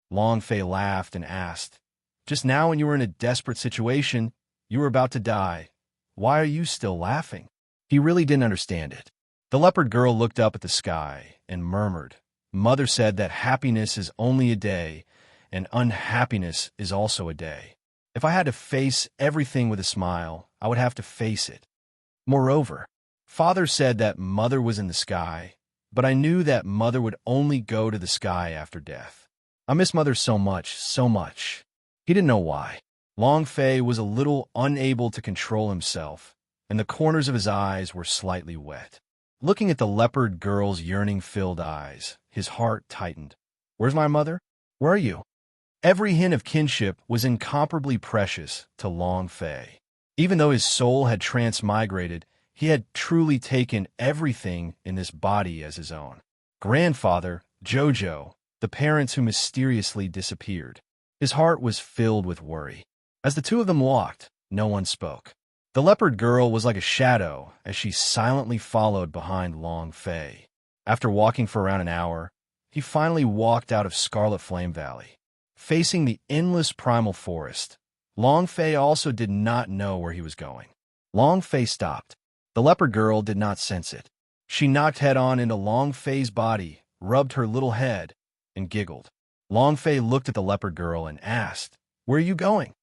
Long Fei laughed and asked, "Just now when you were in a desperate situation, you were about to die. Why are you still laughing?" He really didn't understand it. The leopard girl looked up at the sky and murmured, "Mother said that happiness is only a day, and unhappiness is also a day. If I had to face everything with a smile, I would have to face it. Moreover, Father said that Mother was in the sky, but I knew that Mother would only go to the sky after death. I miss Mother so much, so much." He didn't know why. Long Fei was a little unable to control himself, and the corners of his eyes were slightly wet. Looking at the leopard girl's yearning-filled eyes, his heart tightened. "Where's my mother? Where are you?" Every hint of kinship was incomparably precious to Long Fei. Even though his soul had transmigrated, he had truly taken everything in this body as his own. Grandfather, Jojo, the parents who mysteriously disappeared. His heart was filled with worry. As the two of them walked, no one spoke. The leopard girl was like a shadow as she silently followed behind Long Fei. After walking for around an hour, he finally walked out of Scarlet Flame Valley. Facing the endless primal forest, Long Fei also did not know where he was going. Long Fei stopped. The leopard girl did not sense it. She knocked head-on into Long Fei's body, rubbed her little head, and giggled. Long Fei looked at the leopard girl and asked, "Where are you going?"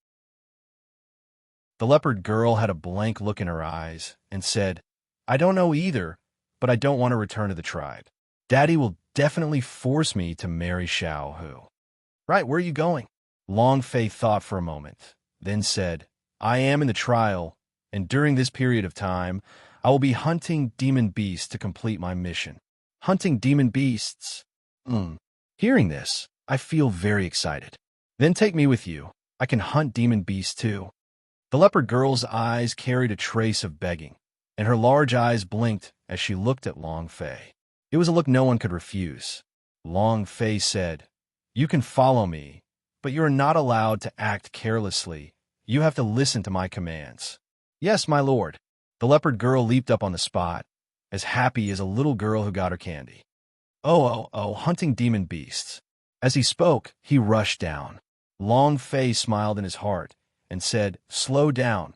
The leopard girl had a blank look in her eyes and said, "I don't know either, but I don't want to return to the tribe. Daddy will definitely force me to marry Xiaohu." "Right, where are you going?" Long Fei thought for a moment, then said, "I am in the trial, and during this period of time, I will be hunting demon beasts to complete my mission." "Hunting demon beasts?" Hearing this, I feel very excited. "Then take me with you. I can hunt demon beasts too." The leopard girl's eyes carried a trace of begging, and her large eyes blinked as she looked at Long Fei. It was a look no one could refuse. Long Fei said, "You can follow me, but you are not allowed to act carelessly. You have to listen to my commands." "Yes, my lord." The leopard girl leaped up on the spot, as happy as a little girl who got her candy. Oh, hunting demon beasts." As he spoke, he rushed down. Long Fei smiled in his heart and said, "Slow down."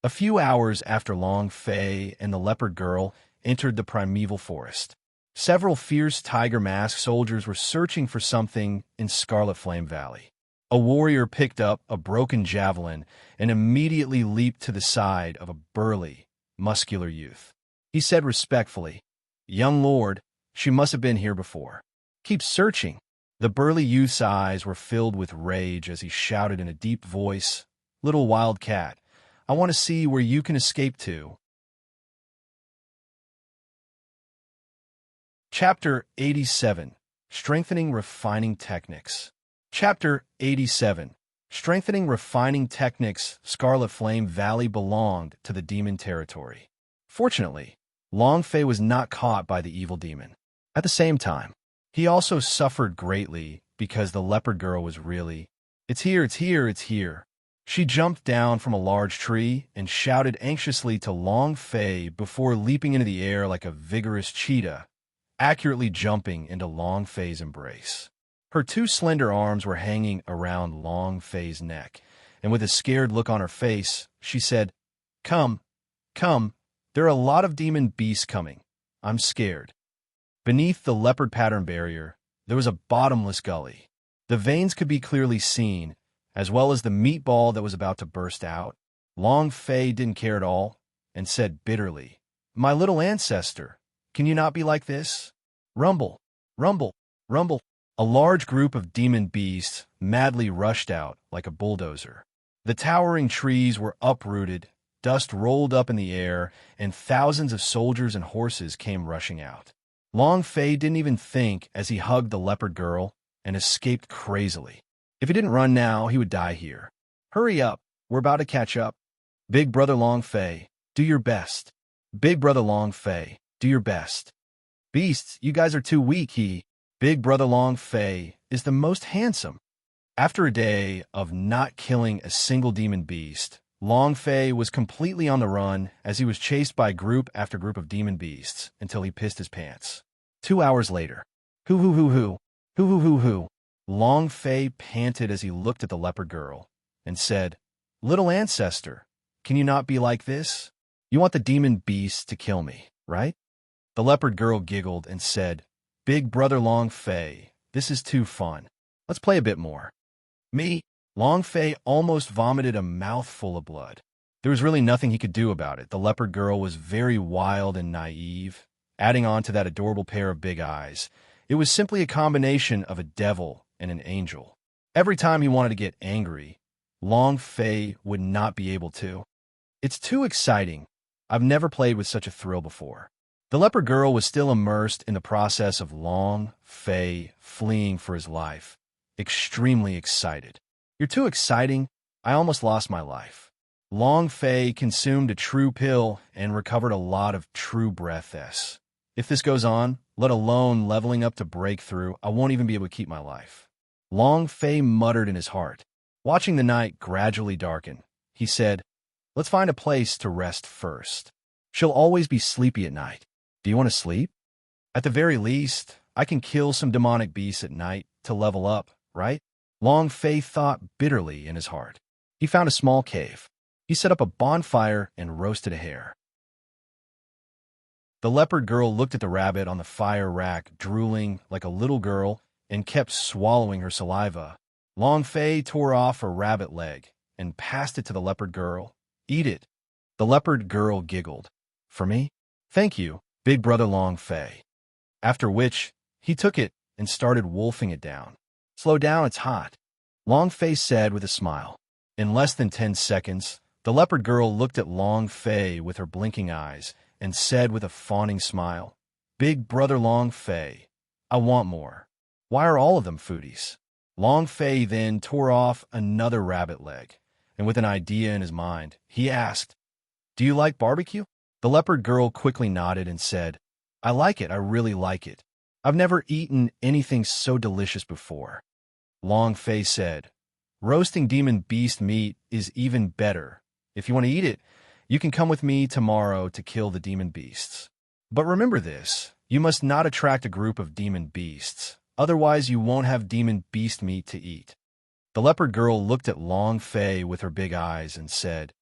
A few hours after Long Fei and the leopard girl entered the primeval forest, several fierce tiger mask soldiers were searching for something in Scarlet Flame Valley. A warrior picked up a broken javelin and immediately leaped to the side of a burly, muscular youth. He said respectfully, "Young lord, she must have been here before. Keep searching." The burly youth's eyes were filled with rage as he shouted in a deep voice, "Little wild cat, I want to see where you can escape to." Chapter 87. Strengthening Refining Techniques. Chapter 87. Strengthening Refining Techniques. Scarlet Flame Valley belonged to the demon territory. Fortunately, Long Fei was not caught by the evil demon. At the same time, he also suffered greatly because the leopard girl was really, "It's here, it's here, it's here." She jumped down from a large tree and shouted anxiously to Long Fei before leaping into the air like a vigorous cheetah, accurately jumping into Long Fei's embrace. Her two slender arms were hanging around Long Fei's neck, and with a scared look on her face, she said, Come, there are a lot of demon beasts coming. I'm scared." Beneath the leopard pattern barrier, there was a bottomless gully. The veins could be clearly seen, as well as the meatball that was about to burst out. Long Fei didn't care at all, and said bitterly, "My little ancestor, can you not be like this?" Rumble, rumble, rumble. A large group of demon beasts madly rushed out like a bulldozer. The towering trees were uprooted, dust rolled up in the air, and thousands of soldiers and horses came rushing out. Long Fei didn't even think as he hugged the leopard girl and escaped crazily. If he didn't run now, he would die here. Hurry up, we're about to catch up. Big brother Long Fei, do your best. Big brother Long Fei, do your best. Beasts, you guys are too weak. Big brother Long Fei is the most handsome. After a day of not killing a single demon beast, Long Fei was completely on the run as he was chased by group after group of demon beasts until he pissed his pants. 2 hours later. Hoo hoo hoo hoo. Hoo hoo hoo hoo. Long Fei panted as he looked at the leopard girl and said, "Little ancestor, can you not be like this? You want the demon beasts to kill me, right?" The leopard girl giggled and said, "Big brother Long Fei, this is too fun. Let's play a bit more." Me? Long Fei almost vomited a mouthful of blood. There was really nothing he could do about it. The leopard girl was very wild and naive, adding on to that adorable pair of big eyes. It was simply a combination of a devil and an angel. Every time he wanted to get angry, Long Fei would not be able to. It's too exciting. I've never played with such a thrill before. The leopard girl was still immersed in the process of Long Fei fleeing for his life, extremely excited. "You're too exciting. I almost lost my life." Long Fei consumed a true pill and recovered a lot of true breaths. If this goes on, let alone leveling up to breakthrough, I won't even be able to keep my life. Long Fei muttered in his heart. Watching the night gradually darken, he said, "Let's find a place to rest first. She'll always be sleepy at night. Do you want to sleep? At the very least, I can kill some demonic beasts at night to level up, right?" Long Fei thought bitterly in his heart. He found a small cave. He set up a bonfire and roasted a hare. The leopard girl looked at the rabbit on the fire rack, drooling like a little girl, and kept swallowing her saliva. Long Fei tore off a rabbit leg and passed it to the leopard girl. "Eat it." The leopard girl giggled. "For me? Thank you, big brother Long Fei." After which, he took it and started wolfing it down. "Slow down, it's hot," Long Fei said with a smile. In less than 10 seconds, the leopard girl looked at Long Fei with her blinking eyes and said with a fawning smile, "Big brother Long Fei, I want more. Why are all of them foodies?" Long Fei then tore off another rabbit leg, and with an idea in his mind, he asked, "Do you like barbecue?" The leopard girl quickly nodded and said, "I like it, I really like it. I've never eaten anything so delicious before." Long Fei said, "Roasting demon beast meat is even better. If you want to eat it, you can come with me tomorrow to kill the demon beasts. But remember this, you must not attract a group of demon beasts, otherwise you won't have demon beast meat to eat." The leopard girl looked at Long Fei with her big eyes and said,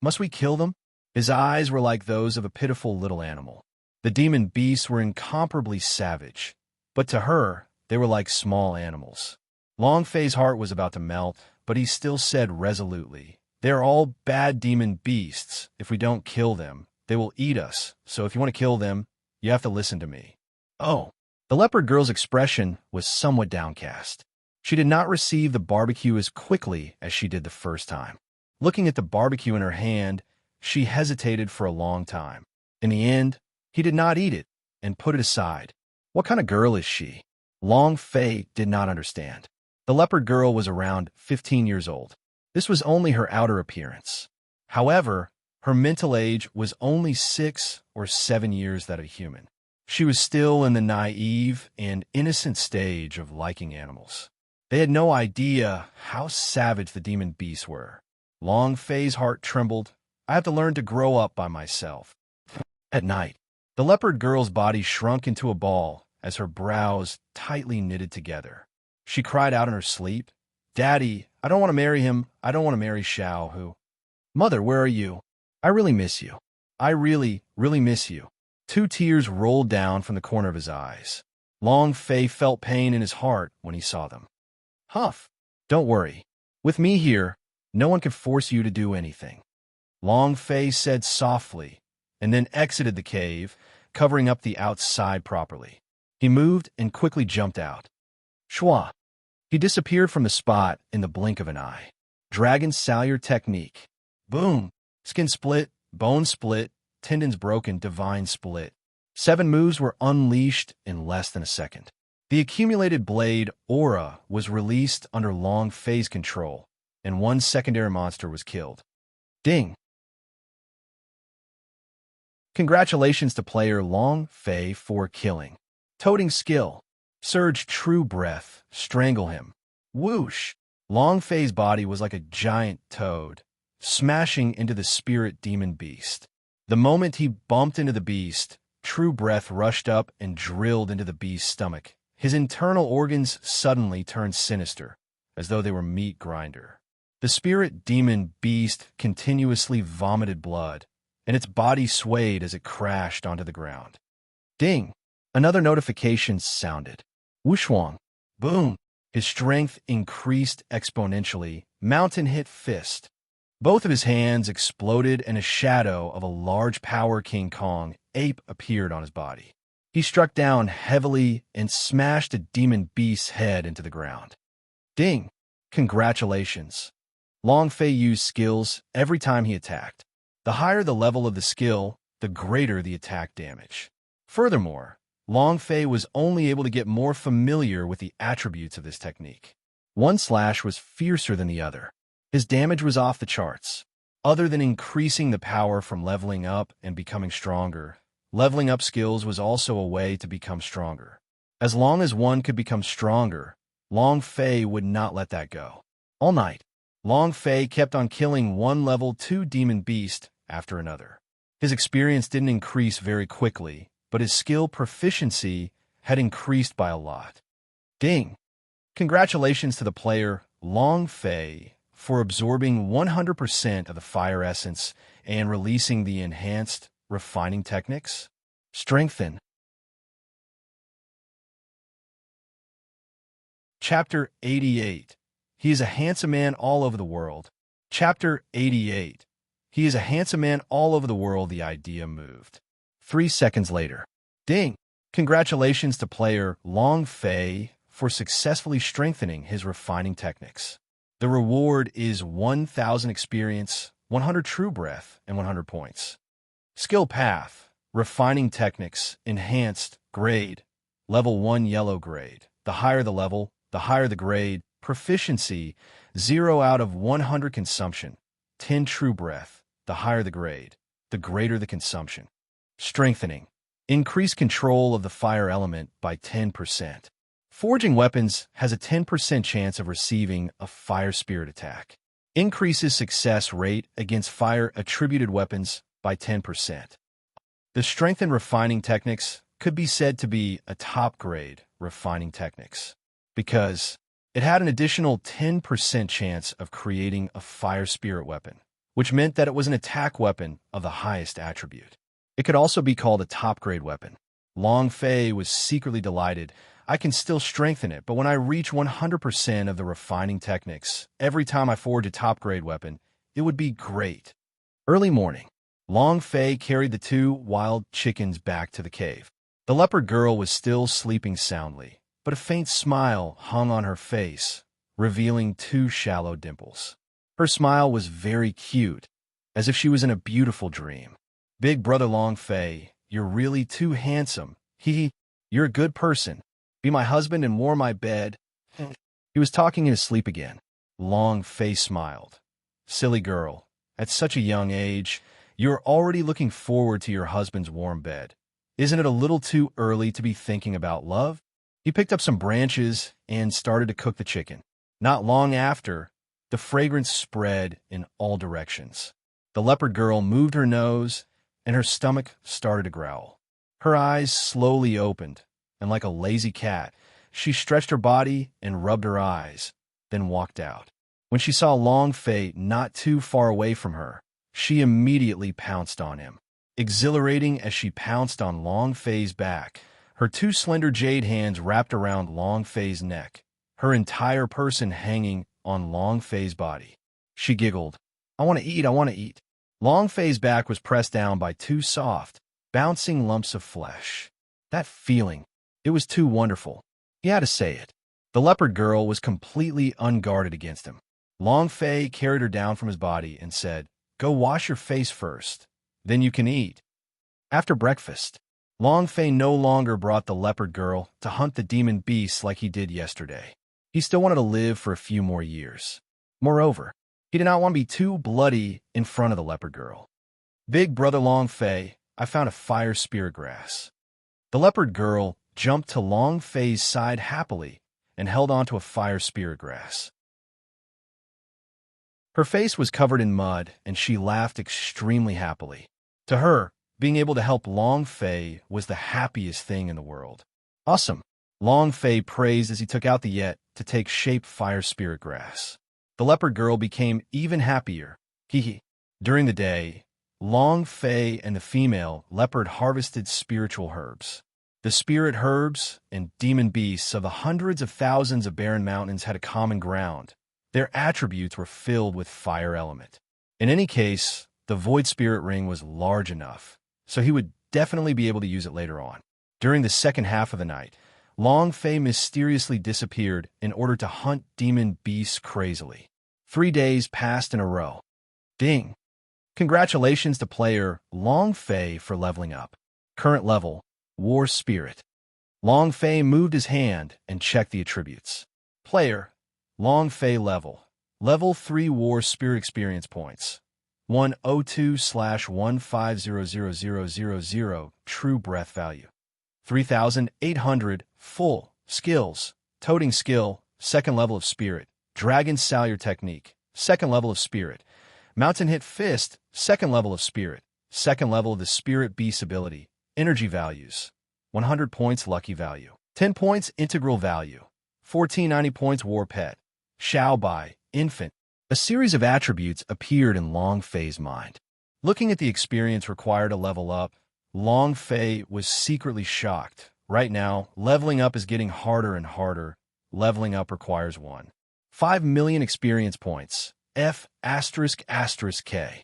"Must we kill them?" His eyes were like those of a pitiful little animal. The demon beasts were incomparably savage, but to her, they were like small animals. Long Fei's heart was about to melt, but he still said resolutely, "They're all bad demon beasts. If we don't kill them, they will eat us. So if you want to kill them, you have to listen to me." "Oh." The leopard girl's expression was somewhat downcast. She did not receive the barbecue as quickly as she did the first time. Looking at the barbecue in her hand, she hesitated for a long time. In the end, he did not eat it and put it aside. What kind of girl is she? Long Fei did not understand. The leopard girl was around 15 years old. This was only her outer appearance. However, her mental age was only 6 or 7 years that of a human. She was still in the naive and innocent stage of liking animals. They had no idea how savage the demon beasts were. Long Fei's heart trembled. "I have to learn to grow up by myself." At night, the leopard girl's body shrunk into a ball as her brows tightly knitted together. She cried out in her sleep, "Daddy, I don't want to marry him. I don't want to marry Xiao Hu. Mother, where are you? I really miss you. I really, really miss you." 2 tears rolled down from the corner of his eyes. Long Fei felt pain in his heart when he saw them. "Huff, don't worry. With me here, no one can force you to do anything," Long Fei said softly, and then exited the cave, covering up the outside properly. He moved and quickly jumped out. Shwa! He disappeared from the spot in the blink of an eye. Dragon Salyer technique. Boom! Skin split, bone split, tendons broken, divine split. 7 moves were unleashed in less than a second. The accumulated blade aura was released under Long Fei's control, and 1 secondary monster was killed. Ding! Congratulations to player Long Fei for killing. Toting skill. Surge true breath. Strangle him. Whoosh! Long Fei's body was like a giant toad, smashing into the spirit demon beast. The moment he bumped into the beast, true breath rushed up and drilled into the beast's stomach. His internal organs suddenly turned sinister, as though they were meat grinder. The spirit demon beast continuously vomited blood, and its body swayed as it crashed onto the ground. Ding! Another notification sounded. Whooshwang! Boom! His strength increased exponentially. Mountain hit fist. Both of his hands exploded, and a shadow of a large power King Kong ape appeared on his body. He struck down heavily and smashed a demon beast's head into the ground. Ding! Congratulations! Long Fei used skills every time he attacked. The higher the level of the skill, the greater the attack damage. Furthermore, Long Fei was only able to get more familiar with the attributes of this technique. One slash was fiercer than the other. His damage was off the charts. Other than increasing the power from leveling up and becoming stronger, leveling up skills was also a way to become stronger. As long as one could become stronger, Long Fei would not let that go. All night, Long Fei kept on killing one level 2 demon beast after another. His experience didn't increase very quickly, but his skill proficiency had increased by a lot. Ding! Congratulations to the player Long Fei for absorbing 100% of the fire essence and releasing the enhanced refining techniques. Strengthen. Chapter 88. He is a handsome man all over the world. Chapter 88. He is a handsome man all over the world. The idea moved. 3 seconds later. Ding! Congratulations to player Long Fei for successfully strengthening his refining techniques. The reward is 1,000 experience, 100 true breath, and 100 points. Skill path, refining techniques, enhanced, grade, level 1 yellow grade. The higher the level, the higher the grade. Proficiency, 0 out of 100 consumption, 10 true breath. The higher the grade, the greater the consumption. Strengthening, increase control of the fire element by 10%. Forging weapons has a 10% chance of receiving a fire spirit attack. Increases success rate against fire-attributed weapons by 10%. The strengthened refining techniques could be said to be a top-grade refining techniques because it had an additional 10% chance of creating a fire spirit weapon, which meant that it was an attack weapon of the highest attribute. It could also be called a top-grade weapon. Long Fei was secretly delighted. I can still strengthen it, but when I reach 100% of the refining techniques, every time I forge a top-grade weapon, it would be great. Early morning, Long Fei carried the 2 wild chickens back to the cave. The leopard girl was still sleeping soundly, but a faint smile hung on her face, revealing 2 shallow dimples. Her smile was very cute, as if she was in a beautiful dream. Big brother Long Fei, you're really too handsome. You're a good person. Be my husband and warm my bed. He was talking in his sleep again. Long Fei smiled. Silly girl, at such a young age, you're already looking forward to your husband's warm bed. Isn't it a little too early to be thinking about love? He picked up some branches and started to cook the chicken. Not long after, the fragrance spread in all directions. The leopard girl moved her nose, and her stomach started to growl. Her eyes slowly opened, and like a lazy cat, she stretched her body and rubbed her eyes, then walked out. When she saw Long Fei not too far away from her, she immediately pounced on him. Exhilarating as she pounced on Long Fei's back, her 2 slender jade hands wrapped around Long Fei's neck, her entire person hanging on Long Fei's body. She giggled, I want to eat, I want to eat. Long Fei's back was pressed down by 2 soft, bouncing lumps of flesh. That feeling, it was too wonderful. He had to say it. The leopard girl was completely unguarded against him. Long Fei carried her down from his body and said, Go wash your face first. Then you can eat. After breakfast, Long Fei no longer brought the leopard girl to hunt the demon beasts like he did yesterday. He still wanted to live for a few more years. Moreover, he did not want to be too bloody in front of the leopard girl. Big brother Long Fei, I found a fire spirit grass. The leopard girl jumped to Long Fei's side happily and held onto a fire spirit grass. Her face was covered in mud, and she laughed extremely happily. To her, being able to help Long Fei was the happiest thing in the world. Awesome! Long Fei praised as he took out the yet to take shape fire spirit grass. The leopard girl became even happier. Hee. During the day, Long Fei and the female leopard harvested spiritual herbs. The spirit herbs and demon beasts of the hundreds of thousands of barren mountains had a common ground. Their attributes were filled with fire element. In any case, the void spirit ring was large enough, so he would definitely be able to use it later on. During the second half of the night, Long Fei mysteriously disappeared in order to hunt demon beasts crazily. 3 days passed in a row. Ding! Congratulations to player Long Fei for leveling up. Current level, War Spirit. Long Fei moved his hand and checked the attributes. Player, Long Fei level. Level 3 War Spirit experience points. 102/1500000 true breath value. 3,800 full skills. Toting skill, second level of spirit. Dragon Salyer technique, second level of spirit. Mountain hit fist, second level of spirit. Second level of the spirit beast ability. Energy values. 100 points lucky value. 10 points integral value. 1490 points war pet. Xiao Bai, infant. A series of attributes appeared in Long Fei's mind. Looking at the experience required to level up, Long Fei was secretly shocked. Right now, leveling up is getting harder and harder. Leveling up requires 5 million experience points. F***K.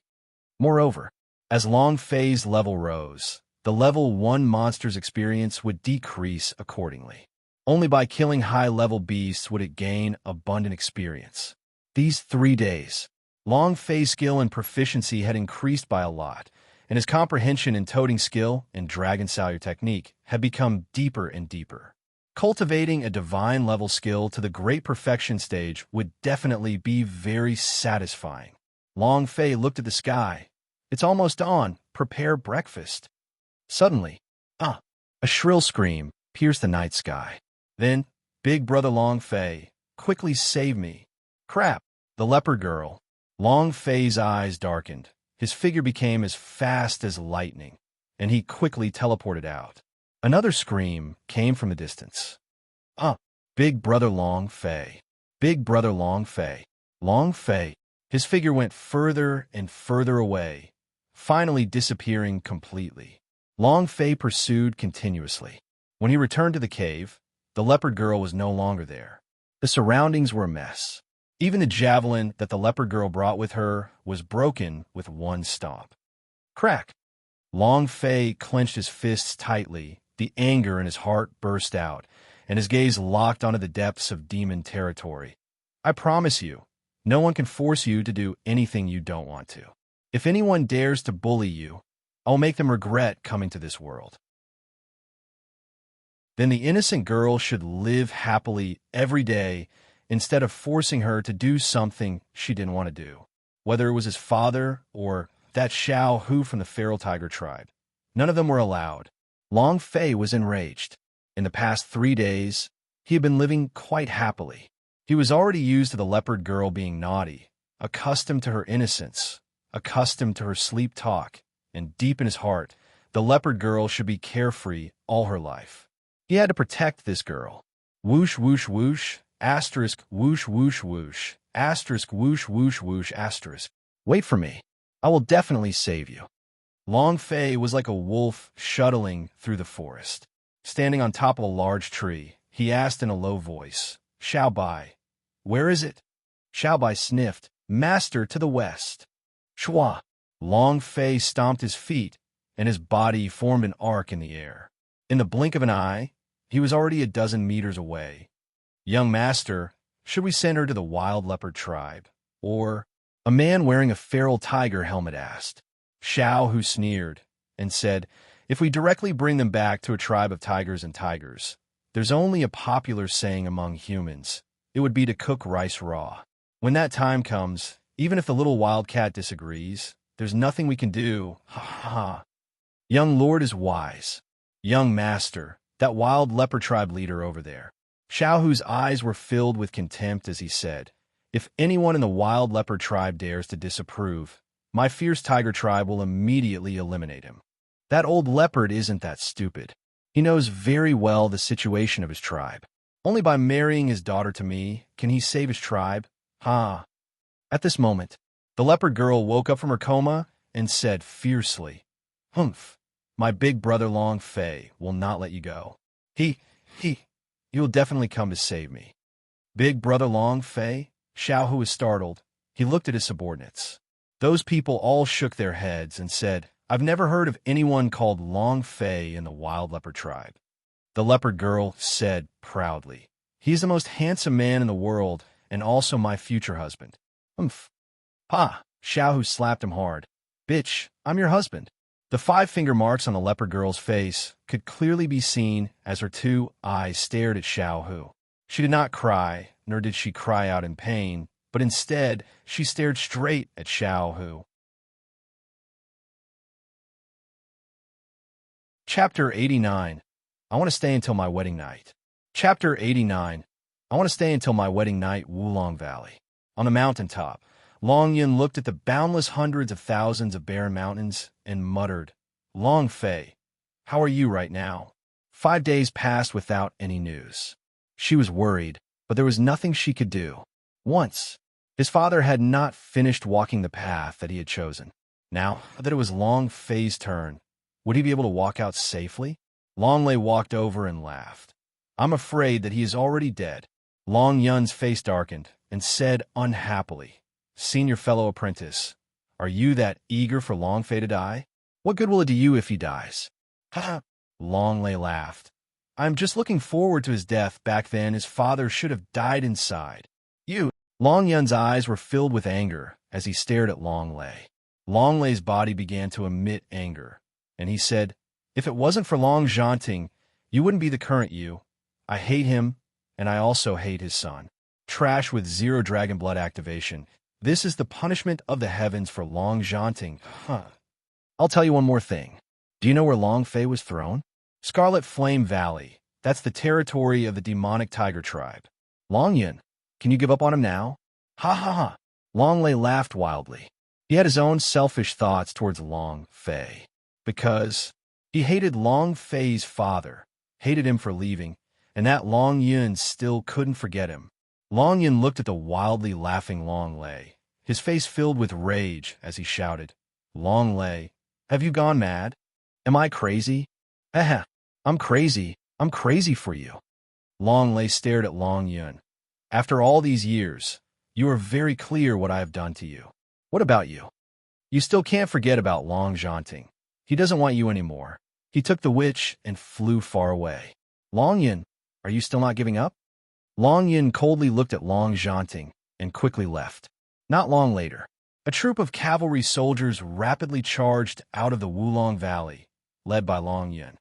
Moreover, as Long Fei's level rose, the level 1 monster's experience would decrease accordingly. Only by killing high-level beasts would it gain abundant experience. These 3 days, Long Fei's skill and proficiency had increased by a lot, and his comprehension in toting skill and Dragon Salyer technique had become deeper and deeper. Cultivating a divine level skill to the great perfection stage would definitely be very satisfying. Long Fei looked at the sky. It's almost dawn. Prepare breakfast. Suddenly, a shrill scream pierced the night sky. Then, big brother Long Fei, quickly save me. Crap, the leopard girl. Long Fei's eyes darkened. His figure became as fast as lightning, and he quickly teleported out. Another scream came from a distance. Big brother Long Fei. Big brother Long Fei. Long Fei. His figure went further and further away, finally disappearing completely. Long Fei pursued continuously. When he returned to the cave, the leopard girl was no longer there. The surroundings were a mess. Even the javelin that the leopard girl brought with her was broken with one stomp. Crack! Long Fei clenched his fists tightly. The anger in his heart burst out, and his gaze locked onto the depths of demon territory. I promise you, no one can force you to do anything you don't want to. If anyone dares to bully you, I'll make them regret coming to this world. Then the innocent girl should live happily every day instead of forcing her to do something she didn't want to do. Whether it was his father or that Xiao Hu from the feral tiger tribe, none of them were allowed. Long Fei was enraged. In the past 3 days, he had been living quite happily. He was already used to the leopard girl being naughty, accustomed to her innocence, accustomed to her sleep talk, and deep in his heart, the leopard girl should be carefree all her life. He had to protect this girl. Whoosh, whoosh, whoosh, asterisk, whoosh, whoosh, whoosh, asterisk, whoosh, whoosh, whoosh, asterisk. Wait for me. I will definitely save you. Long Fei was like a wolf shuttling through the forest. Standing on top of a large tree, he asked in a low voice, Xiao Bai, where is it? Xiao Bai sniffed, Master, to the west. Shua. Long Fei stomped his feet, and his body formed an arc in the air. In the blink of an eye, he was already a dozen meters away. Young master, should we send her to the wild leopard tribe? Or A man wearing a feral tiger helmet asked. Xiao Hu sneered and said, if we directly bring them back to a tribe of tigers and tigers, there's only a popular saying among humans. It would be to cook rice raw. When that time comes, even if the little wildcat disagrees, there's nothing we can do. Ha ha ha. Young lord is wise. Young master, that wild leopard tribe leader over there. Xiao Hu's eyes were filled with contempt as he said, if anyone in the wild leopard tribe dares to disapprove, my fierce tiger tribe will immediately eliminate him. That old leopard isn't that stupid. He knows very well the situation of his tribe. Only by marrying his daughter to me can he save his tribe. Ha! At this moment, the leopard girl woke up from her coma and said fiercely, Humph, my big brother Long Fei will not let you go. You'll definitely come to save me. Big brother Long Fei? Xiao Hu was startled. He looked at his subordinates. Those people all shook their heads and said, I've never heard of anyone called Long Fei in the wild leopard tribe. The leopard girl said proudly, he's the most handsome man in the world and also my future husband. Humph. Pa! Xiao Hu slapped him hard. Bitch, I'm your husband. The 5-finger marks on the leopard girl's face could clearly be seen as her 2 eyes stared at Xiao Hu. She did not cry, nor did she cry out in pain, but instead she stared straight at Xiao Hu. Chapter 89. I want to stay until my wedding night. Chapter 89. I want to stay until my wedding night, Wulong Valley. On the mountaintop, Long Yun looked at the boundless hundreds of thousands of barren mountains and muttered, Long Fei, how are you right now? 5 days passed without any news. She was worried, but there was nothing she could do. Once, his father had not finished walking the path that he had chosen. Now that it was Long Fei's turn, would he be able to walk out safely? Long Lei walked over and laughed. I'm afraid that he is already dead. Long Yun's face darkened and said unhappily, Senior fellow apprentice, are you that eager for Long Fei to die? What good will it do you if he dies? Ha ha! Long Lei laughed. I'm just looking forward to his death. Back then his father should have died inside. You! Long Yun's eyes were filled with anger as he stared at Long Lei. Long Lei's body began to emit anger, and he said, if it wasn't for Long Zhanting, you wouldn't be the current you. I hate him, and I also hate his son. Trash with 0 dragon blood activation. This is the punishment of the heavens for Long Zhanting. I'll tell you one more thing. Do you know where Long Fei was thrown? Scarlet Flame Valley. That's the territory of the demonic tiger tribe. Long Yun, can you give up on him now? Ha ha ha. Long Lei laughed wildly. He had his own selfish thoughts towards Long Fei. Because he hated Long Fei's father, hated him for leaving, and that Long Yun still couldn't forget him. Long Yun looked at the wildly laughing Long Lei, his face filled with rage as he shouted, Long Lei, have you gone mad? Am I crazy? I'm crazy. I'm crazy for you. Long Lei stared at Long Yun. After all these years, you are very clear what I have done to you. What about you? You still can't forget about Long Zhanting. He doesn't want you anymore. He took the witch and flew far away. Long Yun, are you still not giving up? Long Yun coldly looked at Long Zhanting and quickly left. Not long later, a troop of cavalry soldiers rapidly charged out of the Wulong Valley, led by Long Yun.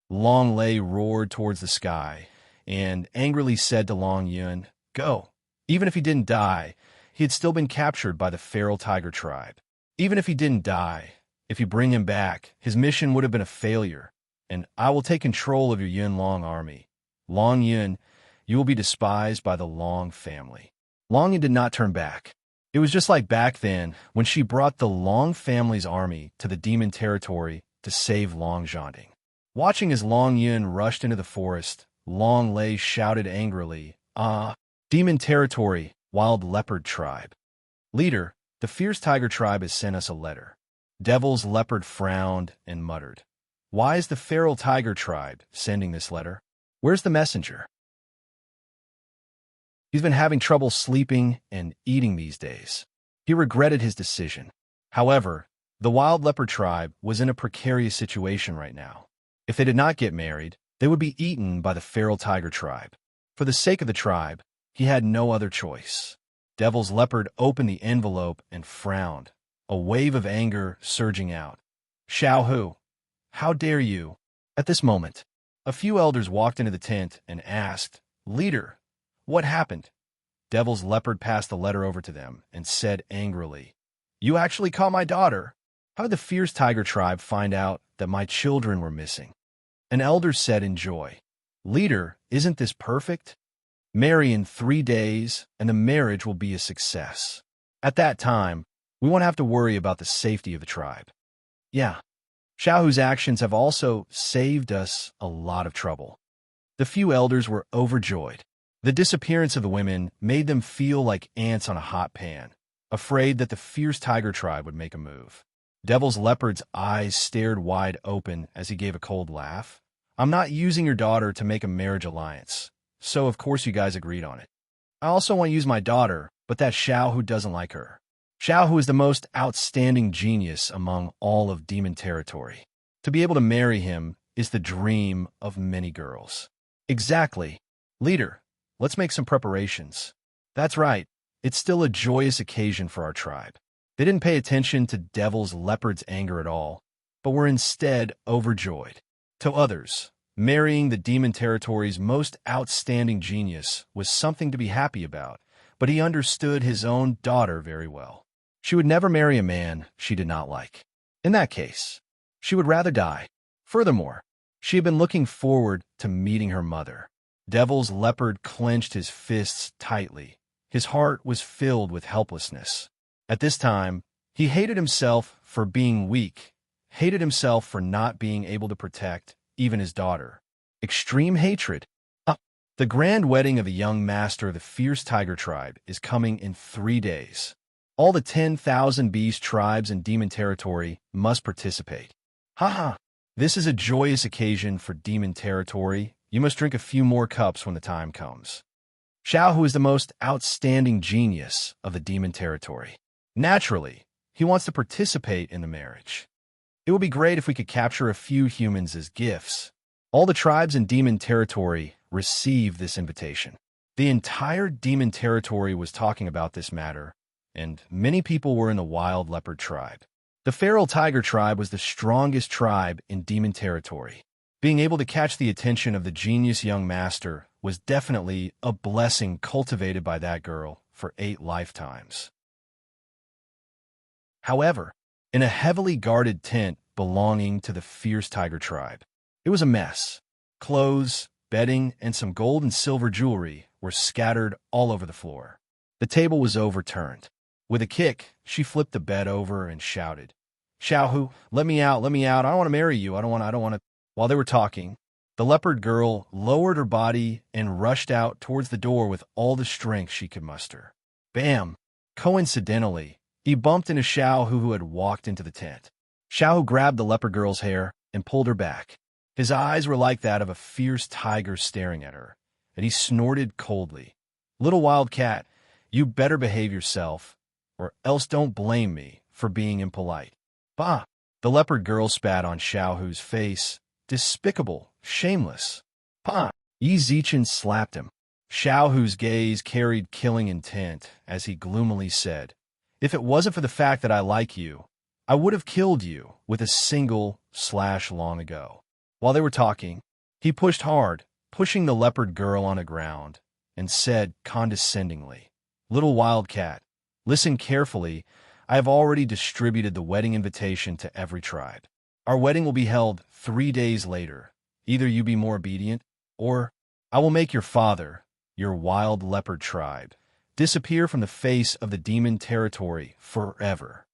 Long Lei roared towards the sky and angrily said to Long Yun, go. Even if he didn't die, he had still been captured by the feral tiger tribe. Even if he didn't die, if you bring him back, his mission would have been a failure, and I will take control of your Yun Long army. Long Yun, you will be despised by the Long family. Long Yun did not turn back. It was just like back then when she brought the Long family's army to the demon territory to save Long Zhanting. Watching as Long Yun rushed into the forest, Long Lei shouted angrily, demon territory, wild leopard tribe. Leader, the fierce tiger tribe has sent us a letter. Devil's leopard frowned and muttered, why is the feral tiger tribe sending this letter? Where's the messenger? He's been having trouble sleeping and eating these days. He regretted his decision. However, the wild leopard tribe was in a precarious situation right now. If they did not get married, they would be eaten by the feral tiger tribe. For the sake of the tribe, he had no other choice. Devil's Leopard opened the envelope and frowned, a wave of anger surging out. Xiao Hu, how dare you? At this moment, a few elders walked into the tent and asked, Leader, what happened? Devil's Leopard passed the letter over to them and said angrily, You actually caught my daughter. How did the fierce tiger tribe find out that my children were missing? An elder said in joy, Leader, isn't this perfect? Marry in 3 days, and the marriage will be a success. At that time, we won't have to worry about the safety of the tribe. Yeah, Xiaohu's actions have also saved us a lot of trouble. The few elders were overjoyed. The disappearance of the women made them feel like ants on a hot pan, afraid that the fierce tiger tribe would make a move. Devil's Leopard's eyes stared wide open as he gave a cold laugh. I'm not using your daughter to make a marriage alliance, so of course you guys agreed on it. I also want to use my daughter, but that Xiaohu doesn't like her. Xiaohu is the most outstanding genius among all of Demon Territory. To be able to marry him is the dream of many girls. Exactly. Leader, let's make some preparations. That's right. It's still a joyous occasion for our tribe. They didn't pay attention to Devil's Leopard's anger at all, but were instead overjoyed. To others, marrying the Demon Territory's most outstanding genius was something to be happy about, but he understood his own daughter very well. She would never marry a man she did not like. In that case, she would rather die. Furthermore, she had been looking forward to meeting her mother. Devil's Leopard clenched his fists tightly. His heart was filled with helplessness. At this time, he hated himself for being weak, hated himself for not being able to protect even his daughter. Extreme hatred. The grand wedding of a young master of the fierce tiger tribe is coming in 3 days. All the 10,000 beast tribes in Demon Territory must participate. Haha, this is a joyous occasion for Demon Territory. You must drink a few more cups when the time comes. Xiaohu is the most outstanding genius of the Demon Territory. Naturally, he wants to participate in the marriage. It would be great if we could capture a few humans as gifts. All the tribes in Demon Territory received this invitation. The entire Demon Territory was talking about this matter, and many people were in the Wild Leopard tribe. The Feral Tiger tribe was the strongest tribe in Demon Territory. Being able to catch the attention of the genius young master was definitely a blessing cultivated by that girl for 8 lifetimes. However, in a heavily guarded tent belonging to the fierce tiger tribe, it was a mess. Clothes, bedding, and some gold and silver jewelry were scattered all over the floor. The table was overturned. With a kick, she flipped the bed over and shouted, Xiaohu, let me out, I don't want to marry you, I don't want to. While they were talking, the leopard girl lowered her body and rushed out towards the door with all the strength she could muster. Bam! Coincidentally, he bumped into Xiaohu who had walked into the tent. Xiaohu grabbed the leopard girl's hair and pulled her back. His eyes were like that of a fierce tiger staring at her, and he snorted coldly. Little wild cat, you better behave yourself, or else don't blame me for being impolite. Bah! The leopard girl spat on Xiaohu's face. Despicable, shameless. Bah! Yi Zichen slapped him. Xiaohu's gaze carried killing intent as he gloomily said, If it wasn't for the fact that I like you, I would have killed you with a single slash long ago. While they were talking, he pushed hard, pushing the leopard girl on the ground, and said condescendingly, Little wildcat, listen carefully. I have already distributed the wedding invitation to every tribe. Our wedding will be held 3 days later. Either you be more obedient, or I will make your father, your wild leopard tribe, disappear from the face of the Demon Territory forever.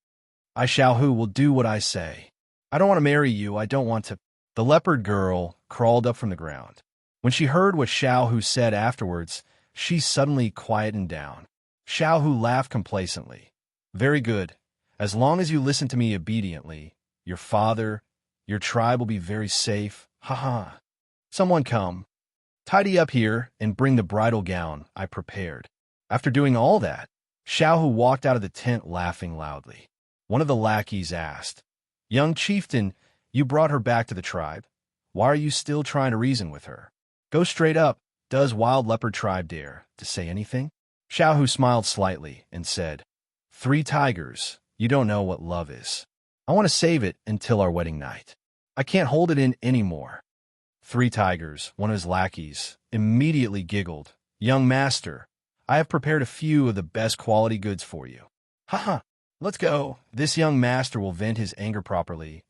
I, Xiaohu, will do what I say. I don't want to marry you, I don't want to. The leopard girl crawled up from the ground. When she heard what Xiaohu said afterwards, she suddenly quietened down. Xiaohu laughed complacently. Very good. As long as you listen to me obediently, your father, your tribe will be very safe. Ha. Someone come. Tidy up here and bring the bridal gown I prepared. After doing all that, Xiaohu walked out of the tent laughing loudly. One of the lackeys asked, Young chieftain, you brought her back to the tribe. Why are you still trying to reason with her? Go straight up. Does Wild Leopard tribe dare to say anything? Xiaohu smiled slightly and said, 3 tigers, you don't know what love is. I want to save it until our wedding night. I can't hold it in anymore. 3 tigers, one of his lackeys, immediately giggled. Young master, I have prepared a few of the best quality goods for you. Haha, let's go. This young master will vent his anger properly.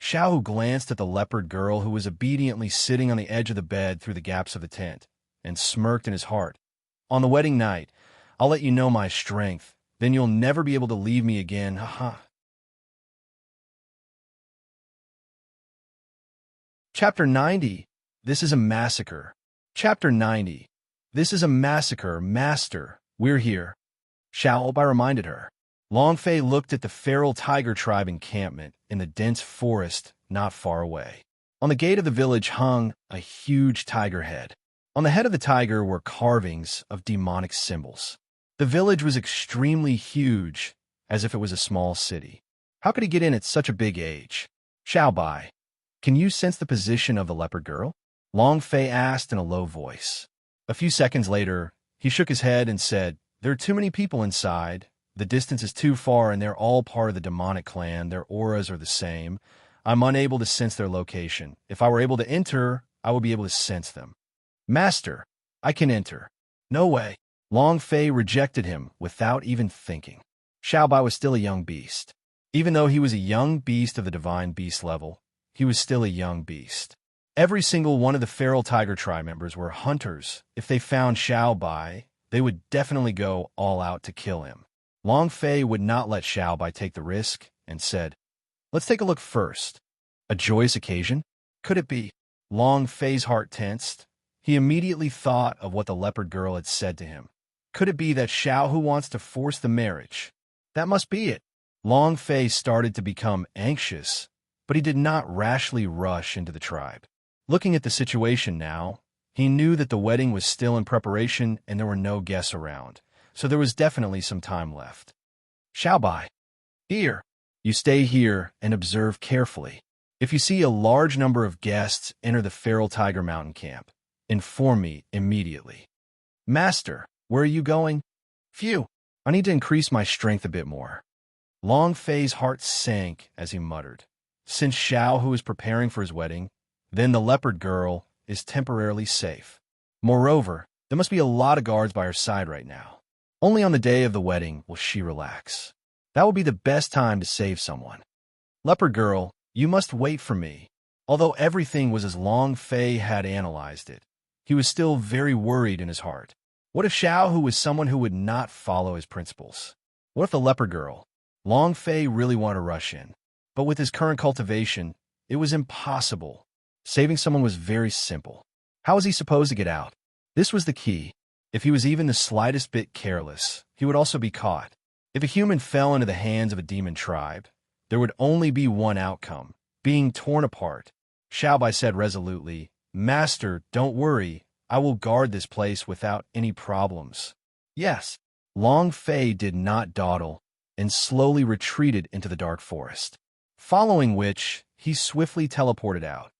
Xiaohu glanced at the leopard girl who was obediently sitting on the edge of the bed through the gaps of the tent, and smirked in his heart. On the wedding night, I'll let you know my strength. Then you'll never be able to leave me again. Haha. Chapter 90. This is a massacre. Chapter 90. This is a massacre, master. We're here. Xiaobai reminded her. Long Fei looked at the feral tiger tribe encampment in the dense forest not far away. On the gate of the village hung a huge tiger head. On the head of the tiger were carvings of demonic symbols. The village was extremely huge, as if it was a small city. How could he get in at such a big age? Xiaobai, can you sense the position of the leopard girl? Long Fei asked in a low voice. A few seconds later, he shook his head and said, there are too many people inside. The distance is too far and they're all part of the demonic clan. Their auras are the same. I'm unable to sense their location. If I were able to enter, I would be able to sense them. Master, I can enter. No way. Long Fei rejected him without even thinking. Xiaobai was still a young beast. Even though he was a young beast of the divine beast level, he was still a young beast. Every single one of the feral tiger tribe members were hunters. If they found Xiaobai, they would definitely go all out to kill him. Long Fei would not let Xiaobai take the risk and said, let's take a look first. A joyous occasion? Could it be? Long Fei's heart tensed. He immediately thought of what the leopard girl had said to him. Could it be that Xiaohu wants to force the marriage? That must be it. Long Fei started to become anxious, but he did not rashly rush into the tribe. Looking at the situation now, he knew that the wedding was still in preparation and there were no guests around, so there was definitely some time left. Xiaobai, here. You stay here and observe carefully. If you see a large number of guests enter the feral tiger mountain camp, inform me immediately. Master, where are you going? Phew, I need to increase my strength a bit more. Long Fei's heart sank as he muttered. Since Xiaohu was preparing for his wedding, then the leopard girl is temporarily safe. Moreover, there must be a lot of guards by her side right now. Only on the day of the wedding will she relax. That will be the best time to save someone. Leopard girl, you must wait for me. Although everything was as Long Fei had analyzed it, he was still very worried in his heart. What if Xiaohu was someone who would not follow his principles? What if the leopard girl? Long Fei really wanted to rush in, but with his current cultivation, it was impossible. Saving someone was very simple. How was he supposed to get out? This was the key. If he was even the slightest bit careless, he would also be caught. If a human fell into the hands of a demon tribe, there would only be one outcome, being torn apart. Xiaobai said resolutely, Master, don't worry. I will guard this place without any problems. Yes. Long Fei did not dawdle and slowly retreated into the dark forest, following which he swiftly teleported out.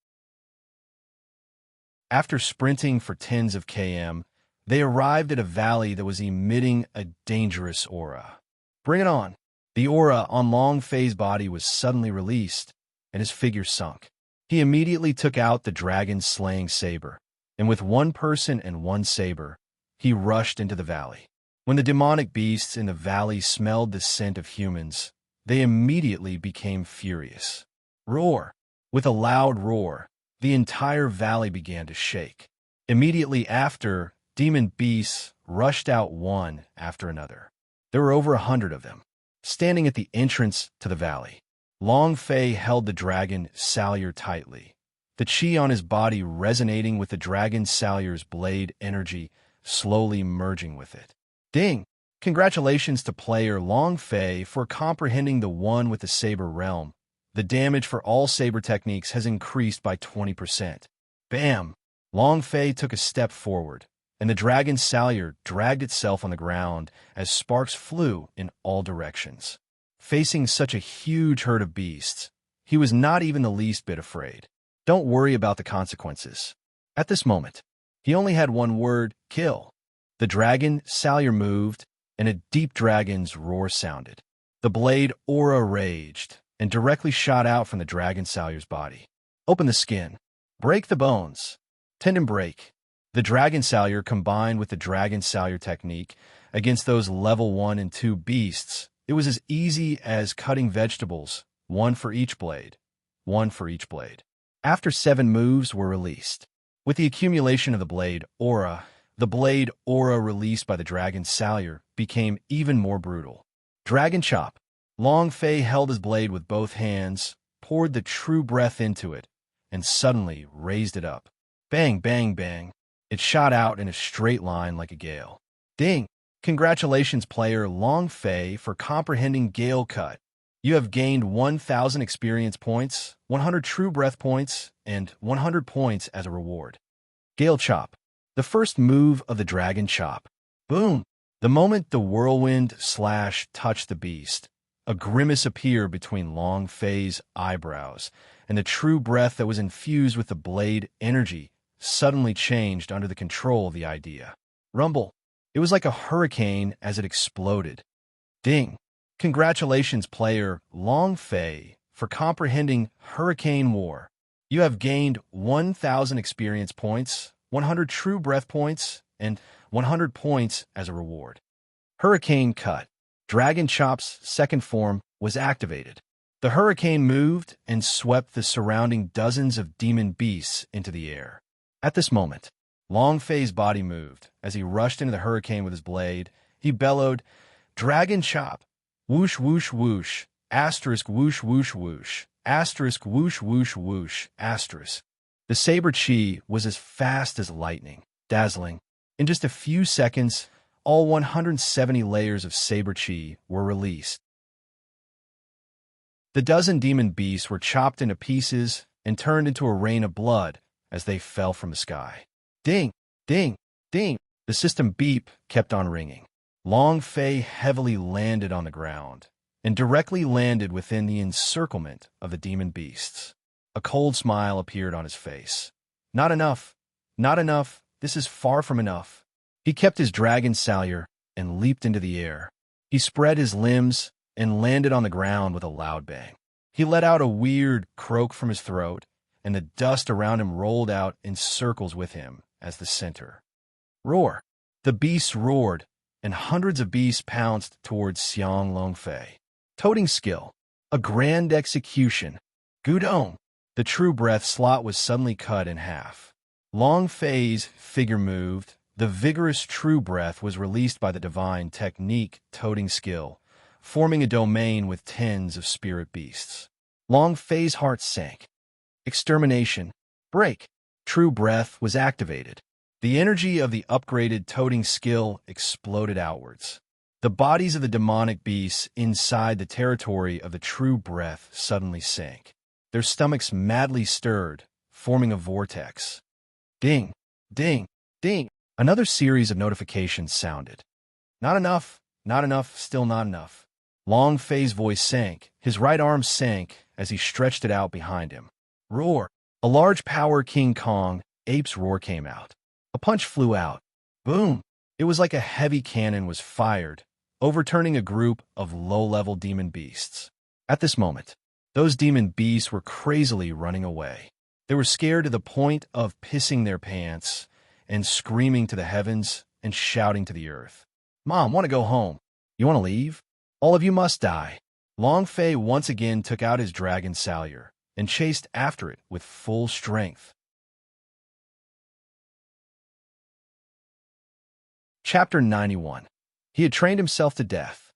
After sprinting for tens of km, they arrived at a valley that was emitting a dangerous aura. Bring it on. The aura on Long Fei's body was suddenly released, and his figure sunk. He immediately took out the dragon-slaying saber, and with one person and one saber, he rushed into the valley. When the demonic beasts in the valley smelled the scent of humans, they immediately became furious. Roar! With a loud roar, the entire valley began to shake. Immediately after, demon beasts rushed out one after another. There were over 100 of them, standing at the entrance to the valley. Long Fei held the dragon Salyer tightly, the chi on his body resonating with the dragon Salyer's blade energy, slowly merging with it. Ding! Congratulations to player Long Fei for comprehending the one with the saber realm. The damage for all saber techniques has increased by 20%. Bam! Long Fei took a step forward, and the dragon Salyer dragged itself on the ground as sparks flew in all directions. Facing such a huge herd of beasts, he was not even the least bit afraid. Don't worry about the consequences. At this moment, he only had one word, kill. The dragon Salyer moved, and a deep dragon's roar sounded. The blade aura raged, and directly shot out from the dragon Salyer's body. Open the skin. Break the bones. Tendon break. The dragon Salyer combined with the dragon Salyer technique against those level 1 and 2 beasts. It was as easy as cutting vegetables, one for each blade. One for each blade. After 7 moves were released. With the accumulation of the blade aura released by the dragon Salyer became even more brutal. Dragon Chop. Long Fei held his blade with both hands, poured the true breath into it, and suddenly raised it up. Bang, bang, bang. It shot out in a straight line like a gale. Ding! Congratulations, player Long Fei, for comprehending Gale Cut. You have gained 1,000 experience points, 100 true breath points, and 100 points as a reward. Gale Chop. The first move of the Dragon Chop. Boom! The moment the whirlwind slash touched the beast, a grimace appeared between Long Fei's eyebrows, and the true breath that was infused with the blade energy suddenly changed under the control of the idea. Rumble. It was like a hurricane as it exploded. Ding! Congratulations, player Long Fei, for comprehending Hurricane War. You have gained 1,000 experience points, 100 true breath points, and 100 points as a reward. Hurricane Cut. Dragon Chop's second form was activated. The hurricane moved and swept the surrounding dozens of demon beasts into the air. At this moment, Long Fei's body moved. As he rushed into the hurricane with his blade, he bellowed, "Dragon Chop! Whoosh, whoosh, whoosh, asterisk, whoosh, whoosh, whoosh, asterisk, whoosh, whoosh, whoosh, asterisk." The saber chi was as fast as lightning, dazzling. In just a few seconds, all 170 layers of saber chi were released. The dozen demon beasts were chopped into pieces and turned into a rain of blood as they fell from the sky. Ding! Ding! Ding! The system beep kept on ringing. Long Fei heavily landed on the ground and directly landed within the encirclement of the demon beasts. A cold smile appeared on his face. Not enough. Not enough. This is far from enough. He kept his dragon Salyer and leaped into the air. He spread his limbs and landed on the ground with a loud bang. He let out a weird croak from his throat, and the dust around him rolled out in circles with him as the center. Roar! The beasts roared, and hundreds of beasts pounced towards Xiang Long Fei. Toting skill. A grand execution. Gudong! The true breath slot was suddenly cut in half. Long Fei's figure moved. The vigorous true breath was released by the divine technique toting skill, forming a domain with tens of spirit beasts. Long Fei's heart sank. Extermination. Break. True breath was activated. The energy of the upgraded toting skill exploded outwards. The bodies of the demonic beasts inside the territory of the true breath suddenly sank. Their stomachs madly stirred, forming a vortex. Ding! Ding! Ding! Another series of notifications sounded. Not enough, still not enough. Long Fei's voice sank. His right arm sank as he stretched it out behind him. Roar! A large power King Kong ape's roar came out. A punch flew out. Boom! It was like a heavy cannon was fired, overturning a group of low-level demon beasts. At this moment, those demon beasts were crazily running away. They were scared to the point of pissing their pants and screaming to the heavens and shouting to the earth. "Mom, want to go home. You want to leave? All of you must die." Long Fei once again took out his dragon Salyer and chased after it with full strength. Chapter 91. He had trained himself to death.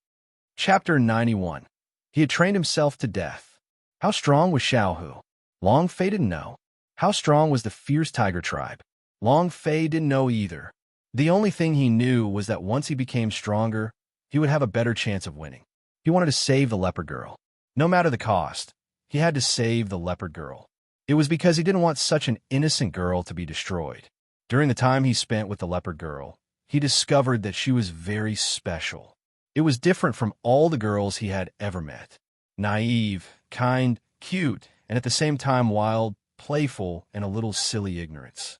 Chapter 91. He had trained himself to death. How strong was Xiaohu? Long Fei didn't know. How strong was the fierce tiger tribe? Long Fei didn't know either. The only thing he knew was that once he became stronger, he would have a better chance of winning. He wanted to save the leopard girl. No matter the cost, he had to save the leopard girl. It was because he didn't want such an innocent girl to be destroyed. During the time he spent with the leopard girl, he discovered that she was very special. It was different from all the girls he had ever met. Naive, kind, cute, and at the same time wild, playful, and a little silly ignorance.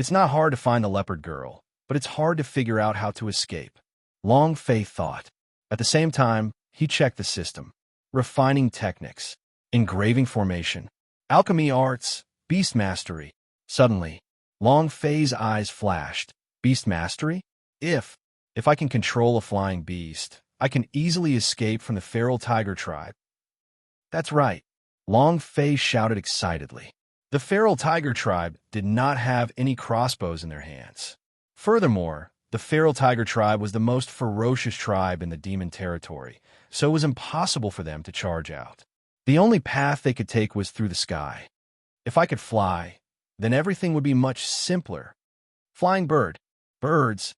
It's not hard to find the leopard girl, but it's hard to figure out how to escape. Long Fei thought. At the same time, he checked the system. Refining techniques, engraving formation, alchemy arts, beast mastery. Suddenly, Long Fei's eyes flashed. Beast mastery? If I can control a flying beast, I can easily escape from the feral tiger tribe. That's right, Long Fei shouted excitedly. The feral tiger tribe did not have any crossbows in their hands. Furthermore, the feral tiger tribe was the most ferocious tribe in the demon territory, so it was impossible for them to charge out. The only path they could take was through the sky. If I could fly, then everything would be much simpler. Flying bird. Birds.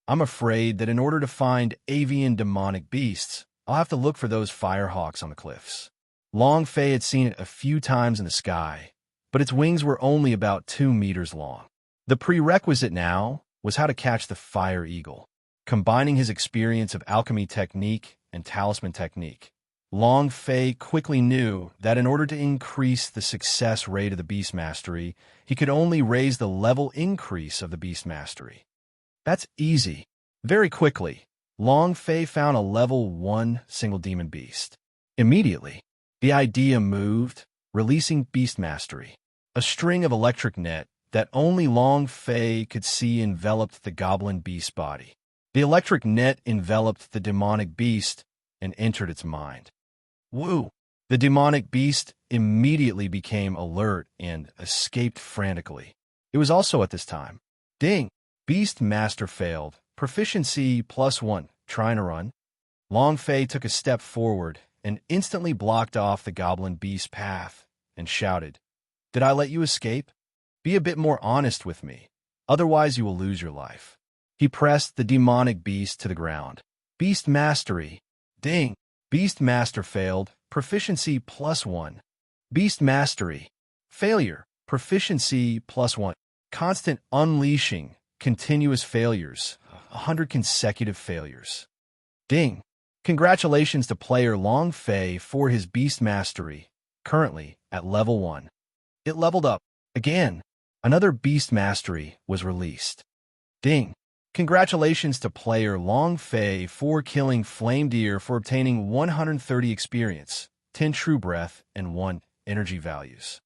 I'm afraid that in order to find avian demonic beasts, I'll have to look for those firehawks on the cliffs. Long Fei had seen it a few times in the sky, but its wings were only about 2 meters long. The prerequisite now was how to catch the fire eagle. Combining his experience of alchemy technique and talisman technique, Long Fei quickly knew that in order to increase the success rate of the beast mastery, he could only raise the level increase of the beast mastery. That's easy. Very quickly, Long Fei found a level 1 single demon beast. Immediately, the idea moved, releasing beast mastery. A string of electric net that only Long Fei could see enveloped the goblin beast's body. The electric net enveloped the demonic beast and entered its mind. Woo! The demonic beast immediately became alert and escaped frantically. It was also at this time. Ding! Beast Master failed. Proficiency +1. Trying to run. Long Fei took a step forward and instantly blocked off the goblin beast's path and shouted, "Did I let you escape? Be a bit more honest with me. Otherwise you will lose your life." He pressed the demonic beast to the ground. Beast Mastery. Ding! Beast Master failed. Proficiency +1. Beast Mastery. Failure. Proficiency +1. Constant unleashing. Continuous failures. 100 consecutive failures. Ding! Congratulations to player Long Fei for his Beast Mastery, currently at level 1. It leveled up. Again, another Beast Mastery was released. Ding! Congratulations to player Long Fei for killing Flame Deer for obtaining 130 experience, 10 true breath, and 1 energy values.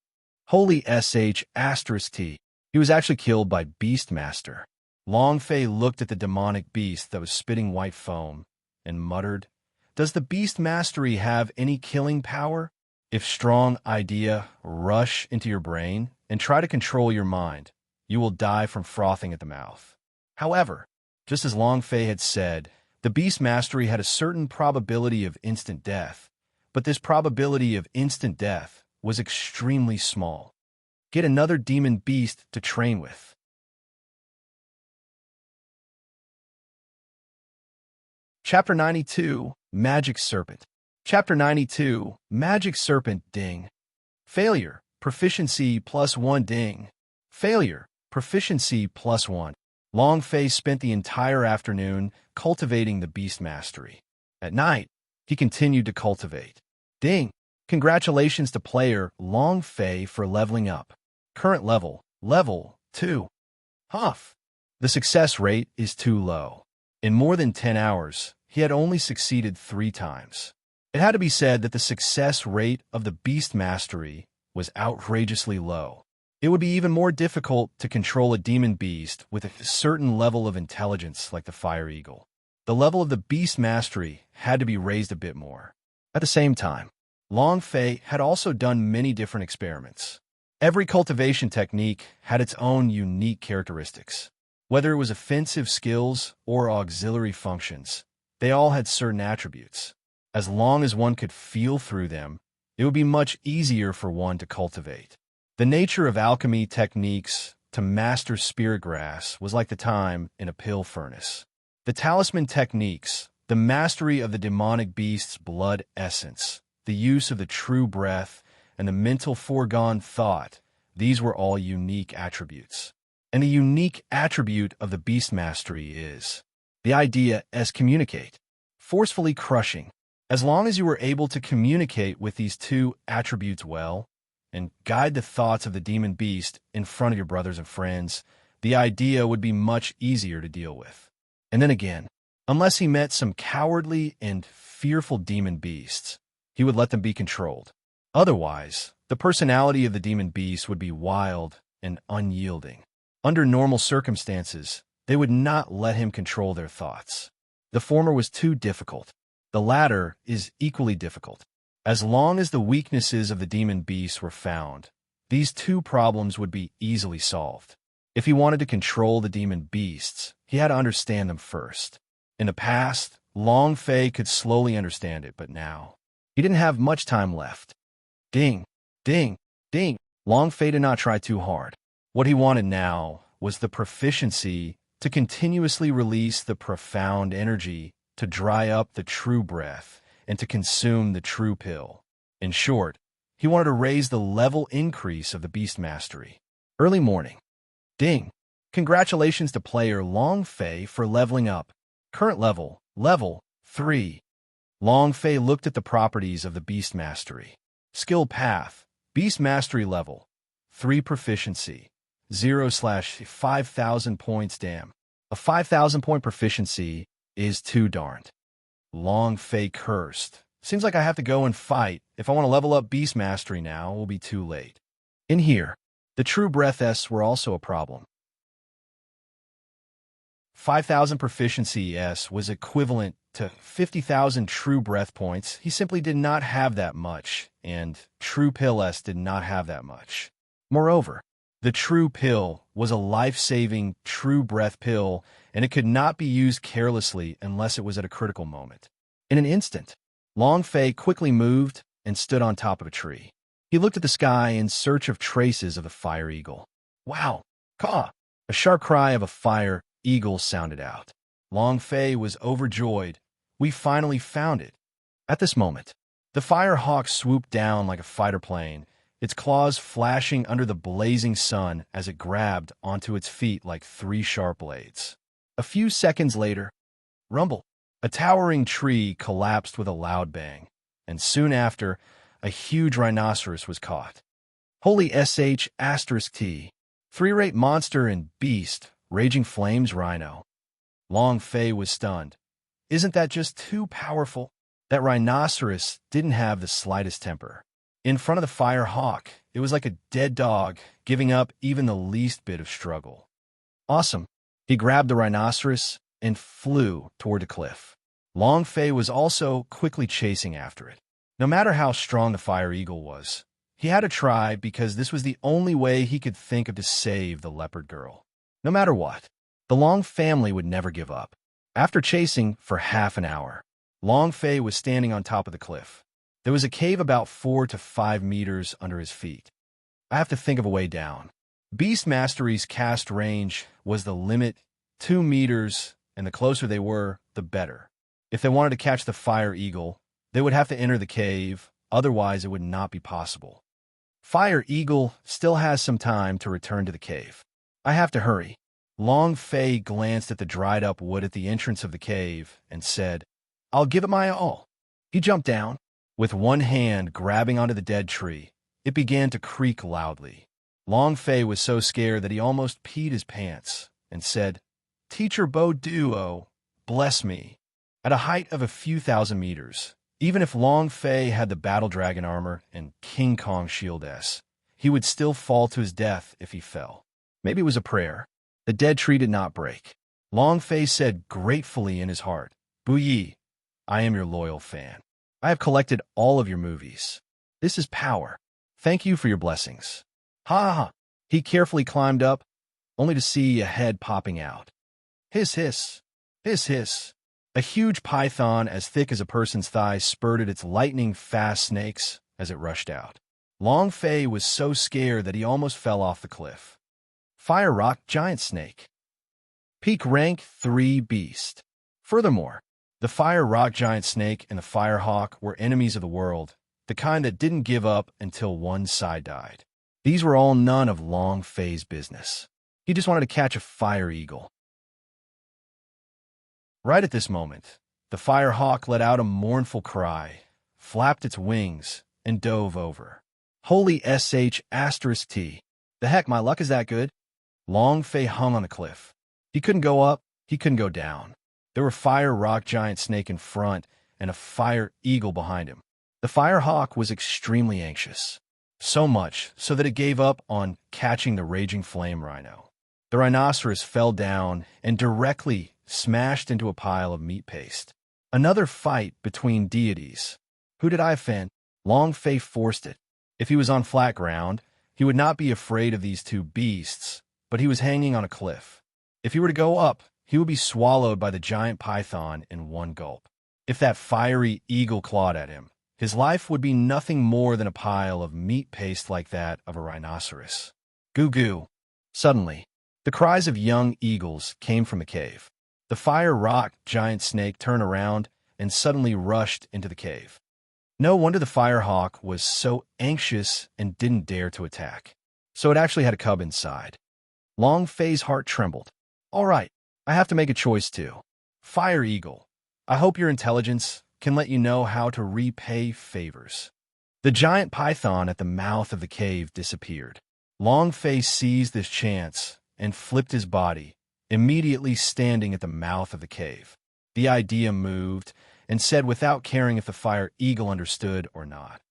Holy **T. He was actually killed by Beast Master. Long Fei looked at the demonic beast that was spitting white foam and muttered, "Does the Beast Mastery have any killing power? If strong idea rush into your brain and try to control your mind, you will die from frothing at the mouth." However, just as Long Fei had said, the Beast Mastery had a certain probability of instant death, but this probability of instant death was extremely small. Get another demon beast to train with. Chapter 92, Magic Serpent. Chapter 92, Magic Serpent. Ding! Failure. Proficiency +1. Ding! Failure. Proficiency +1. Long Fei spent the entire afternoon cultivating the Beast Mastery. At night, he continued to cultivate. Ding! Congratulations to player Long Fei for leveling up. Current level, level 2. Huff! The success rate is too low. In more than 10 hours, he had only succeeded 3 times. It had to be said that the success rate of the Beast Mastery was outrageously low. It would be even more difficult to control a demon beast with a certain level of intelligence like the Fire Eagle. The level of the Beast Mastery had to be raised a bit more. At the same time, Long Fei had also done many different experiments. Every cultivation technique had its own unique characteristics. Whether it was offensive skills or auxiliary functions, they all had certain attributes. As long as one could feel through them, it would be much easier for one to cultivate. The nature of alchemy techniques to master spirit grass was like the time in a pill furnace. The talisman techniques, the mastery of the demonic beast's blood essence, the use of the true breath, and the mental foregone thought, these were all unique attributes. And the unique attribute of the beast mastery is the idea as communicate, forcefully crushing. As long as you were able to communicate with these 2 attributes well, and guide the thoughts of the demon beast in front of your brothers and friends, the idea would be much easier to deal with. And then again, unless he met some cowardly and fearful demon beasts, he would let them be controlled. Otherwise, the personality of the demon beast would be wild and unyielding. Under normal circumstances, they would not let him control their thoughts. The former was too difficult. The latter is equally difficult. As long as the weaknesses of the demon beasts were found, these two problems would be easily solved. If he wanted to control the demon beasts, he had to understand them first. In the past, Long Fei could slowly understand it, but now, he didn't have much time left. Ding, ding, ding. Long Fei did not try too hard. What he wanted now was the proficiency to continuously release the profound energy, to dry up the true breath, and to consume the true pill. In short, he wanted to raise the level increase of the beast mastery. Early morning. Ding. Congratulations to player Long Fei for leveling up. Current level, level 3. Long Fei looked at the properties of the beast mastery. Skill path, beast mastery level, 3 proficiency, 0/5,000 points. Damn. A 5,000 point proficiency is too darned. Long Fei cursed. Seems like I have to go and fight. If I want to level up beast mastery now, it will be too late. In here, the true breaths were also a problem. 5,000 proficiency S was equivalent to 50,000 true breath points. He simply did not have that much, and true pill S did not have that much. Moreover, the true pill was a life-saving true breath pill, and it could not be used carelessly unless it was at a critical moment. In an instant, Long Fei quickly moved and stood on top of a tree. He looked at the sky in search of traces of the fire eagle. Wow! Caw! A sharp cry of a fire eagle sounded out. Long Fei was overjoyed. We finally found it. At this moment, the fire hawk swooped down like a fighter plane, its claws flashing under the blazing sun as it grabbed onto its feet like 3 sharp blades. A few seconds later, rumble. A towering tree collapsed with a loud bang, and soon after, a huge rhinoceros was caught. Holy sh**t. 3-rate monster and beast, raging flames rhino. Long Fei was stunned. Isn't that just too powerful? That rhinoceros didn't have the slightest temper. In front of the fire hawk, it was like a dead dog, giving up even the least bit of struggle. Awesome. He grabbed the rhinoceros and flew toward the cliff. Long Fei was also quickly chasing after it. No matter how strong the fire eagle was, he had to try because this was the only way he could think of to save the leopard girl. No matter what, the Long family would never give up. After chasing for half an hour, Long Fei was standing on top of the cliff. There was a cave about 4 to 5 meters under his feet. I have to think of a way down. Beast Mastery's cast range was the limit, 2 meters, and the closer they were, the better. If they wanted to catch the fire eagle, they would have to enter the cave, otherwise it would not be possible. Fire Eagle still has some time to return to the cave. I have to hurry. Long Fei glanced at the dried-up wood at the entrance of the cave and said, I'll give it my all. He jumped down. With one hand grabbing onto the dead tree, it began to creak loudly. Long Fei was so scared that he almost peed his pants and said, Teacher Bo Duo, bless me. At a height of a few thousand meters, even if Long Fei had the Battle Dragon armor and King Kong shield S, he would still fall to his death if he fell. Maybe it was a prayer. The dead tree did not break. Long Fei said gratefully in his heart, Bu Yi, I am your loyal fan. I have collected all of your movies. This is power. Thank you for your blessings. Ha ha ha. He carefully climbed up, only to see a head popping out. Hiss hiss. Hiss hiss. A huge python as thick as a person's thigh spurted its lightning-fast snakes as it rushed out. Long Fei was so scared that he almost fell off the cliff. Fire Rock Giant Snake. Peak Rank 3 Beast. Furthermore, the Fire Rock Giant Snake and the Fire Hawk were enemies of the world, the kind that didn't give up until one side died. These were all none of Long Fei's business. He just wanted to catch a fire eagle. Right at this moment, the Fire Hawk let out a mournful cry, flapped its wings, and dove over. Holy sh t. The heck, my luck is that good? Long Fei hung on the cliff. He couldn't go up, he couldn't go down. There were fire rock giant snake in front and a fire eagle behind him. The fire hawk was extremely anxious. So much so that it gave up on catching the raging flame rhino. The rhinoceros fell down and directly smashed into a pile of meat paste. Another fight between deities. Who did I offend? Long Fei forced it. If he was on flat ground, he would not be afraid of these two beasts, but he was hanging on a cliff. If he were to go up, he would be swallowed by the giant python in one gulp. If that fiery eagle clawed at him, his life would be nothing more than a pile of meat paste like that of a rhinoceros. Goo goo. Suddenly, the cries of young eagles came from the cave. The fire rock giant snake turned around and suddenly rushed into the cave. No wonder the fire hawk was so anxious and didn't dare to attack. So it actually had a cub inside. Long Fei's heart trembled. All right, I have to make a choice too. Fire eagle, I hope your intelligence can let you know how to repay favors. The giant python at the mouth of the cave disappeared. Long Fei seized this chance and flipped his body, immediately standing at the mouth of the cave. The idea moved and said without caring if the fire eagle understood or not,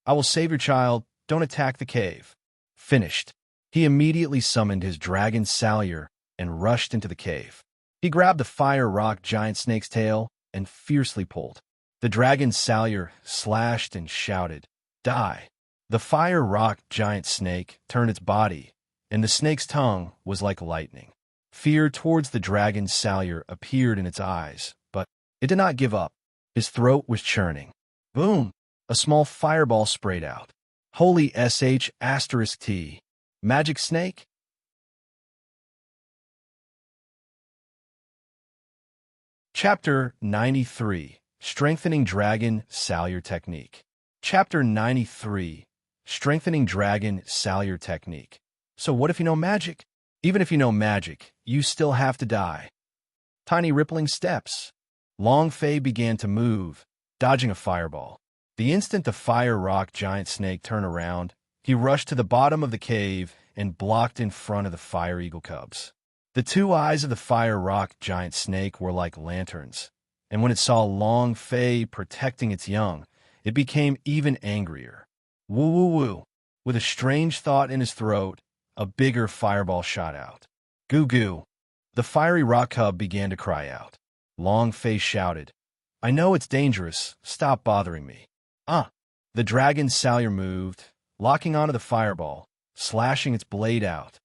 I will save your child, don't attack the cave. Finished. He immediately summoned his dragon Salyer and rushed into the cave. He grabbed the fire rock giant snake's tail and fiercely pulled. The dragon Salyer slashed and shouted, Die! The fire rock giant snake turned its body, and the snake's tongue was like lightning. Fear towards the dragon Salyer appeared in its eyes, but it did not give up. His throat was churning. Boom! A small fireball sprayed out. Holy sh*t. Magic snake? Chapter 93. Strengthening Dragon Salyer Technique. Chapter 93. Strengthening Dragon Salyer Technique. So what if you know magic? Even if you know magic, you still have to die. Tiny rippling steps. Long Fei began to move, dodging a fireball. The instant the fire rock giant snake turned around, he rushed to the bottom of the cave and blocked in front of the fire eagle cubs. The two eyes of the fire rock giant snake were like lanterns, and when it saw Long Fei protecting its young, it became even angrier. Woo woo woo. With a strange thought in his throat, a bigger fireball shot out. Goo goo. The fiery rock cub began to cry out. Long Fei shouted, I know it's dangerous. Stop bothering me. The dragon Salyer moved, locking onto the fireball, slashing its blade out.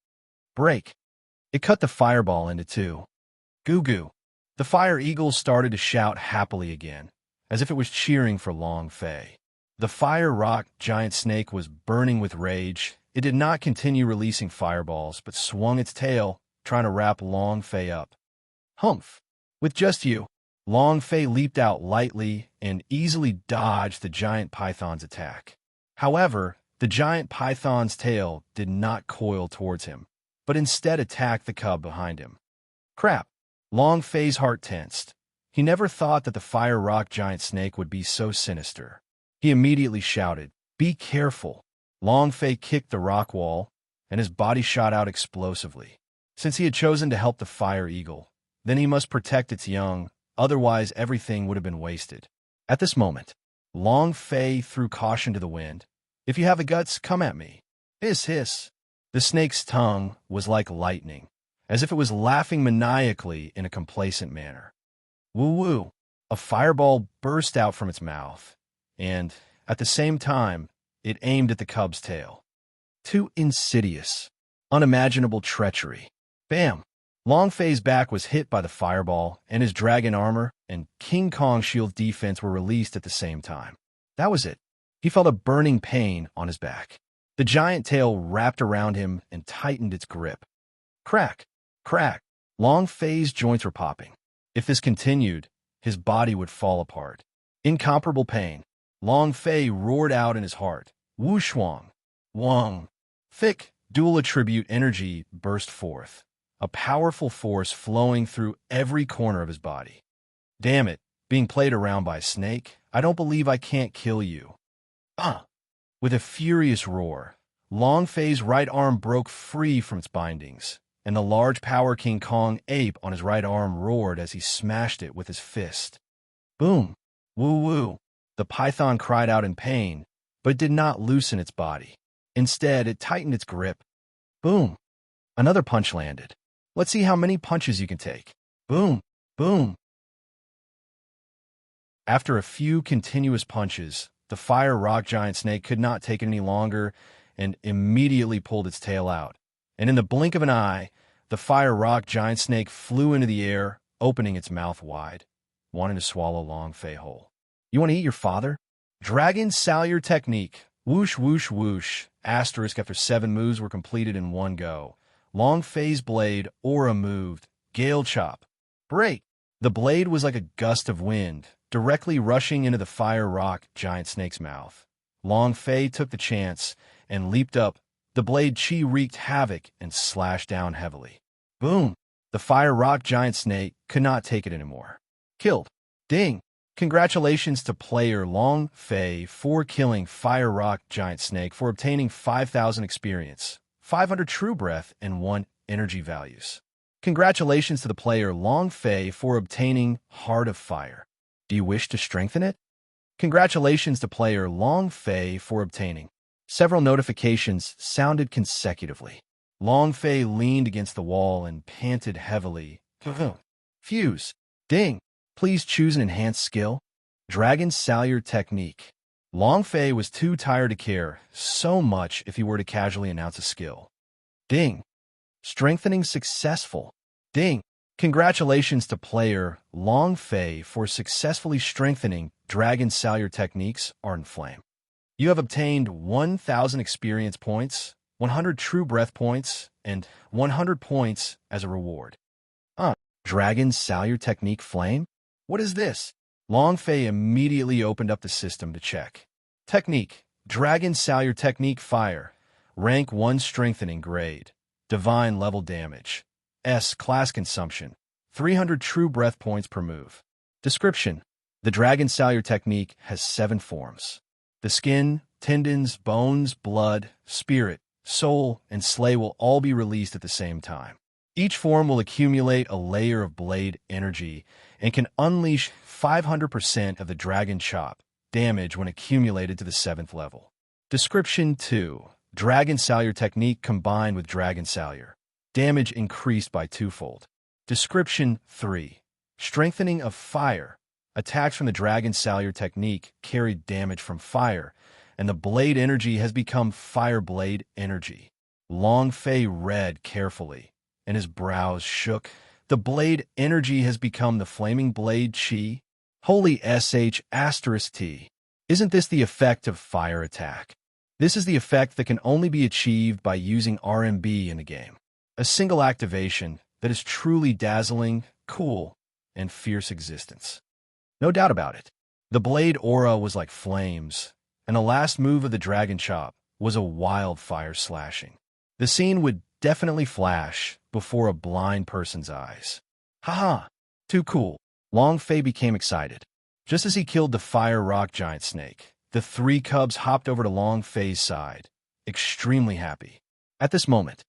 Break. It cut the fireball into two. Goo goo. The fire eagle started to shout happily again, as if it was cheering for Long Fei. The fire rock giant snake was burning with rage. It did not continue releasing fireballs, but swung its tail, trying to wrap Long Fei up. Humph! With just you, Long Fei leaped out lightly and easily dodged the giant python's attack. However, the giant python's tail did not coil towards him, but instead attacked the cub behind him. Crap! Long Fei's heart tensed. He never thought that the fire rock giant snake would be so sinister. He immediately shouted, Be careful! Long Fei kicked the rock wall, and his body shot out explosively. Since he had chosen to help the fire eagle, then he must protect its young, otherwise everything would have been wasted. At this moment, Long Fei threw caution to the wind. If you have the guts, come at me. Hiss, hiss. The snake's tongue was like lightning, as if it was laughing maniacally in a complacent manner. Woo woo. A fireball burst out from its mouth, and, at the same time, it aimed at the cub's tail. Too insidious. Unimaginable treachery. Bam! Long Fei's back was hit by the fireball, and his dragon armor and King Kong shield defense were released at the same time. That was it. He felt a burning pain on his back. The giant tail wrapped around him and tightened its grip. Crack! Crack! Long Fei's joints were popping. If this continued, his body would fall apart. Incomparable pain. Long Fei roared out in his heart. Wushuang! Wang! Thick, dual attribute energy burst forth, a powerful force flowing through every corner of his body. Damn it, being played around by a snake, I don't believe I can't kill you. With a furious roar, Long Fei's right arm broke free from its bindings, and the large Power King Kong ape on his right arm roared as he smashed it with his fist. Boom! Woo-woo! The python cried out in pain, but it did not loosen its body. Instead, it tightened its grip. Boom! Another punch landed. Let's see how many punches you can take. Boom! Boom! After a few continuous punches, the fire rock giant snake could not take it any longer and immediately pulled its tail out. And in the blink of an eye, the fire rock giant snake flew into the air, opening its mouth wide, wanting to swallow Long Fei whole. You want to eat your father? Dragon Salyer Technique. Whoosh, whoosh, whoosh. Asterisk after 7 moves were completed in one go. Long Fei's blade, aura moved. Gale chop. Break. The blade was like a gust of wind, directly rushing into the fire rock giant snake's mouth. Long Fei took the chance and leaped up. The blade chi wreaked havoc and slashed down heavily. Boom! The fire rock giant snake could not take it anymore. Killed. Ding! Congratulations to player Long Fei for killing fire rock giant snake for obtaining 5,000 experience, 500 true breath, and 1 energy values. Congratulations to the player Long Fei for obtaining Heart of Fire. Do you wish to strengthen it? Congratulations to player Long Fei for obtaining. Several notifications sounded consecutively. Long Fei leaned against the wall and panted heavily. Fuse. Ding. Please choose an enhanced skill. Dragon Salyer Technique. Long Fei was too tired to care so much if he were to casually announce a skill. Ding. Strengthening successful. Ding. Congratulations to player Long Fei for successfully strengthening Dragon Salyer Techniques Ardent Flame. You have obtained 1,000 experience points, 100 true breath points, and 100 points as a reward. Dragon Salyer Technique Flame? What is this? Long Fei immediately opened up the system to check. Technique. Dragon Salyer Technique Fire. Rank 1 Strengthening Grade. Divine Level Damage. S. Class Consumption. 300 true breath points per move. Description. The Dragon Salyer Technique has 7 forms. The skin, tendons, bones, blood, spirit, soul, and slay will all be released at the same time. Each form will accumulate a layer of blade energy and can unleash 500% of the Dragon Chop damage when accumulated to the 7th level. Description 2. Dragon Salyer Technique combined with Dragon Salyer. Damage increased by 2-fold. Description 3. Strengthening of Fire. Attacks from the Dragon Salyer Technique carried damage from fire, and the blade energy has become Fire Blade Energy. Long Fei read carefully, and his brows shook. The blade energy has become the Flaming Blade Chi. Holy sh**t. Isn't this the effect of fire attack? This is the effect that can only be achieved by using RMB in the game. A single activation that is truly dazzling, cool, and fierce existence. No doubt about it. The blade aura was like flames, and the last move of the Dragon Chop was a wildfire slashing. The scene would definitely flash before a blind person's eyes. Haha, too cool. Long Fei became excited. Just as he killed the fire rock giant snake, the 3 cubs hopped over to Long Fei's side, extremely happy. At this moment,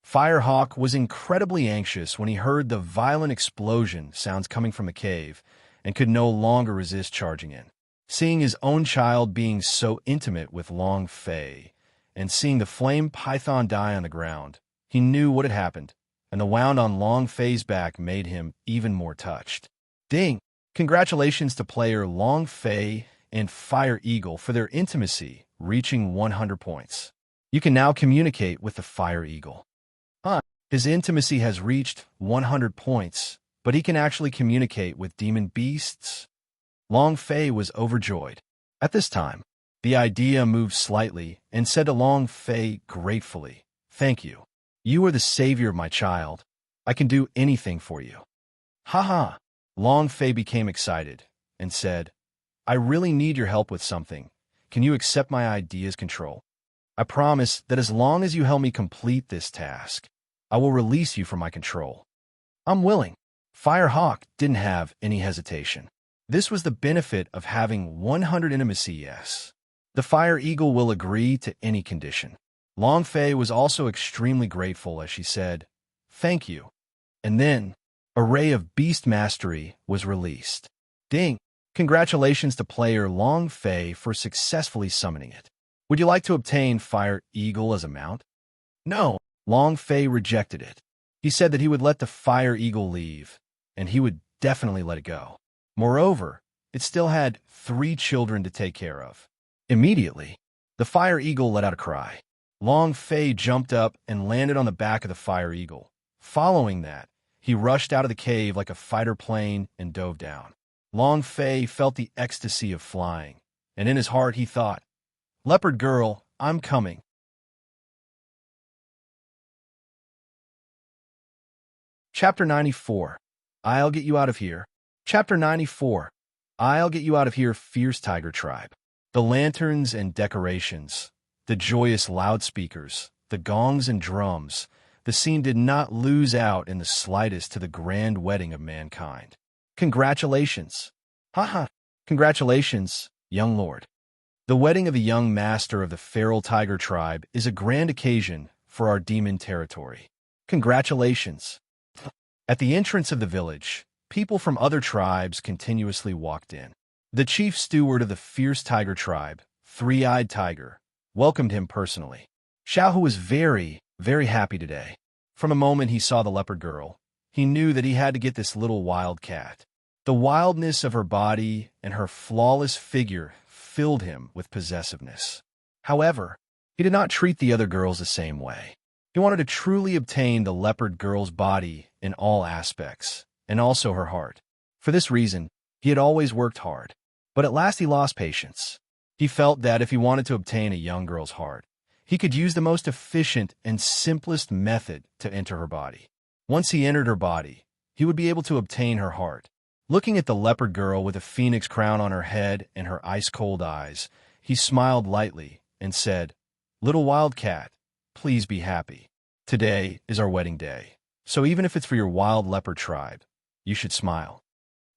Firehawk was incredibly anxious when he heard the violent explosion sounds coming from the cave and could no longer resist charging in. Seeing his own child being so intimate with Long Fei and seeing the flame python die on the ground, he knew what had happened, and the wound on Long Fei's back made him even more touched. Ding! Congratulations to player Long Fei and Fire Eagle for their intimacy, reaching 100 points. You can now communicate with the Fire Eagle. His intimacy has reached 100 points, but he can actually communicate with demon beasts. Long Fei was overjoyed. At this time, the idea moved slightly and said to Long Fei gratefully, "Thank you. You are the savior of my child. I can do anything for you." Haha. Long Fei became excited and said, "I really need your help with something. Can you accept my idea's control? I promise that as long as you help me complete this task, I will release you from my control." "I'm willing." Firehawk didn't have any hesitation. This was the benefit of having 100 intimacy, yes. The fire eagle will agree to any condition. Long Fei was also extremely grateful as she said, "Thank you." And then, a ray of beast mastery was released. Ding! Congratulations to player Long Fei for successfully summoning it. Would you like to obtain Fire Eagle as a mount? No, Long Fei rejected it. He said that he would let the Fire Eagle leave, and he would definitely let it go. Moreover, it still had 3 children to take care of. Immediately, the Fire Eagle let out a cry. Long Fei jumped up and landed on the back of the Fire Eagle. Following that, he rushed out of the cave like a fighter plane and dove down. Long Fei felt the ecstasy of flying, and in his heart he thought, "Leopard girl, I'm coming." Chapter 94. I'll get you out of here. Chapter 94. I'll get you out of here, Fierce Tiger Tribe. The lanterns and decorations, the joyous loudspeakers, the gongs and drums, the scene did not lose out in the slightest to the grand wedding of mankind. Congratulations. Haha. Congratulations, young lord. The wedding of the young master of the feral tiger tribe is a grand occasion for our demon territory. Congratulations. At the entrance of the village, people from other tribes continuously walked in. The chief steward of the fierce tiger tribe, Three-Eyed Tiger, welcomed him personally. Xiaohu was very, very happy today. From the moment he saw the leopard girl, he knew that he had to get this little wild cat. The wildness of her body and her flawless figure filled him with possessiveness. However, he did not treat the other girls the same way. He wanted to truly obtain the leopard girl's body in all aspects, and also her heart. For this reason, he had always worked hard. But at last he lost patience. He felt that if he wanted to obtain a young girl's heart, he could use the most efficient and simplest method to enter her body. Once he entered her body, he would be able to obtain her heart. Looking at the leopard girl with a phoenix crown on her head and her ice-cold eyes, he smiled lightly and said, "Little wildcat, please be happy. Today is our wedding day, so even if it's for your wild leopard tribe, you should smile."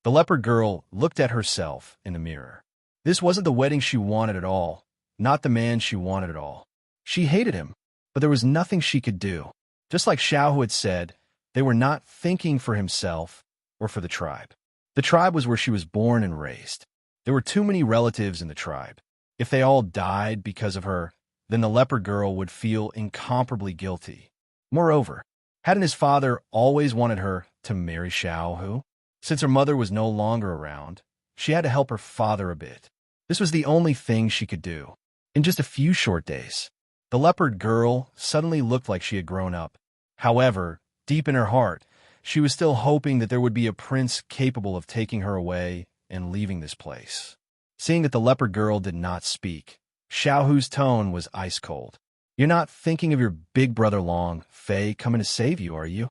The leopard girl looked at herself in the mirror. This wasn't the wedding she wanted at all, not the man she wanted at all. She hated him, but there was nothing she could do. Just like Xiaohu had said, they were not thinking for himself or for the tribe. The tribe was where she was born and raised. There were too many relatives in the tribe. If they all died because of her, then the leopard girl would feel incomparably guilty. Moreover, hadn't his father always wanted her to marry Xiaohu? Since her mother was no longer around, she had to help her father a bit. This was the only thing she could do. In just a few short days, the leopard girl suddenly looked like she had grown up. However, deep in her heart, she was still hoping that there would be a prince capable of taking her away and leaving this place. Seeing that the leopard girl did not speak, Xiaohu's tone was ice cold. "You're not thinking of your big brother Long Fei coming to save you, are you?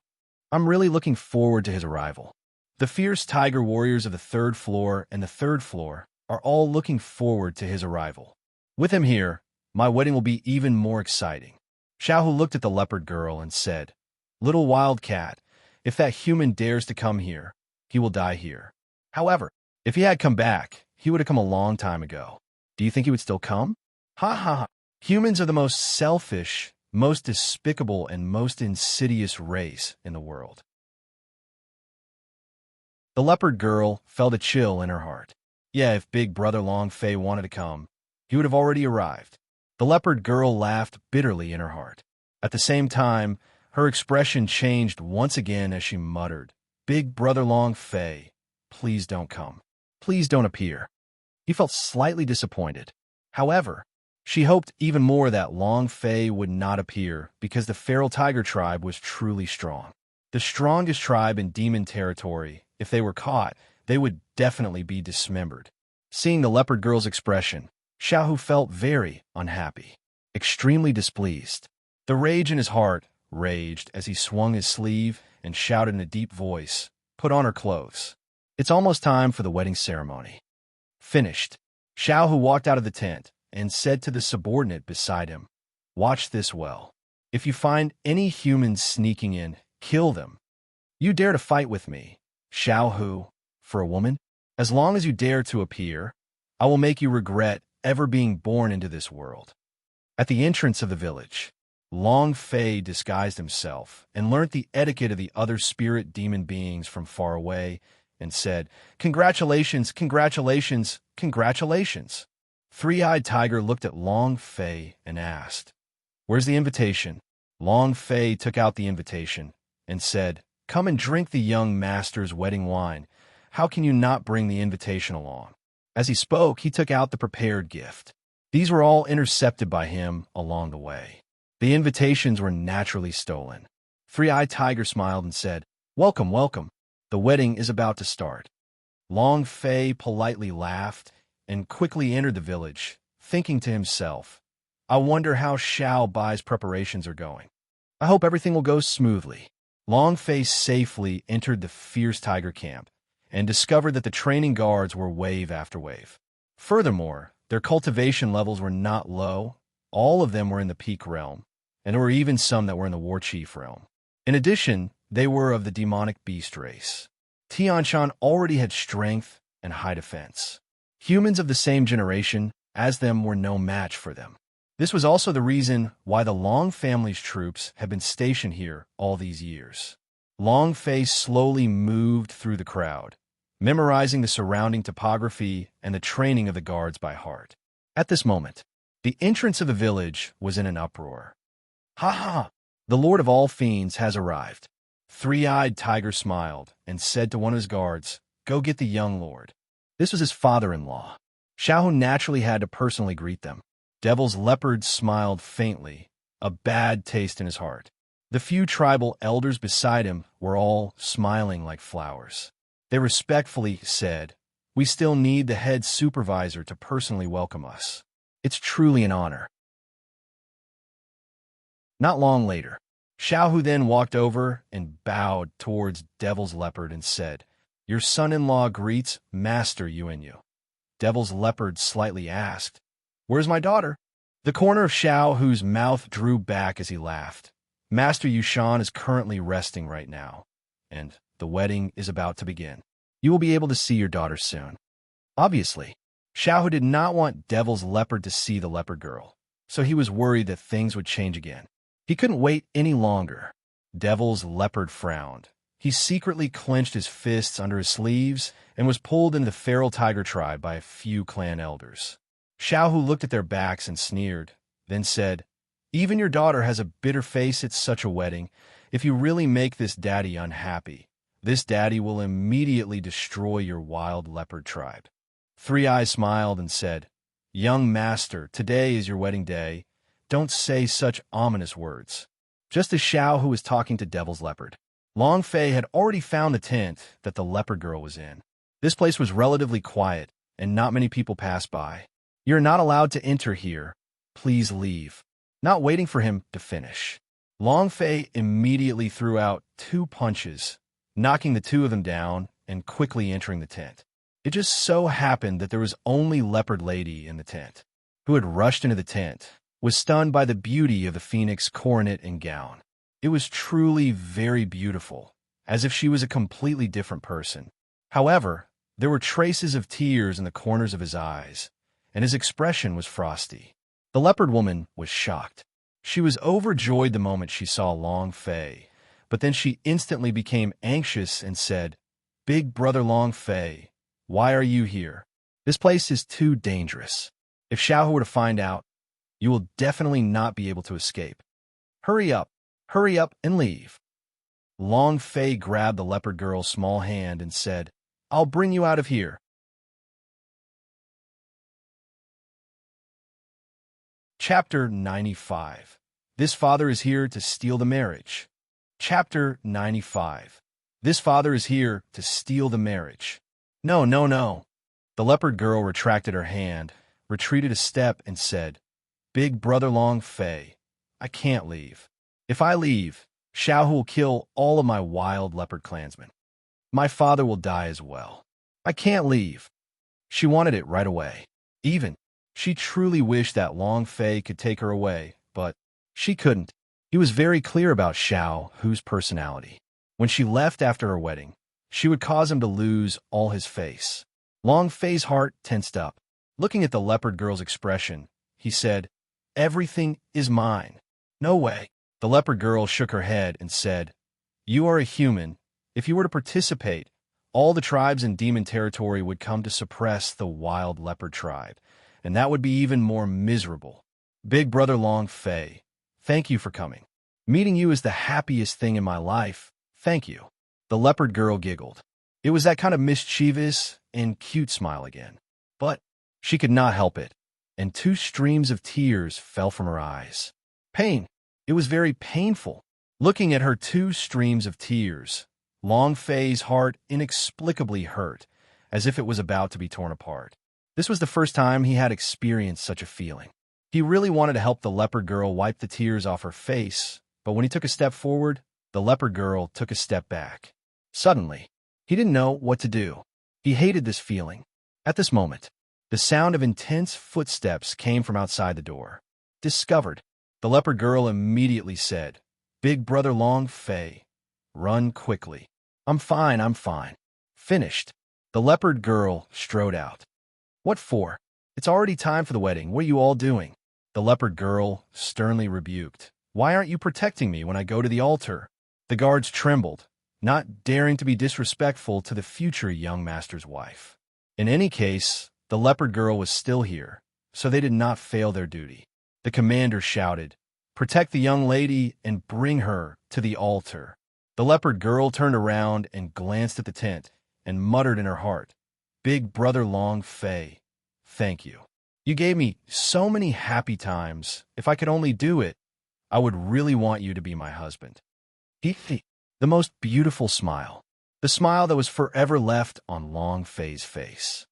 I'm really looking forward to his arrival. The fierce tiger warriors of the 3rd floor and the 3rd floor are all looking forward to his arrival. With him here, my wedding will be even more exciting." Xiaohu looked at the leopard girl and said, "Little wild cat, if that human dares to come here, he will die here. However, if he had come back, he would have come a long time ago. Do you think he would still come? Ha ha ha. Humans are the most selfish, most despicable, and most insidious race in the world." The leopard girl felt a chill in her heart. Yeah, if big brother Long Fei wanted to come, he would have already arrived. The leopard girl laughed bitterly in her heart. At the same time, her expression changed once again as she muttered, "Big brother Long Fei, please don't come. Please don't appear." He felt slightly disappointed. However, she hoped even more that Long Fei would not appear because the feral tiger tribe was truly strong. The strongest tribe in demon territory. If they were caught, they would definitely be dismembered. Seeing the leopard girl's expression, Xiaohu felt very unhappy, extremely displeased. The rage in his heart raged as he swung his sleeve and shouted in a deep voice, "Put on her clothes. It's almost time for the wedding ceremony." Finished. Xiaohu walked out of the tent and said to the subordinate beside him, "Watch this well. If you find any humans sneaking in, kill them. You dare to fight with me, Xiaohu, for a woman?" As long as you dare to appear, I will make you regret ever being born into this world. At the entrance of the village, Long Fei disguised himself and learnt the etiquette of the other spirit demon beings from far away and said, "Congratulations, congratulations, congratulations." Three-Eyed Tiger looked at Long Fei and asked, "Where's the invitation?" Long Fei took out the invitation and said, "Come and drink the young master's wedding wine. How can you not bring the invitation along?" As he spoke, he took out the prepared gift. These were all intercepted by him along the way. The invitations were naturally stolen. Three-Eyed Tiger smiled and said, "Welcome, welcome. The wedding is about to start." Long Fei politely laughed and quickly entered the village, thinking to himself, "I wonder how Xiao Bai's preparations are going. I hope everything will go smoothly." Long Fei safely entered the fierce tiger camp and discovered that the training guards were wave after wave. Furthermore, their cultivation levels were not low. All of them were in the peak realm, and there were even some that were in the war chief realm. In addition, they were of the demonic beast race. Tianshan already had strength and high defense. Humans of the same generation as them were no match for them. This was also the reason why the Long family's troops had been stationed here all these years. Long Fei slowly moved through the crowd, memorizing the surrounding topography and the training of the guards by heart. At this moment, the entrance of the village was in an uproar. "Ha ha! The Lord of all Fiends has arrived." Three-Eyed Tiger smiled and said to one of his guards, "Go get the young lord." This was his father-in-law. Xiao naturally had to personally greet them. Devil's Leopard smiled faintly, a bad taste in his heart. The few tribal elders beside him were all smiling like flowers. They respectfully said, "We still need the head supervisor to personally welcome us. It's truly an honor." Not long later, Xiao then walked over and bowed towards Devil's Leopard and said, "Your son-in-law greets Master Yuanyu." Devil's Leopard slightly asked, "Where's my daughter?" The corner of Xiao, whose mouth drew back as he laughed. "Master Yushan is currently resting right now, and the wedding is about to begin. You will be able to see your daughter soon." Obviously, Xiao did not want Devil's Leopard to see the leopard girl, so he was worried that things would change again. He couldn't wait any longer. Devil's Leopard frowned. He secretly clenched his fists under his sleeves and was pulled into the feral tiger tribe by a few clan elders. Xiao looked at their backs and sneered, then said, "Even your daughter has a bitter face at such a wedding. If you really make this daddy unhappy, this daddy will immediately destroy your wild leopard tribe." Three Eyes smiled and said, "Young master, today is your wedding day. Don't say such ominous words." Just as Xiao was talking to Devil's Leopard, Long Fei had already found the tent that the leopard girl was in. This place was relatively quiet, and not many people passed by. "You're not allowed to enter here. Please leave." Not waiting for him to finish, Long Fei immediately threw out 2 punches, knocking the 2 of them down and quickly entering the tent. It just so happened that there was only Leopard Lady in the tent, who had rushed into the tent, was stunned by the beauty of the phoenix coronet and gown. It was truly very beautiful, as if she was a completely different person. However, there were traces of tears in the corners of his eyes, and his expression was frosty. The leopard woman was shocked. She was overjoyed the moment she saw Long Fei, but then she instantly became anxious and said, "Big brother Long Fei, why are you here? This place is too dangerous. If Xiao were to find out, you will definitely not be able to escape. Hurry up and leave." Long Fei grabbed the leopard girl's small hand and said, "I'll bring you out of here." Chapter 95. This father is here to steal the marriage. Chapter 95. This father is here to steal the marriage. No, no, no. The leopard girl retracted her hand, retreated a step, and said, "Big brother Long Fei, I can't leave. If I leave, Xiao will kill all of my wild leopard clansmen. My father will die as well. I can't leave." She wanted it right away. She truly wished that Long Fei could take her away, but she couldn't. He was very clear about Xiao's personality. When she left after her wedding, she would cause him to lose all his face. Long Fei's heart tensed up. Looking at the leopard girl's expression, he said, "Everything is mine." "No way." The leopard girl shook her head and said, "You are a human. If you were to participate, all the tribes in demon territory would come to suppress the wild leopard tribe, and that would be even more miserable. Big brother Long Fei, thank you for coming. Meeting you is the happiest thing in my life. Thank you." The leopard girl giggled. It was that kind of mischievous and cute smile again. But she could not help it, and 2 streams of tears fell from her eyes. Pain. It was very painful. Looking at her 2 streams of tears, Long Fei's heart inexplicably hurt, as if it was about to be torn apart. This was the first time he had experienced such a feeling. He really wanted to help the leopard girl wipe the tears off her face, but when he took a step forward, the leopard girl took a step back. Suddenly, he didn't know what to do. He hated this feeling. At this moment, the sound of intense footsteps came from outside the door. Discovered. The leopard girl immediately said, "Big brother Long Fei, run quickly." I'm fine. Finished. The leopard girl strode out. "What for? It's already time for the wedding. What are you all doing?" The leopard girl sternly rebuked. "Why aren't you protecting me when I go to the altar?" The guards trembled, not daring to be disrespectful to the future young master's wife. In any case, the leopard girl was still here, so they did not fail their duty. The commander shouted, "Protect the young lady and bring her to the altar." The leopard girl turned around and glanced at the tent and muttered in her heart, "Big brother Long Fei, thank you. You gave me so many happy times. If I could only do it, I would really want you to be my husband." The most beautiful smile. The smile that was forever left on Long Fei's face.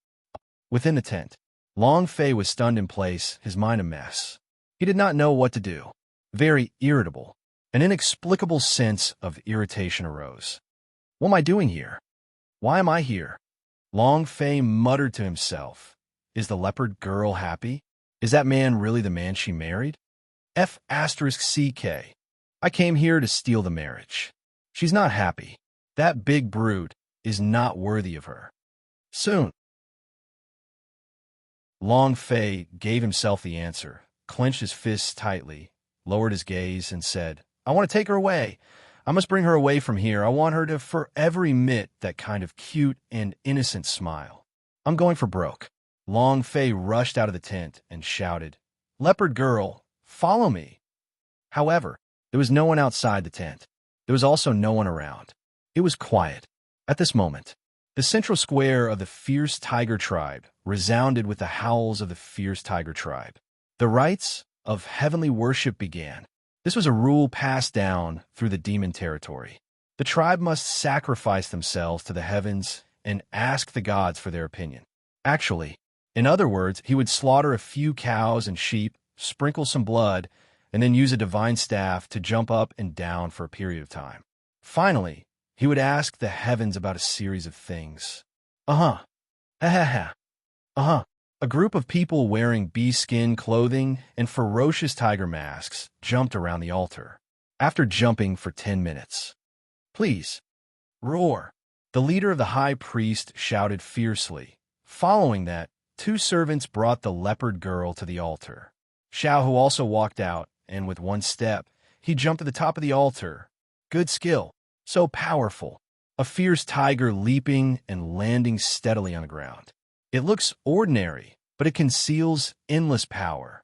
Within the tent, Long Fei was stunned in place, his mind a mess. He did not know what to do. Very irritable. An inexplicable sense of irritation arose. "What am I doing here? Why am I here?" Long Fei muttered to himself. Is the leopard girl happy? Is that man really the man she married? F***CK. I came here to steal the marriage. She's not happy. That big brute is not worthy of her. Soon. Long Fei gave himself the answer, clenched his fists tightly, lowered his gaze, and said, "I want to take her away. I must bring her away from here. I want her to forever emit that kind of cute and innocent smile. I'm going for broke." Long Fei rushed out of the tent and shouted, "Leopard girl, follow me." However, there was no one outside the tent. There was also no one around. It was quiet. At this moment, the central square of the fierce tiger tribe resounded with the howls of the fierce tiger tribe. The rites of heavenly worship began. This was a rule passed down through the demon territory. The tribe must sacrifice themselves to the heavens and ask the gods for their opinion. Actually, in other words, he would slaughter a few cows and sheep, sprinkle some blood, and then use a divine staff to jump up and down for a period of time. Finally, he would ask the heavens about a series of things. Ha ha ha. A group of people wearing bee-skin clothing and ferocious tiger masks jumped around the altar. After jumping for 10 minutes. "Please, roar." The leader of the high priest shouted fiercely. Following that, 2 servants brought the leopard girl to the altar. Xiao Hu also walked out, and with one step, he jumped to the top of the altar. Good skill. So powerful. A fierce tiger leaping and landing steadily on the ground. It looks ordinary, but it conceals endless power.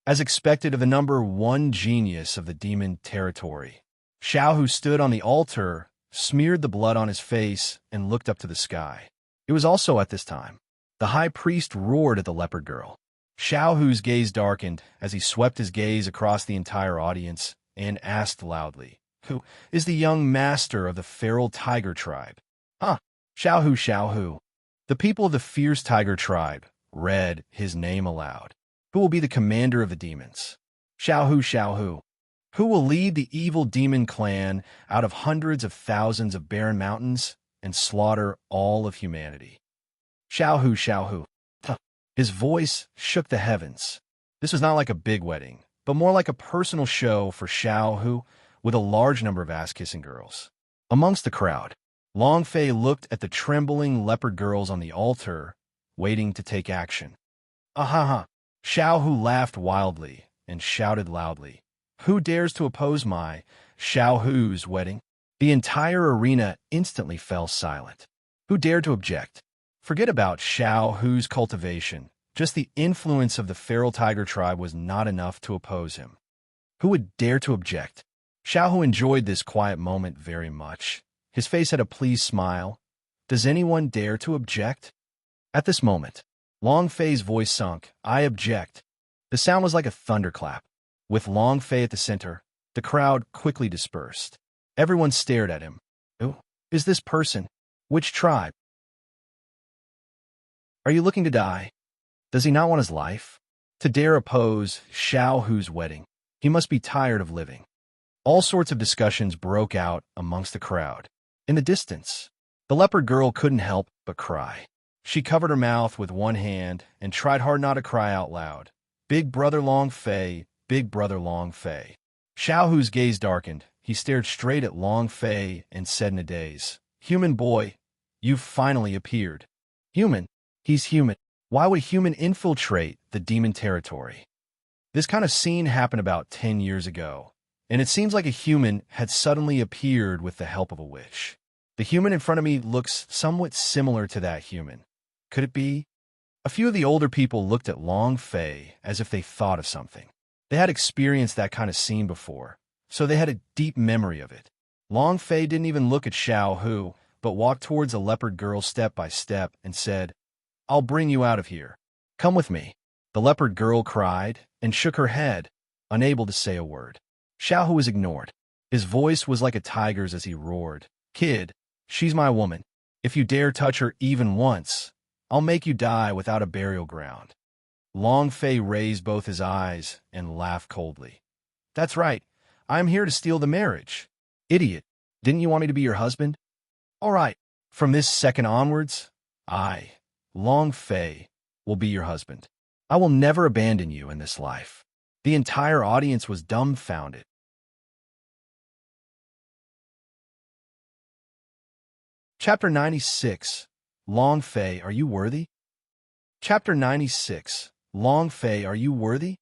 As expected of the number 1 genius of the demon territory, Xiao Hu stood on the altar, smeared the blood on his face, and looked up to the sky. It was also at this time. The high priest roared at the leopard girl. Xiao Hu's gaze darkened as he swept his gaze across the entire audience and asked loudly, "Who is the young master of the feral tiger tribe?" Xiao Hu. The people of the fierce tiger tribe read his name aloud. "Who will be the commander of the demons?" Xiao Hu. "Who will lead the evil demon clan out of hundreds of thousands of barren mountains and slaughter all of humanity?" Xiao Hu. His voice shook the heavens. This was not like a big wedding, but more like a personal show for Xiao Hu with a large number of ass-kissing girls. Amongst the crowd, Long Fei looked at the trembling leopard girls on the altar waiting to take action. Ahaha! Xiao Hu laughed wildly and shouted loudly. Who dares to oppose my Xiao Hu's wedding? The entire arena instantly fell silent. Who dared to object? Forget about Xiao Hu's cultivation. Just the influence of the feral tiger tribe was not enough to oppose him. Who would dare to object? Xiao Hu enjoyed this quiet moment very much. His face had a pleased smile. Does anyone dare to object? At this moment, Long Fei's voice sunk. I object. The sound was like a thunderclap. With Long Fei at the center, the crowd quickly dispersed. Everyone stared at him. Who is this person? Which tribe? Are you looking to die? Does he not want his life? To dare oppose Xiao Hu's wedding, he must be tired of living. All sorts of discussions broke out amongst the crowd. In the distance, the leopard girl couldn't help but cry. She covered her mouth with one hand and tried hard not to cry out loud. Big brother Long Fei, big brother Long Fei. Xiao Hu's gaze darkened. He stared straight at Long Fei and said in a daze, Human boy, you've finally appeared. Human? He's human. Why would a human infiltrate the demon territory? This kind of scene happened about 10 years ago, and it seems like a human had suddenly appeared with the help of a witch. The human in front of me looks somewhat similar to that human. Could it be? A few of the older people looked at Long Fei as if they thought of something. They had experienced that kind of scene before, so they had a deep memory of it. Long Fei didn't even look at Xiao Hu, but walked towards the leopard girl step by step and said, I'll bring you out of here. Come with me. The leopard girl cried and shook her head, unable to say a word. Xiao Hu was ignored. His voice was like a tiger's as he roared, Kid, she's my woman. If you dare touch her even once, I'll make you die without a burial ground. Long Fei raised both his eyes and laughed coldly. That's right. I'm here to steal the marriage. Idiot. Didn't you want me to be your husband? All right. From this second onwards, I, Long Fei, will be your husband. I will never abandon you in this life. The entire audience was dumbfounded. Chapter 96. Long Fei, are you worthy? Chapter 96. Long Fei, are you worthy?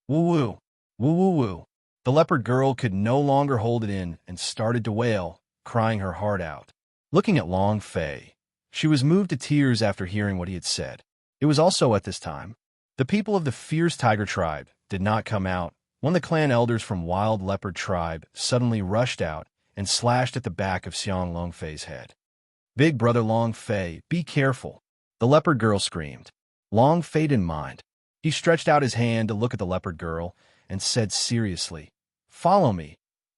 Woo-woo. Woo-woo-woo. The leopard girl could no longer hold it in and started to wail, crying her heart out. Looking at Long Fei, she was moved to tears after hearing what he had said. It was also at this time. The people of the fierce tiger tribe did not come out. One of the clan elders from Wild Leopard tribe suddenly rushed out and slashed at the back of Xiang Long Fei's head. Big brother Long Fei, be careful. The leopard girl screamed. Long Fei didn't mind. He stretched out his hand to look at the leopard girl and said seriously, Follow me.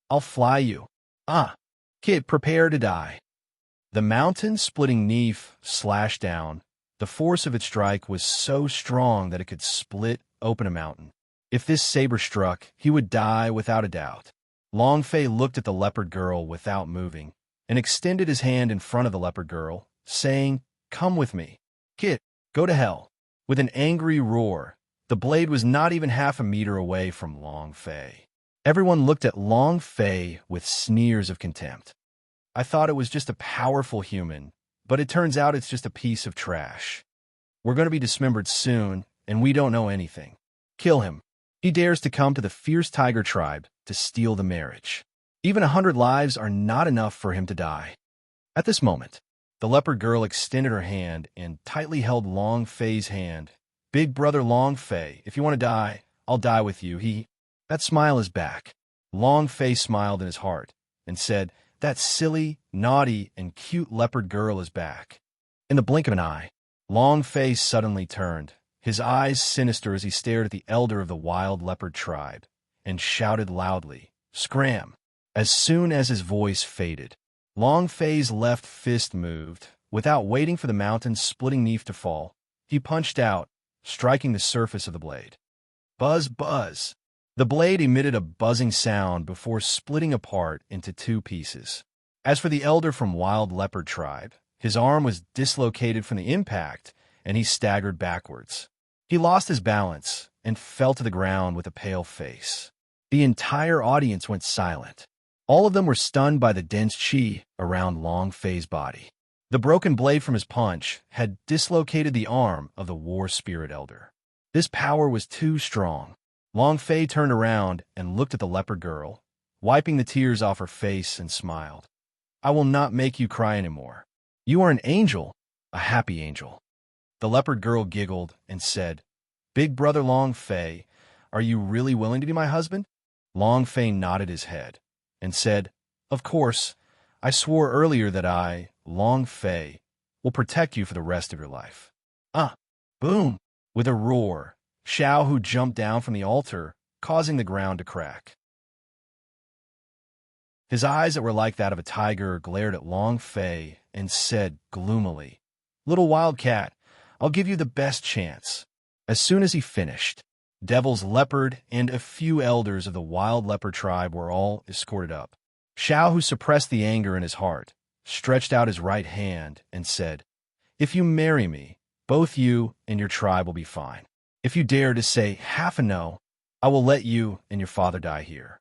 I'll fly you. Kid, prepare to die. The mountain-splitting knife slashed down. The force of its strike was so strong that it could split open a mountain. If this saber struck, he would die without a doubt. Long Fei looked at the leopard girl without moving and extended his hand in front of the leopard girl, saying, Come with me. Kid, go to hell. With an angry roar, the blade was not even half a meter away from Long Fei. Everyone looked at Long Fei with sneers of contempt. I thought it was just a powerful human, but it turns out it's just a piece of trash. We're going to be dismembered soon, and we don't know anything. Kill him. He dares to come to the fierce tiger tribe to steal the marriage. Even 100 lives are not enough for him to die. At this moment, the leopard girl extended her hand and tightly held Long Fei's hand. Big brother Long Fei, if you want to die, I'll die with you. That smile is back. Long Fei smiled in his heart and said, That silly, naughty, and cute leopard girl is back. In the blink of an eye, Long Fei suddenly turned, his eyes sinister as he stared at the elder of the wild leopard tribe, and shouted loudly, Scram! As soon as his voice faded, Long Fei's left fist moved. Without waiting for the mountain-splitting knife to fall, he punched out, striking the surface of the blade. Buzz, buzz! The blade emitted a buzzing sound before splitting apart into 2 pieces. As for the elder from Wild Leopard tribe, his arm was dislocated from the impact, and he staggered backwards. He lost his balance and fell to the ground with a pale face. The entire audience went silent. All of them were stunned by the dense qi around Long Fei's body. The broken blade from his punch had dislocated the arm of the war spirit elder. This power was too strong. Long Fei turned around and looked at the leopard girl, wiping the tears off her face, and smiled. I will not make you cry anymore. You are an angel, a happy angel. The leopard girl giggled and said, Big brother Long Fei, are you really willing to be my husband? Long Fei nodded his head and said, Of course, I swore earlier that I, Long Fei, will protect you for the rest of your life. Boom! With a roar, Xiao Hu jumped down from the altar, causing the ground to crack. His eyes that were like that of a tiger glared at Long Fei and said gloomily, Little wildcat, I'll give you the best chance. As soon as he finished, Devil's Leopard and a few elders of the wild leopard tribe were all escorted up. Xiao, who suppressed the anger in his heart, stretched out his right hand and said, If you marry me, both you and your tribe will be fine. If you dare to say half a no, I will let you and your father die here.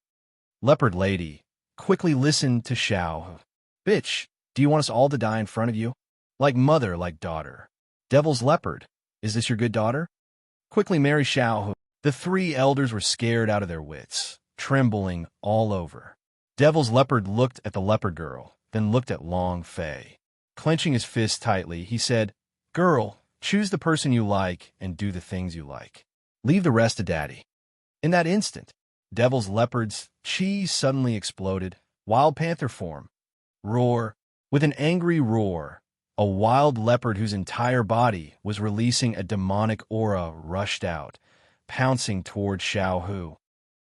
Leopard Lady quickly listened to Xiao. Bitch, do you want us all to die in front of you? Like mother, like daughter. Devil's Leopard, is this your good daughter? Quickly marry Xiao. The three elders were scared out of their wits, trembling all over. Devil's Leopard looked at the leopard girl, then looked at Long Fei. Clenching his fist tightly, he said, Girl, choose the person you like and do the things you like. Leave the rest to Daddy. In that instant, Devil's Leopard's chi suddenly exploded, wild panther form. Roar. With an angry roar, a wild leopard whose entire body was releasing a demonic aura rushed out, pouncing toward Xiao Hu.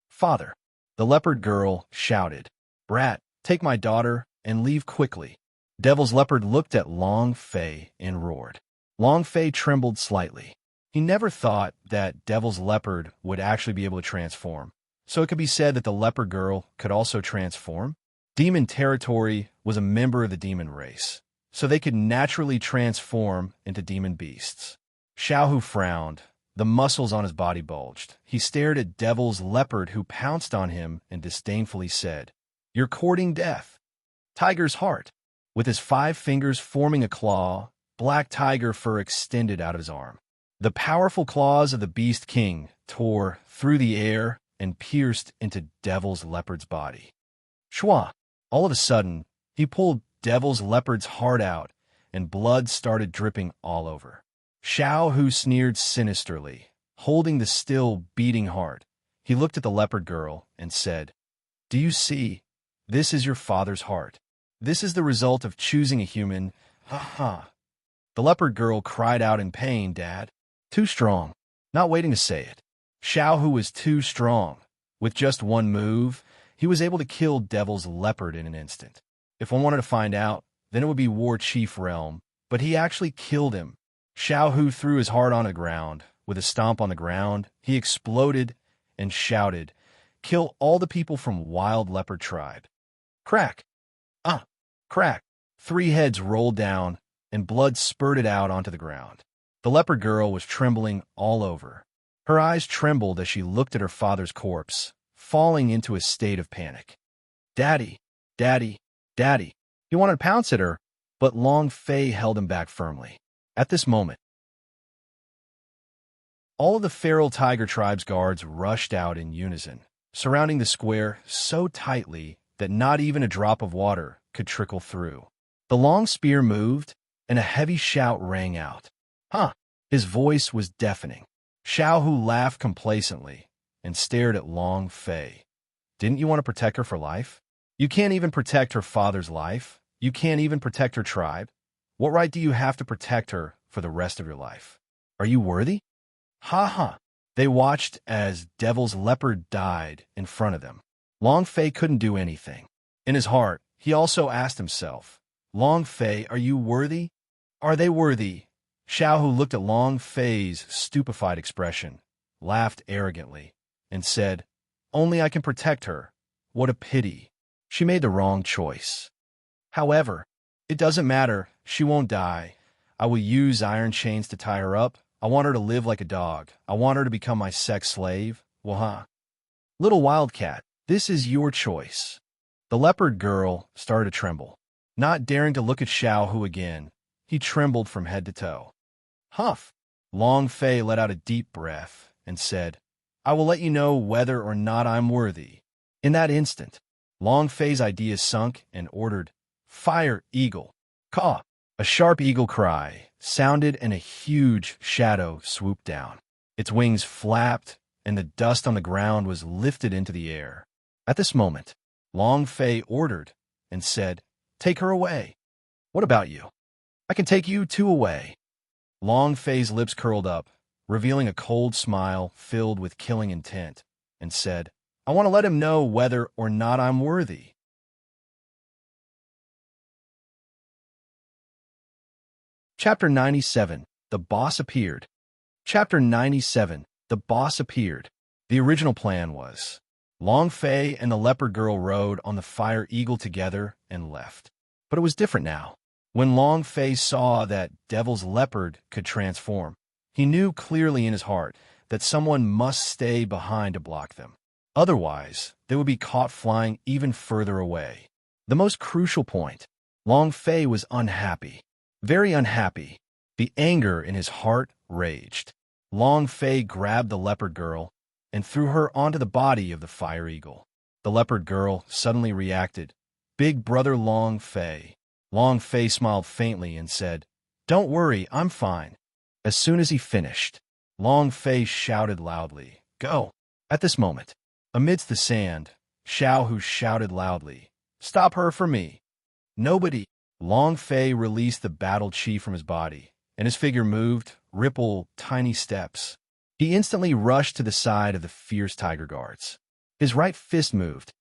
Father, the leopard girl shouted, Brat, take my daughter and leave quickly. Devil's Leopard looked at Long Fei and roared. Long Fei trembled slightly. He never thought that Devil's Leopard would actually be able to transform. So it could be said that the leopard girl could also transform. Demon territory was a member of the demon race, so they could naturally transform into demon beasts. Xiao Hu frowned. The muscles on his body bulged. He stared at Devil's Leopard, who pounced on him and disdainfully said, You're courting death. Tiger's heart. With his 5 fingers forming a claw, black tiger fur extended out of his arm. The powerful claws of the Beast King tore through the air and pierced into Devil's Leopard's body. Shwa! All of a sudden, he pulled Devil's Leopard's heart out, and blood started dripping all over. Xiao Hu sneered sinisterly, holding the still beating heart. He looked at the leopard girl and said, Do you see? This is your father's heart. This is the result of choosing a human. Ha ha. The leopard girl cried out in pain, Dad. Too strong. Not waiting to say it. Xiao Hu was too strong. With just one move, he was able to kill Devil's Leopard in an instant. If one wanted to find out, then it would be War Chief realm, but he actually killed him. Xiao Hu threw his heart on the ground. With a stomp on the ground, he exploded and shouted, Kill all the people from Wild Leopard Tribe. Crack! Crack! 3 heads rolled down, and blood spurted out onto the ground. The leopard girl was trembling all over. Her eyes trembled as she looked at her father's corpse, falling into a state of panic. Daddy! Daddy! Daddy! He wanted to pounce at her, but Long Fei held him back firmly. At this moment, all of the feral tiger tribe's guards rushed out in unison, surrounding the square so tightly that not even a drop of water could trickle through. The long spear moved, and a heavy shout rang out. His voice was deafening. Xiao Hu laughed complacently and stared at Long Fei. Didn't you want to protect her for life? You can't even protect her father's life. You can't even protect her tribe. What right do you have to protect her for the rest of your life? Are you worthy? They watched as Devil's Leopard died in front of them. Long Fei couldn't do anything. In his heart, he also asked himself, Long Fei, are you worthy? Are they worthy? Xiao Hu looked at Long Fei's stupefied expression, laughed arrogantly, and said, Only I can protect her. What a pity. She made the wrong choice. However, it doesn't matter. She won't die. I will use iron chains to tie her up. I want her to live like a dog. I want her to become my sex slave. Little wildcat, this is your choice. The leopard girl started to tremble, not daring to look at Xiao Hu again. He trembled from head to toe. Huff! Long Fei let out a deep breath and said, I will let you know whether or not I'm worthy. In that instant, Long Fei's idea sunk and ordered, Fire, eagle! Caw! A sharp eagle cry sounded and a huge shadow swooped down. Its wings flapped and the dust on the ground was lifted into the air. At this moment, Long Fei ordered and said, Take her away. What about you? I can take you too away. Long Fei's lips curled up, revealing a cold smile filled with killing intent, and said, I want to let him know whether or not I'm worthy. Chapter 97. The Boss Appeared. Chapter 97. The Boss Appeared. The original plan was, Long Fei and the leopard girl rode on the fire eagle together and left. But it was different now. When Long Fei saw that Devil's leopard could transform, he knew clearly in his heart that someone must stay behind to block them. Otherwise, they would be caught flying even further away. The most crucial point, Long Fei was unhappy. Very unhappy. The anger in his heart raged. Long Fei grabbed the leopard girl and threw her onto the body of the fire eagle. The leopard girl suddenly reacted. Big brother Long Fei. Long Fei smiled faintly and said, Don't worry, I'm fine. As soon as he finished, Long Fei shouted loudly, Go! At this moment, amidst the sand, Xiao shouted loudly, Stop her for me. Nobody. Long Fei released the battle chi from his body, and his figure moved, ripple, tiny steps. He instantly rushed to the side of the fierce tiger guards. His right fist moved.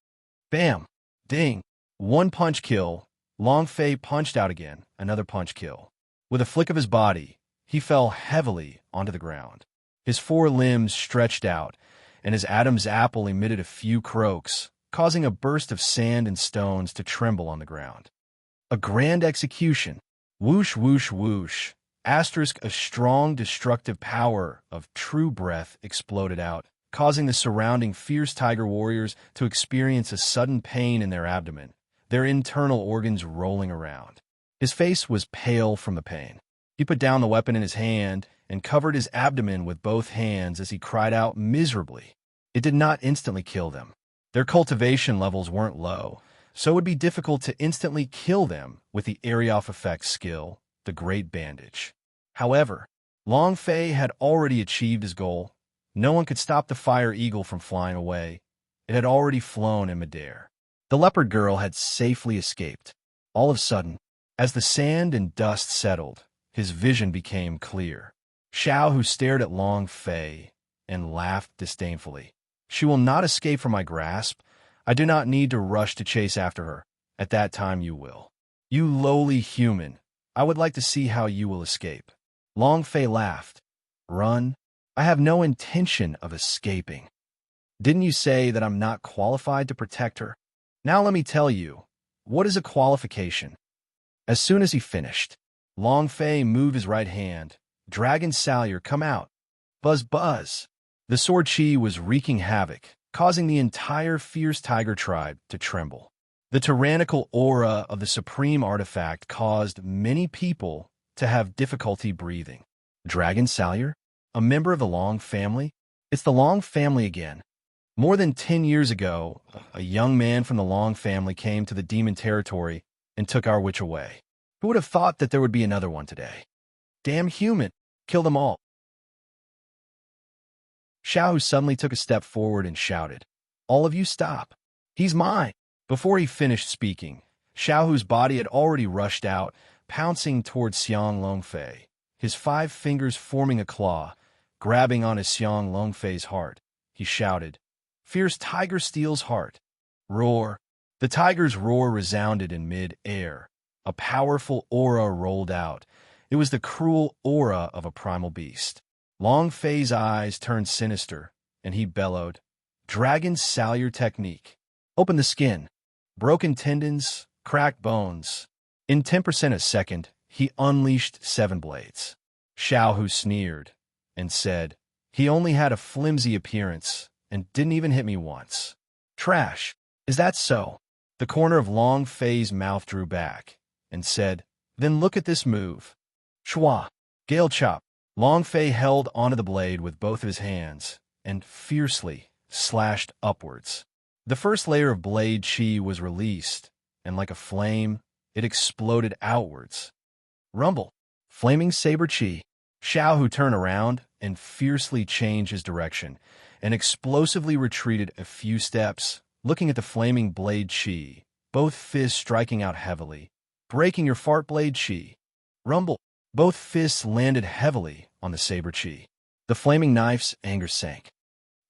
Bam! Ding! One punch kill. Long Fei punched out again, another punch kill. With a flick of his body, he fell heavily onto the ground. His four limbs stretched out, and his Adam's apple emitted a few croaks, causing a burst of sand and stones to tremble on the ground. A grand execution. Whoosh, whoosh, whoosh. Asterisk, a strong destructive power of true breath exploded out, causing the surrounding fierce tiger warriors to experience a sudden pain in their abdomen, their internal organs rolling around. His face was pale from the pain. He put down the weapon in his hand and covered his abdomen with both hands as he cried out miserably. It did not instantly kill them. Their cultivation levels weren't low, so it would be difficult to instantly kill them with the Arioff effect skill, the Great Bandage. However, Long Fei had already achieved his goal. No one could stop the fire eagle from flying away. It had already flown in midair. The leopard girl had safely escaped. All of a sudden, as the sand and dust settled, his vision became clear. Xiao stared at Long Fei and laughed disdainfully. She will not escape from my grasp. I do not need to rush to chase after her. At that time you will. You lowly human, I would like to see how you will escape. Long Fei laughed. Run? I have no intention of escaping. Didn't you say that I'm not qualified to protect her? Now let me tell you, what is a qualification? As soon as he finished, Long Fei moved his right hand. Dragon Salyer, come out. Buzz, buzz. The sword chi was wreaking havoc, causing the entire fierce tiger tribe to tremble. The tyrannical aura of the supreme artifact caused many people to have difficulty breathing. Dragon Salyer? A member of the Long family? It's the Long family again. More than 10 years ago, a young man from the Long family came to the demon territory and took our witch away. Who would have thought that there would be another one today? Damn human! Kill them all! Xiao suddenly took a step forward and shouted, All of you stop! He's mine! Before he finished speaking, Xiaohu's body had already rushed out, pouncing towards Xiang Longfei, his 5 fingers forming a claw, grabbing on his Xiang Longfei's heart. He shouted, Fierce tiger steals heart. Roar. The tiger's roar resounded in mid-air. A powerful aura rolled out. It was the cruel aura of a primal beast. Long Fei's eyes turned sinister, and he bellowed, Dragon Salyer technique. Open the skin. Broken tendons, cracked bones. In 10% a second, he unleashed 7 blades. Xiao sneered and said, He only had a flimsy appearance and didn't even hit me once. Trash. Is that so? The corner of Long Fei's mouth drew back and said, Then look at this move. Chua. Gale chop. Long Fei held onto the blade with both of his hands and fiercely slashed upwards. The first layer of blade chi was released, and like a flame, it exploded outwards. Rumble. Flaming saber chi. Xiao Hu turned around and fiercely changed his direction and explosively retreated a few steps, looking at the flaming blade chi, both fists striking out heavily. Breaking your fart blade chi. Rumble. Both fists landed heavily on the saber chi. The flaming knife's anger sank.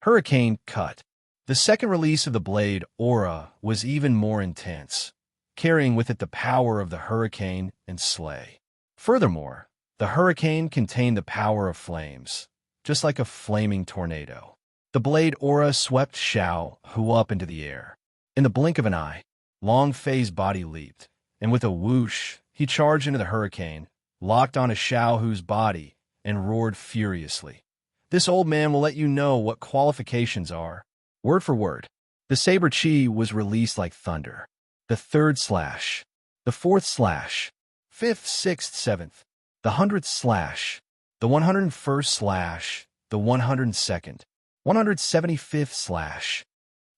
Hurricane cut. The second release of the blade aura was even more intense, carrying with it the power of the hurricane and slay. Furthermore, the hurricane contained the power of flames, just like a flaming tornado. The blade aura swept Xiao Hu up into the air. In the blink of an eye, Long Fei's body leaped, and with a whoosh, he charged into the hurricane, locked onto Xiao Hu's body, and roared furiously. This old man will let you know what qualifications are. Word for word. The saber chi was released like thunder. The third slash. The fourth slash. Fifth, sixth, seventh. The 100th slash. The 101st slash. The 102nd. 175th slash.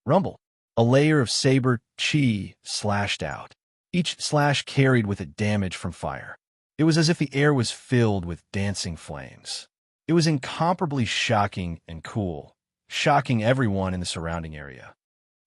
Rumble. A layer of saber chi slashed out. Each slash carried with it damage from fire. It was as if the air was filled with dancing flames. It was incomparably shocking and cool, shocking everyone in the surrounding area.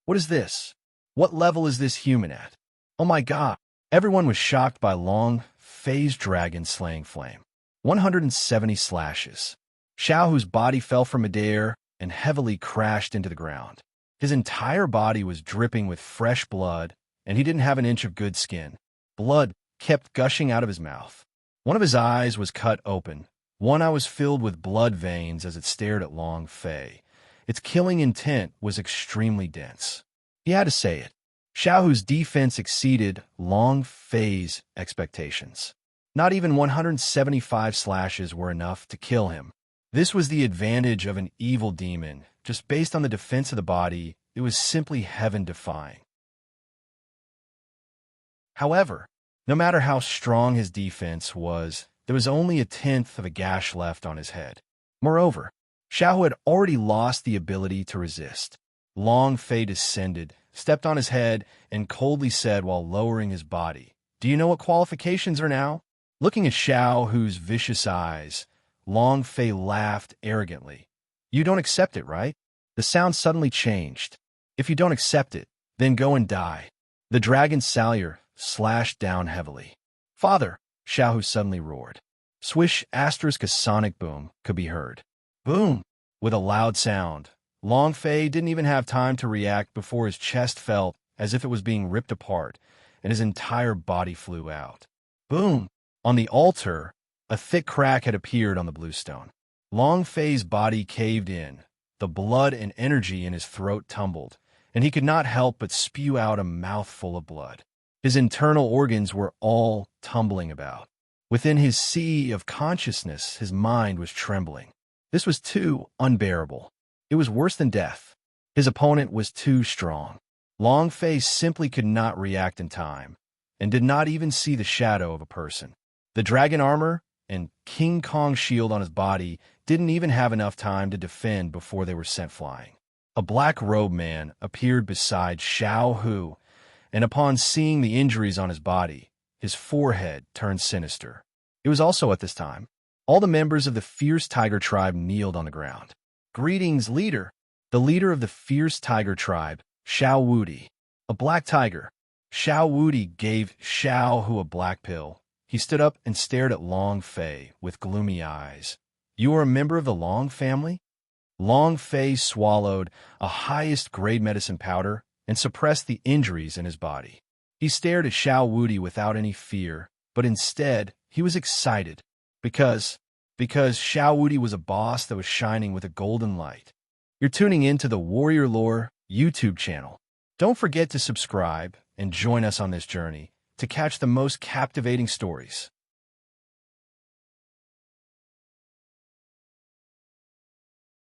What is this? What level is this human at? Oh my god! Everyone was shocked by Long Fei's dragon-slaying flame. 170 slashes. Xiao Hu's body fell from midair and heavily crashed into the ground. His entire body was dripping with fresh blood, and he didn't have an inch of good skin. Blood kept gushing out of his mouth. One of his eyes was cut open. One eye was filled with blood veins as it stared at Long Fei. Its killing intent was extremely dense. He had to say it. Xiao Hu's defense exceeded Long Fei's expectations. Not even 175 slashes were enough to kill him. This was the advantage of an evil demon. Just based on the defense of the body, it was simply heaven-defying. However, no matter how strong his defense was, there was only 1/10 of a gash left on his head. Moreover, Xiao Hu had already lost the ability to resist. Long Fei descended, stepped on his head, and coldly said while lowering his body, "Do you know what qualifications are now?" Looking at Xiao Hu's vicious eyes, Long Fei laughed arrogantly. "You don't accept it, right?" The sound suddenly changed. "If you don't accept it, then go and die." The dragon Salyer slashed down heavily. "Father!" Xiao Hu suddenly roared. Swish asterisk a sonic boom could be heard. Boom! With a loud sound. Long Fei didn't even have time to react before his chest felt as if it was being ripped apart, and his entire body flew out. Boom! On the altar, a thick crack had appeared on the bluestone. Long Fei's body caved in. The blood and energy in his throat tumbled, and he could not help but spew out a mouthful of blood. His internal organs were all tumbling about. Within his sea of consciousness, his mind was trembling. This was too unbearable. It was worse than death. His opponent was too strong. Long Fei simply could not react in time, and did not even see the shadow of a person. The dragon armor and King Kong shield on his body didn't even have enough time to defend before they were sent flying. A black-robed man appeared beside Xiao Hu, and upon seeing the injuries on his body, his forehead turned sinister. It was also at this time, all the members of the fierce tiger tribe kneeled on the ground. "Greetings, leader!" The leader of the fierce tiger tribe, Xiao Wudi. A black tiger. Xiao Wudi gave Xiao Hu a black pill. He stood up and stared at Long Fei with gloomy eyes. "You are a member of the Long family?" Long Fei swallowed a highest-grade medicine powder and suppressed the injuries in his body. He stared at Xiao Wudi without any fear, but instead, he was excited. Because Xiao Wudi was a boss that was shining with a golden light. You're tuning in to the Warrior Lore YouTube channel. Don't forget to subscribe and join us on this journey to catch the most captivating stories.